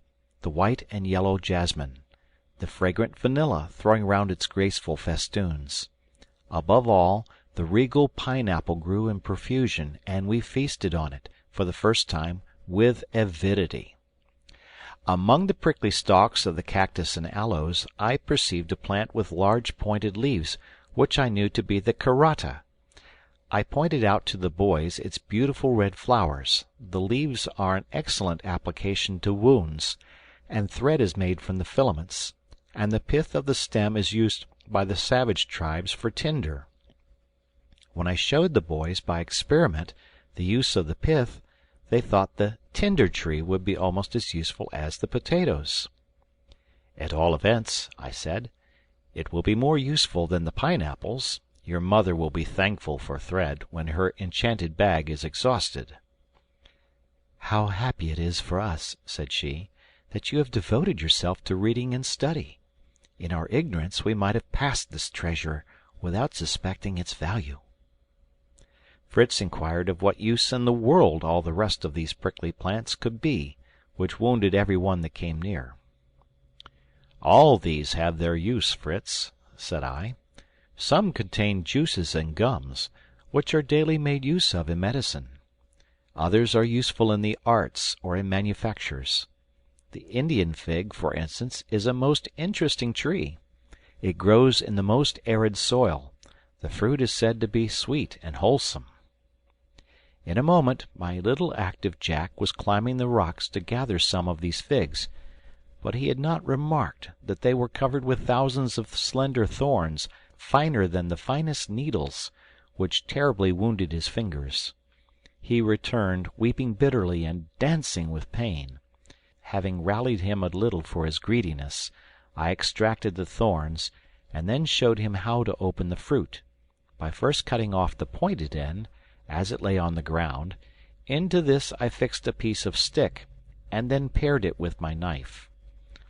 the white and yellow jasmine, the fragrant vanilla throwing round its graceful festoons. Above all, the regal pineapple grew in profusion, and we feasted on it, for the first time, with avidity. Among the prickly stalks of the cactus and aloes I perceived a plant with large pointed leaves, which I knew to be the karata. I pointed out to the boys its beautiful red flowers. The leaves are an excellent application to wounds, and thread is made from the filaments, and the pith of the stem is used by the savage tribes for tinder. When I showed the boys by experiment the use of the pith, they thought the tinder tree would be almost as useful as the potatoes. "At all events," I said, "it will be more useful than the pineapples. Your mother will be thankful for thread when her enchanted bag is exhausted." "How happy it is for us," said she, "that you have devoted yourself to reading and study. In our ignorance we might have passed this treasure without suspecting its value." Fritz inquired of what use in the world all the rest of these prickly plants could be, which wounded every one that came near. "All these have their use, Fritz," said I. "Some contain juices and gums, which are daily made use of in medicine. Others are useful in the arts or in manufactures. The Indian fig, for instance, is a most interesting tree. It grows in the most arid soil. The fruit is said to be sweet and wholesome. In a moment my little active Jack was climbing the rocks to gather some of these figs, but he had not remarked that they were covered with thousands of slender thorns, finer than the finest needles, which terribly wounded his fingers. He returned, weeping bitterly and dancing with pain. Having rallied him a little for his greediness, I extracted the thorns, and then showed him how to open the fruit, by first cutting off the pointed end, as it lay on the ground. Into this I fixed a piece of stick, and then pared it with my knife.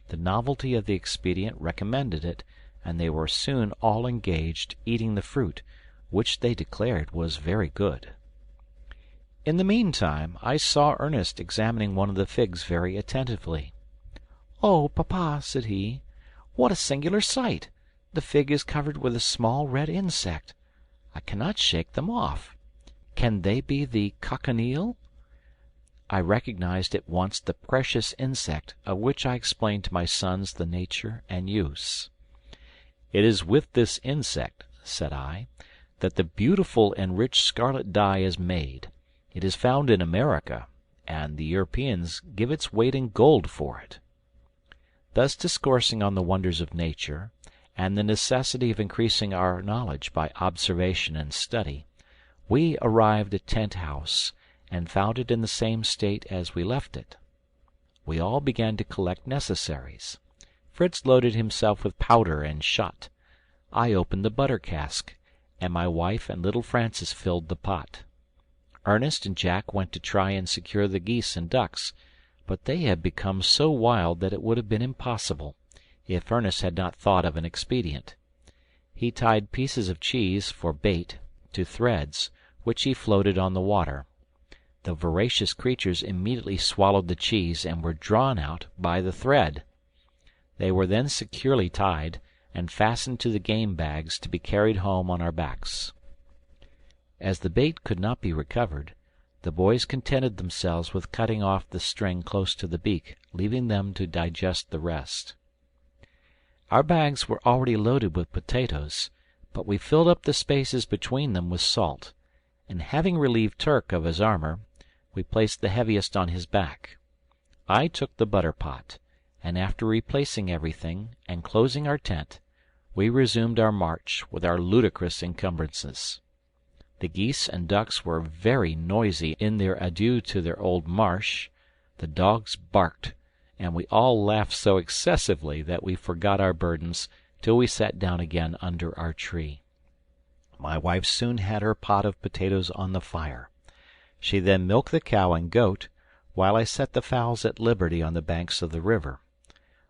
The novelty of the expedient recommended it, and they were soon all engaged eating the fruit, which they declared was very good. In the meantime I saw Ernest examining one of the figs very attentively. "Oh, papa," said he, "what a singular sight! The fig is covered with a small red insect. I cannot shake them off. Can they be the cochineal?" I recognized at once the precious insect, of which I explained to my sons the nature and use. "It is with this insect," said I, "that the beautiful and rich scarlet dye is made. It is found in America, and the Europeans give its weight in gold for it." Thus discoursing on the wonders of nature, and the necessity of increasing our knowledge by observation and study, we arrived at Tent House, and found it in the same state as we left it. We all began to collect necessaries. Fritz loaded himself with powder and shot. I opened the butter cask, and my wife and little Francis filled the pot. Ernest and Jack went to try and secure the geese and ducks, but they had become so wild that it would have been impossible, if Ernest had not thought of an expedient. He tied pieces of cheese, for bait, to threads, which he floated on the water. The voracious creatures immediately swallowed the cheese and were drawn out by the thread. They were then securely tied, and fastened to the game bags to be carried home on our backs. As the bait could not be recovered, the boys contented themselves with cutting off the string close to the beak, leaving them to digest the rest. Our bags were already loaded with potatoes, but we filled up the spaces between them with salt, and having relieved Turk of his armor, we placed the heaviest on his back. I took the butter pot, and after replacing everything and closing our tent, we resumed our march with our ludicrous encumbrances. The geese and ducks were very noisy in their adieu to their old marsh. The dogs barked, and we all laughed so excessively that we forgot our burdens till we sat down again under our tree. My wife soon had her pot of potatoes on the fire. She then milked the cow and goat, while I set the fowls at liberty on the banks of the river.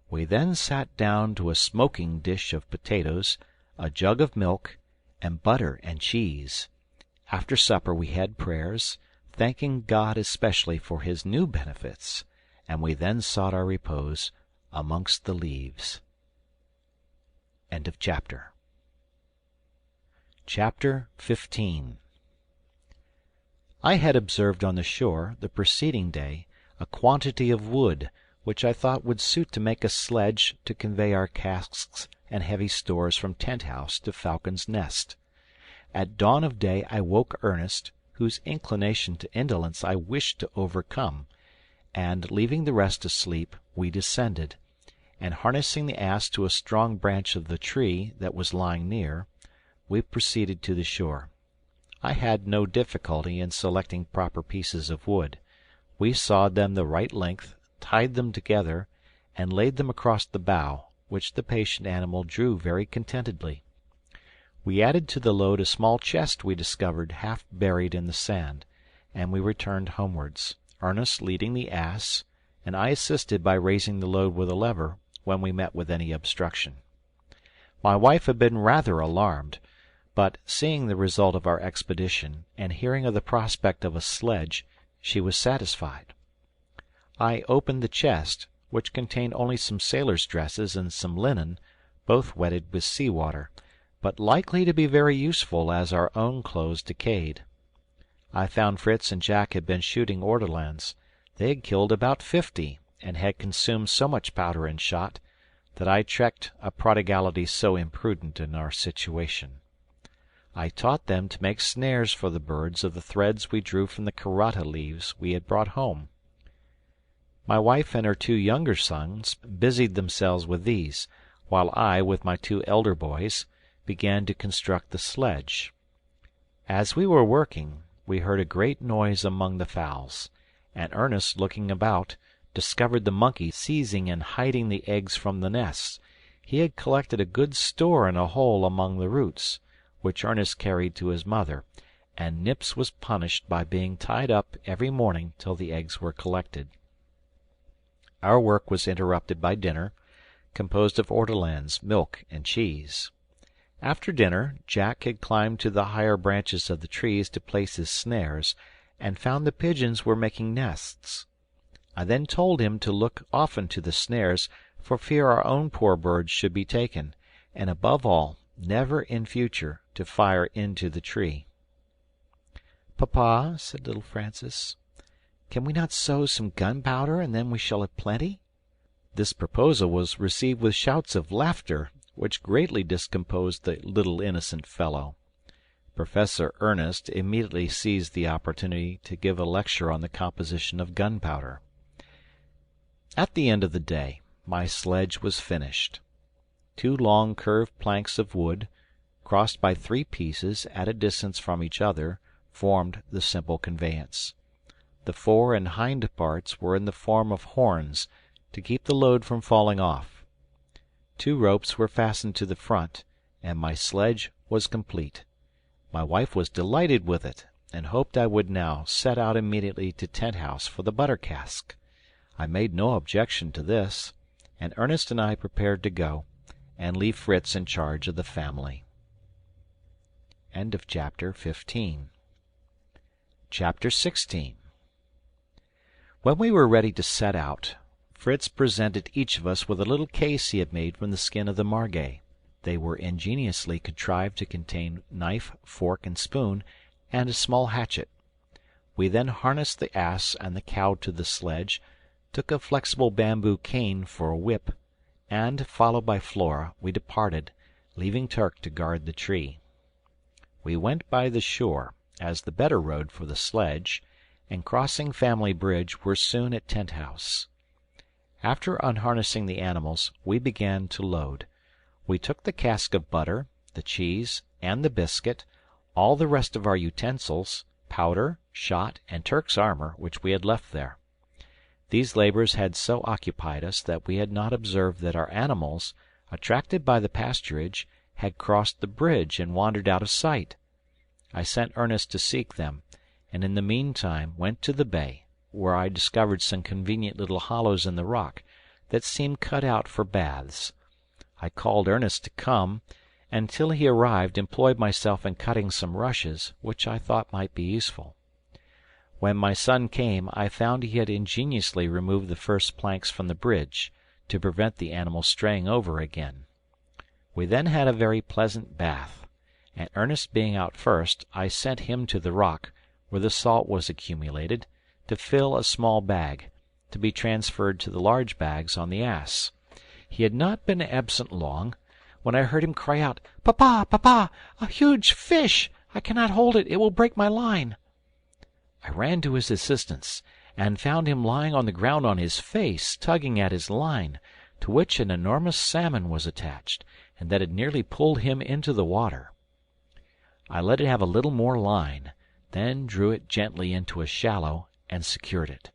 We then sat down to a smoking dish of potatoes, a jug of milk, and butter and cheese. After supper we had prayers, thanking God especially for his new benefits, and we then sought our repose amongst the leaves. End of chapter. Chapter 15. I had observed on the shore, the preceding day, a quantity of wood, which I thought would suit to make a sledge to convey our casks and heavy stores from Tent House to Falcon's Nest. At dawn of day I woke Ernest, whose inclination to indolence I wished to overcome, and, leaving the rest asleep, we descended, and harnessing the ass to a strong branch of the tree that was lying near, we proceeded to the shore. I had no difficulty in selecting proper pieces of wood. We sawed them the right length, tied them together, and laid them across the bow, which the patient animal drew very contentedly. We added to the load a small chest we discovered half buried in the sand, and we returned homewards, Ernest leading the ass, and I assisted by raising the load with a lever when we met with any obstruction. My wife had been rather alarmed, but, seeing the result of our expedition, and hearing of the prospect of a sledge, she was satisfied. I opened the chest, which contained only some sailors' dresses and some linen, both wetted with sea water, but likely to be very useful as our own clothes decayed. I found Fritz and Jack had been shooting ortolans. They had killed about 50, and had consumed so much powder and shot, that I checked a prodigality so imprudent in our situation. I taught them to make snares for the birds of the threads we drew from the karata leaves we had brought home. My wife and her 2 younger sons busied themselves with these, while I, with my 2 elder boys, began to construct the sledge. As we were working, we heard a great noise among the fowls, and Ernest, looking about, discovered the monkey seizing and hiding the eggs from the nests. He had collected a good store in a hole among the roots, which Ernest carried to his mother, and Nips was punished by being tied up every morning till the eggs were collected. Our work was interrupted by dinner, composed of ortolans, milk, and cheese. After dinner, Jack had climbed to the higher branches of the trees to place his snares, and found the pigeons were making nests. I then told him to look often to the snares, for fear our own poor birds should be taken, and above all, never in future to fire into the tree. "Papa," said little Francis, "can we not sow some gunpowder, and then we shall have plenty?" This proposal was received with shouts of laughter, which greatly discomposed the little innocent fellow. Professor Ernest immediately seized the opportunity to give a lecture on the composition of gunpowder. At the end of the day, my sledge was finished. 2 long curved planks of wood, crossed by 3 pieces at a distance from each other, formed the simple conveyance. The fore and hind parts were in the form of horns, to keep the load from falling off. 2 ropes were fastened to the front, and my sledge was complete. My wife was delighted with it, and hoped I would now set out immediately to Tent-house for the butter cask. I made no objection to this, and Ernest and I prepared to go, and leave Fritz in charge of the family. Chapter 16. When we were ready to set out, Fritz presented each of us with a little case he had made from the skin of the margay. They were ingeniously contrived to contain knife, fork, and spoon, and a small hatchet. We then harnessed the ass and the cow to the sledge, took a flexible bamboo cane for a whip, and, followed by Flora, we departed, leaving Turk to guard the tree. We went by the shore, as the better road for the sledge, and crossing Family Bridge were soon at Tent-house. After unharnessing the animals, we began to load. We took the cask of butter, the cheese, and the biscuit, all the rest of our utensils, powder, shot, and Turk's armor, which we had left there. These labors had so occupied us that we had not observed that our animals, attracted by the pasturage, had crossed the bridge and wandered out of sight. I sent Ernest to seek them, and in the meantime went to the bay, where I discovered some convenient little hollows in the rock that seemed cut out for baths. I called Ernest to come, and till he arrived employed myself in cutting some rushes, which I thought might be useful. When my son came, I found he had ingeniously removed the first planks from the bridge, to prevent the animals straying over again. We then had a very pleasant bath, and Ernest being out first, I sent him to the rock, where the salt was accumulated, to fill a small bag, to be transferred to the large bags on the ass. He had not been absent long, when I heard him cry out, "Papa, papa, a huge fish! I cannot hold it, it will break my line." I ran to his assistance, and found him lying on the ground on his face, tugging at his line, to which an enormous salmon was attached, and that had nearly pulled him into the water. I let it have a little more line, then drew it gently into a shallow, and secured it.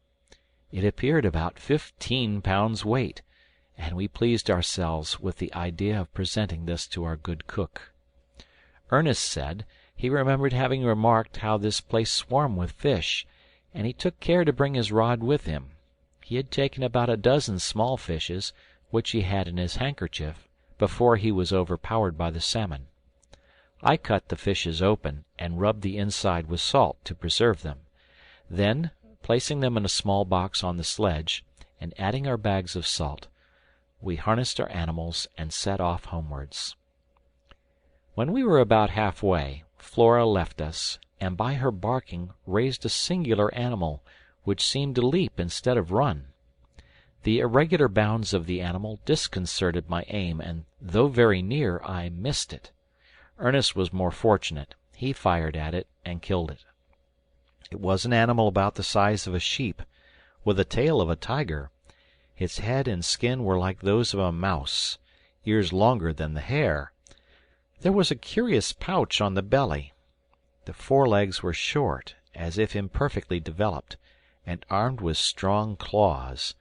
It appeared about 15 pounds weight, and we pleased ourselves with the idea of presenting this to our good cook. Ernest said he remembered having remarked how this place swarmed with fish, and he took care to bring his rod with him. He had taken about a dozen small fishes, which he had in his handkerchief, before he was overpowered by the salmon. I cut the fishes open, and rubbed the inside with salt to preserve them. Then, placing them in a small box on the sledge, and adding our bags of salt, we harnessed our animals and set off homewards. When we were about half-way, Flora left us, and by her barking raised a singular animal, which seemed to leap instead of run. The irregular bounds of the animal disconcerted my aim, and though very near, I missed it. Ernest was more fortunate. He fired at it and killed it. It was an animal about the size of a sheep, with the tail of a tiger. Its head and skin were like those of a mouse, ears longer than the hair. There was a curious pouch on the belly. The forelegs were short, as if imperfectly developed, and armed with strong claws,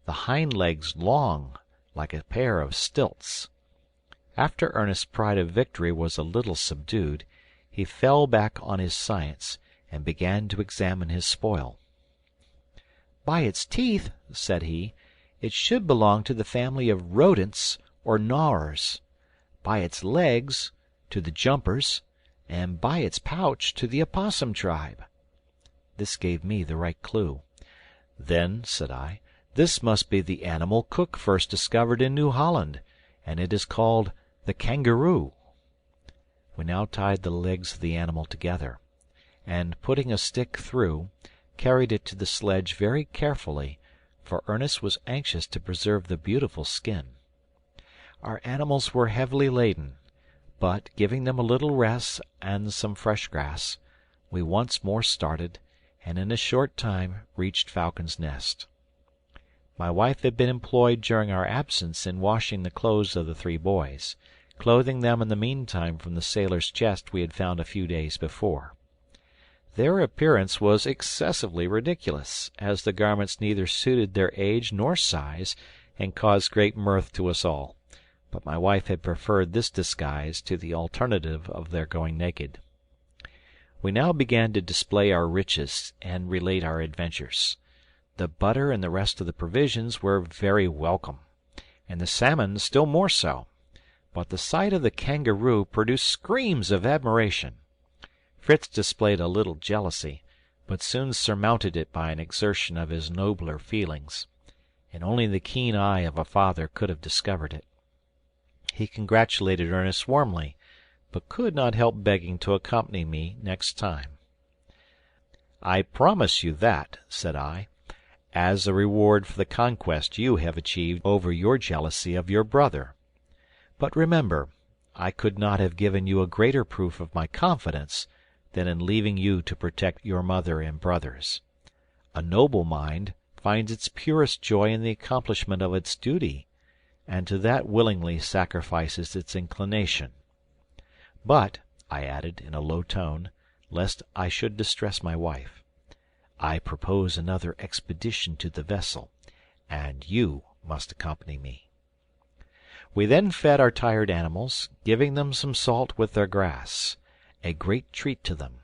the hind legs long, like a pair of stilts. After Ernest's pride of victory was a little subdued, he fell back on his science, and began to examine his spoil. "By its teeth," said he, "it should belong to the family of rodents or gnawers; by its legs, to the jumpers; and by its pouch, to the opossum tribe." This gave me the right clue. "Then," said I, "this must be the animal Cook first discovered in New Holland, and it is called the kangaroo." We now tied the legs of the animal together, and, putting a stick through, carried it to the sledge very carefully, for Ernest was anxious to preserve the beautiful skin. Our animals were heavily laden, but, giving them a little rest and some fresh grass, we once more started, and in a short time reached Falcon's Nest. My wife had been employed during our absence in washing the clothes of the 3 boys, clothing them in the meantime from the sailor's chest we had found a few days before. Their appearance was excessively ridiculous, as the garments neither suited their age nor size, and caused great mirth to us all, but my wife had preferred this disguise to the alternative of their going naked. We now began to display our riches and relate our adventures. The butter and the rest of the provisions were very welcome, and the salmon still more so, but the sight of the kangaroo produced screams of admiration. Fritz displayed a little jealousy, but soon surmounted it by an exertion of his nobler feelings, and only the keen eye of a father could have discovered it. He congratulated Ernest warmly, but could not help begging to accompany me next time. "I promise you that," said I, "as a reward for the conquest you have achieved over your jealousy of your brother. But remember, I could not have given you a greater proof of my confidence than in leaving you to protect your mother and brothers. A noble mind finds its purest joy in the accomplishment of its duty, and to that willingly sacrifices its inclination. But," I added, in a low tone, lest I should distress my wife, "I propose another expedition to the vessel, and you must accompany me." We then fed our tired animals, giving them some salt with their grass, a great treat to them.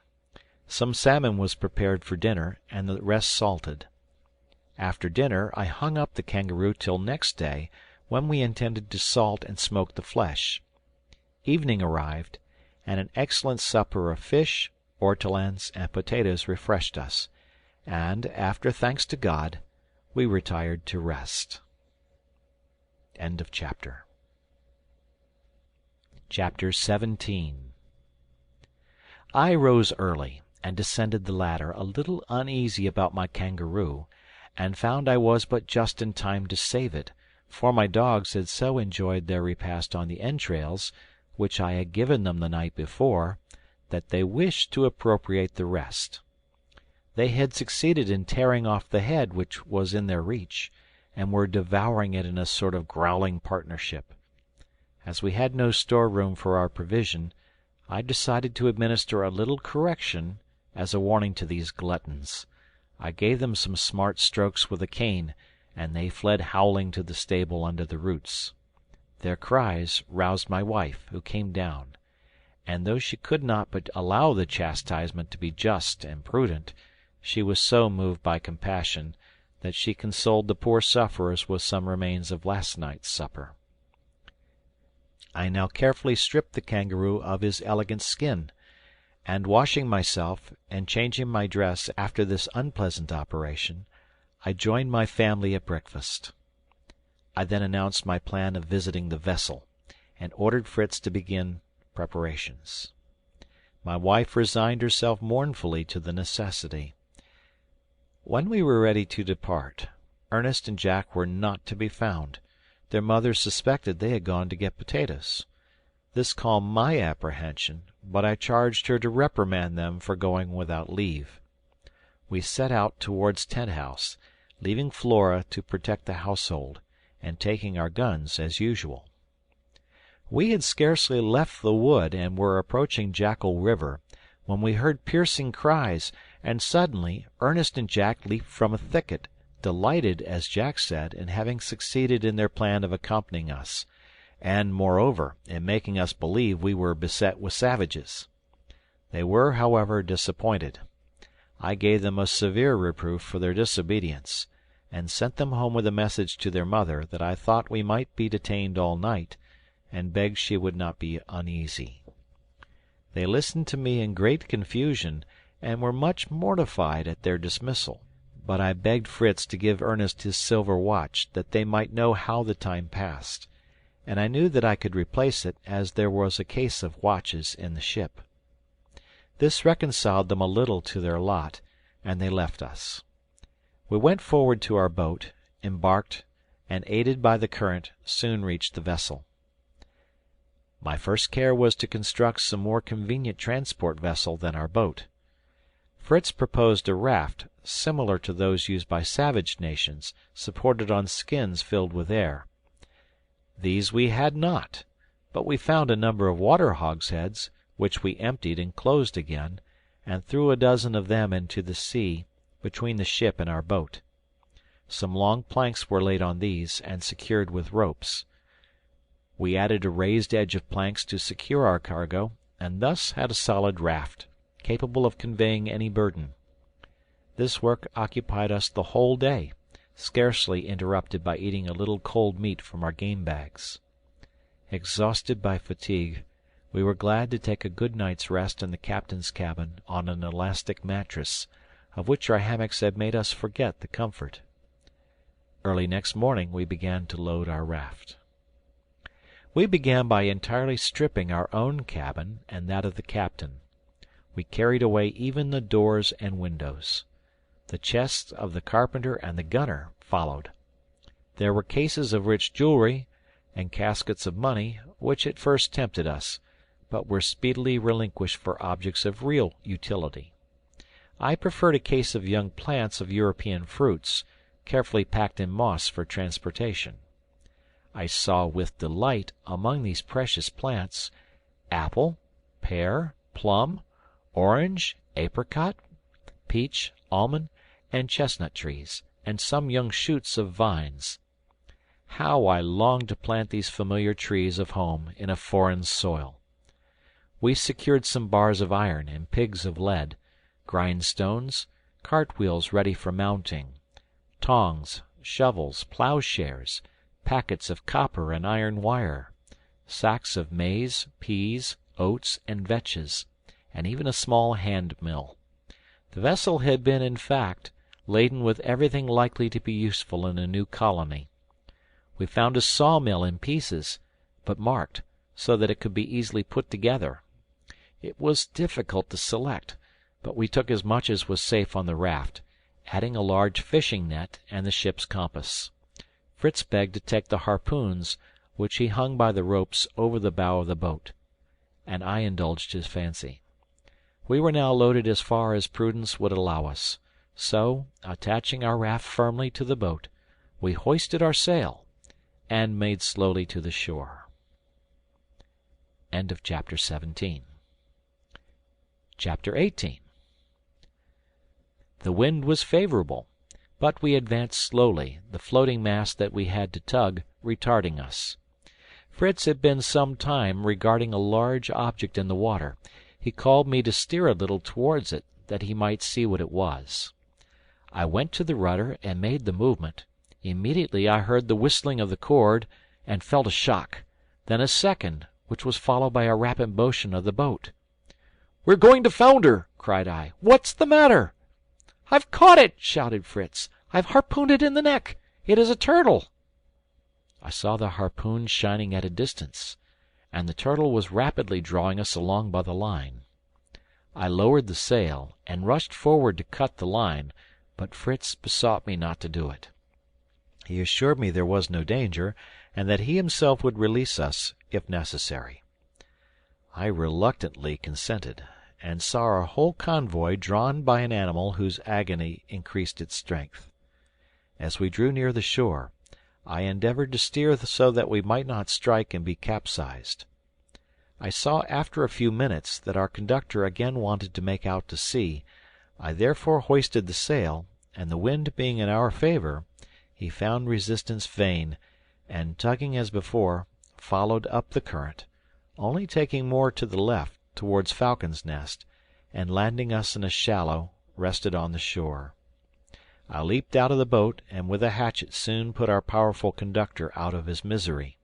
Some salmon was prepared for dinner, and the rest salted. After dinner I hung up the kangaroo till next day, when we intended to salt and smoke the flesh. Evening arrived, and an excellent supper of fish, ortolans, and potatoes refreshed us, and, after thanks to God, we retired to rest. End of chapter. Chapter 17. I rose early, and descended the ladder, a little uneasy about my kangaroo, and found I was but just in time to save it, for my dogs had so enjoyed their repast on the entrails, which I had given them the night before, that they wished to appropriate the rest. They had succeeded in tearing off the head which was in their reach, and were devouring it in a sort of growling partnership. As we had no store-room for our provision, I decided to administer a little correction as a warning to these gluttons. I gave them some smart strokes with a cane, and they fled howling to the stable under the roots. Their cries roused my wife, who came down, and though she could not but allow the chastisement to be just and prudent, she was so moved by compassion that she consoled the poor sufferers with some remains of last night's supper. I now carefully stripped the kangaroo of his elegant skin, and washing myself and changing my dress after this unpleasant operation, I joined my family at breakfast. I then announced my plan of visiting the vessel, and ordered Fritz to begin preparations. My wife resigned herself mournfully to the necessity. When we were ready to depart, Ernest and Jack were not to be found. Their mother suspected they had gone to get potatoes. This calmed my apprehension, but I charged her to reprimand them for going without leave. We set out towards Tent House, leaving Flora to protect the household, and taking our guns as usual. We had scarcely left the wood and were approaching Jackal River, when we heard piercing cries, and suddenly Ernest and Jack leaped from a thicket, delighted, as Jack said, in having succeeded in their plan of accompanying us, and, moreover, in making us believe we were beset with savages. They were, however, disappointed. I gave them a severe reproof for their disobedience, and sent them home with a message to their mother that I thought we might be detained all night, and begged she would not be uneasy. They listened to me in great confusion, and were much mortified at their dismissal. But I begged Fritz to give Ernest his silver watch, that they might know how the time passed, and I knew that I could replace it, as there was a case of watches in the ship. This reconciled them a little to their lot, and they left us. We went forward to our boat, embarked, and, aided by the current, soon reached the vessel. My first care was to construct some more convenient transport vessel than our boat. Fritz proposed a raft, similar to those used by savage nations, supported on skins filled with air. These we had not, but we found a number of water hogsheads, which we emptied and closed again, and threw a dozen of them into the sea, between the ship and our boat. Some long planks were laid on these, and secured with ropes. We added a raised edge of planks to secure our cargo, and thus had a solid raft, capable of conveying any burden. This work occupied us the whole day, scarcely interrupted by eating a little cold meat from our game bags. Exhausted by fatigue, we were glad to take a good night's rest in the captain's cabin on an elastic mattress, of which our hammocks had made us forget the comfort. Early next morning we began to load our raft. We began by entirely stripping our own cabin and that of the captain. We carried away even the doors and windows. The chests of the carpenter and the gunner followed. There were cases of rich jewelry, and caskets of money, which at first tempted us, but were speedily relinquished for objects of real utility. I preferred a case of young plants of European fruits, carefully packed in moss for transportation. I saw with delight among these precious plants apple, pear, plum, orange, apricot, peach, almond, and chestnut trees, and some young shoots of vines. How I longed to plant these familiar trees of home in a foreign soil! We secured some bars of iron and pigs of lead, grindstones, cartwheels ready for mounting, tongs, shovels, ploughshares, packets of copper and iron wire, sacks of maize, peas, oats, and vetches, and even a small hand mill. The vessel had been, in fact, laden with everything likely to be useful in a new colony. We found a sawmill in pieces, but marked, so that it could be easily put together. It was difficult to select, but we took as much as was safe on the raft, adding a large fishing net and the ship's compass. Fritz begged to take the harpoons, which he hung by the ropes over the bow of the boat, and I indulged his fancy. We were now loaded as far as prudence would allow us, so, attaching our raft firmly to the boat, we hoisted our sail, and made slowly to the shore. End of chapter 17. Chapter 18. The wind was favorable, but we advanced slowly, the floating mass that we had to tug retarding us. Fritz had been some time regarding a large object in the water. He called me to steer a little towards it, that he might see what it was. I went to the rudder and made the movement. Immediately I heard the whistling of the cord, and felt a shock, then a second, which was followed by a rapid motion of the boat. "We're going to founder!" cried I. "What's the matter?" "I've caught it!" shouted Fritz. "I've harpooned it in the neck. It is a turtle." I saw the harpoon shining at a distance, and the turtle was rapidly drawing us along by the line. I lowered the sail, and rushed forward to cut the line, but Fritz besought me not to do it. He assured me there was no danger, and that he himself would release us, if necessary. I reluctantly consented, and saw our whole convoy drawn by an animal whose agony increased its strength. As we drew near the shore, I endeavoured to steer so that we might not strike and be capsized. I saw after a few minutes that our conductor again wanted to make out to sea. I therefore hoisted the sail, and the wind being in our favour, he found resistance vain, and tugging as before, followed up the current, only taking more to the left, towards Falcon's Nest, and landing us in a shallow, rested on the shore. I leaped out of the boat, and with a hatchet soon put our powerful conductor out of his misery.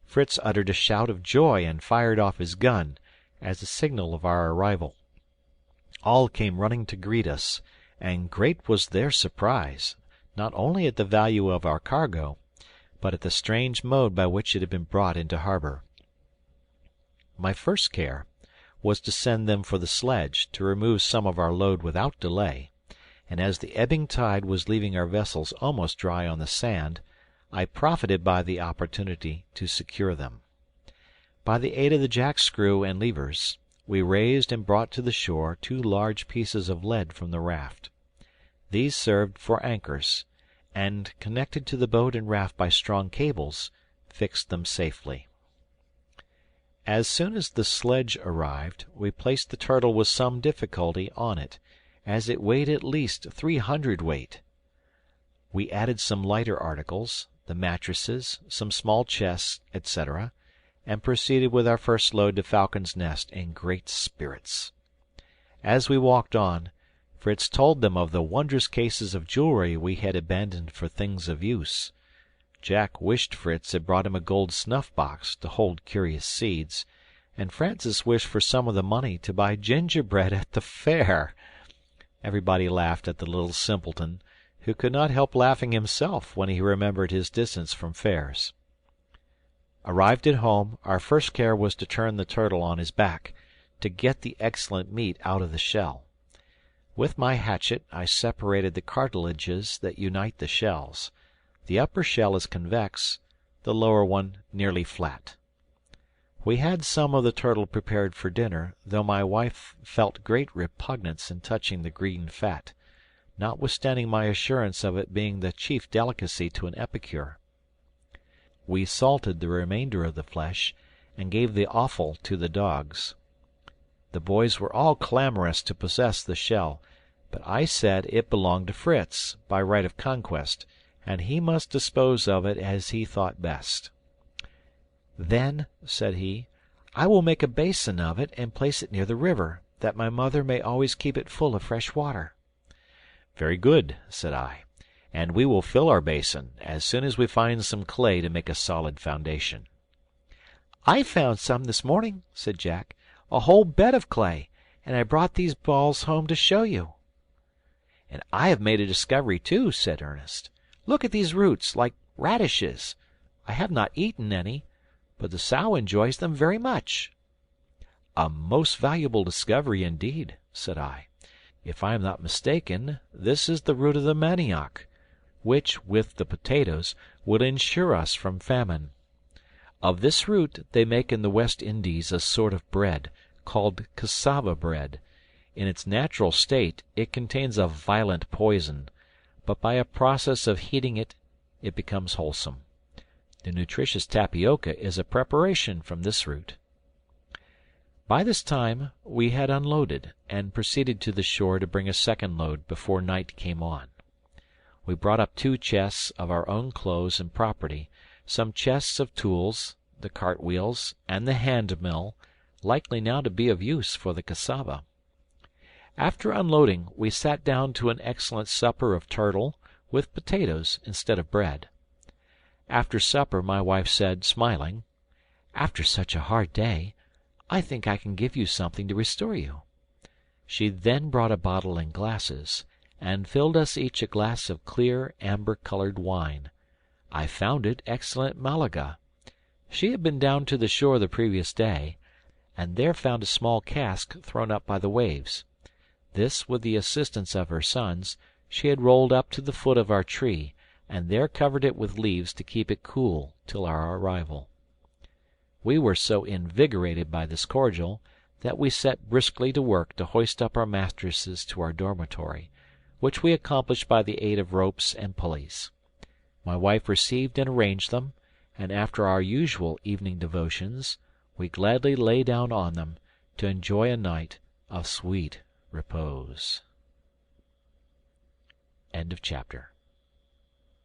Fritz uttered a shout of joy and fired off his gun, as a signal of our arrival. All came running to greet us, and great was their surprise, not only at the value of our cargo, but at the strange mode by which it had been brought into harbour. My first care was to send them for the sledge, to remove some of our load without delay, and as the ebbing tide was leaving our vessels almost dry on the sand, I profited by the opportunity to secure them. By the aid of the jack-screw and levers, we raised and brought to the shore 2 large pieces of lead from the raft. These served for anchors, and, connected to the boat and raft by strong cables, fixed them safely. As soon as the sledge arrived, we placed the turtle with some difficulty on it, as it weighed at least 300 weight. We added some lighter articles, the mattresses, some small chests, etc., and proceeded with our first load to Falcon's Nest in great spirits. As we walked on, Fritz told them of the wondrous cases of jewelry we had abandoned for things of use. Jack wished Fritz had brought him a gold snuff-box to hold curious seeds, and Francis wished for some of the money to buy gingerbread at the fair. Everybody laughed at the little simpleton, who could not help laughing himself when he remembered his distance from fairs. Arrived at home, our first care was to turn the turtle on his back, to get the excellent meat out of the shell. With my hatchet I separated the cartilages that unite the shells. The upper shell is convex, the lower one nearly flat. We had some of the turtle prepared for dinner, though my wife felt great repugnance in touching the green fat, notwithstanding my assurance of it being the chief delicacy to an epicure. We salted the remainder of the flesh, and gave the offal to the dogs. The boys were all clamorous to possess the shell, but I said it belonged to Fritz, by right of conquest, and he must dispose of it as he thought best. "Then," said he, "I will make a basin of it and place it near the river, that my mother may always keep it full of fresh water." "Very good," said I, "and we will fill our basin, as soon as we find some clay to make a solid foundation." "I found some this morning," said Jack, "a whole bed of clay, and I brought these balls home to show you." "And I have made a discovery too," said Ernest. "Look at these roots, like radishes. I have not eaten any, but the sow enjoys them very much." "A most valuable discovery indeed," said I. "If I am not mistaken, this is the root of the manioc, which, with the potatoes, would insure us from famine. Of this root they make in the West Indies a sort of bread, called cassava bread. In its natural state it contains a violent poison, but by a process of heating it becomes wholesome. The nutritious tapioca is a preparation from this root." By this time we had unloaded, and proceeded to the shore to bring a second load before night came on. We brought up 2 chests of our own clothes and property, some chests of tools, the cart-wheels, and the hand-mill, likely now to be of use for the cassava. After unloading, we sat down to an excellent supper of turtle, with potatoes instead of bread. After supper my wife said, smiling, "After such a hard day, I think I can give you something to restore you." She then brought a bottle and glasses, and filled us each a glass of clear amber-coloured wine. I found it excellent Malaga. She had been down to the shore the previous day, and there found a small cask thrown up by the waves. This, with the assistance of her sons, she had rolled up to the foot of our tree, and there covered it with leaves to keep it cool till our arrival. We were so invigorated by this cordial that we set briskly to work to hoist up our mattresses to our dormitory, which we accomplished by the aid of ropes and pulleys. My wife received and arranged them, and after our usual evening devotions, we gladly lay down on them to enjoy a night of sweet repose. End of chapter.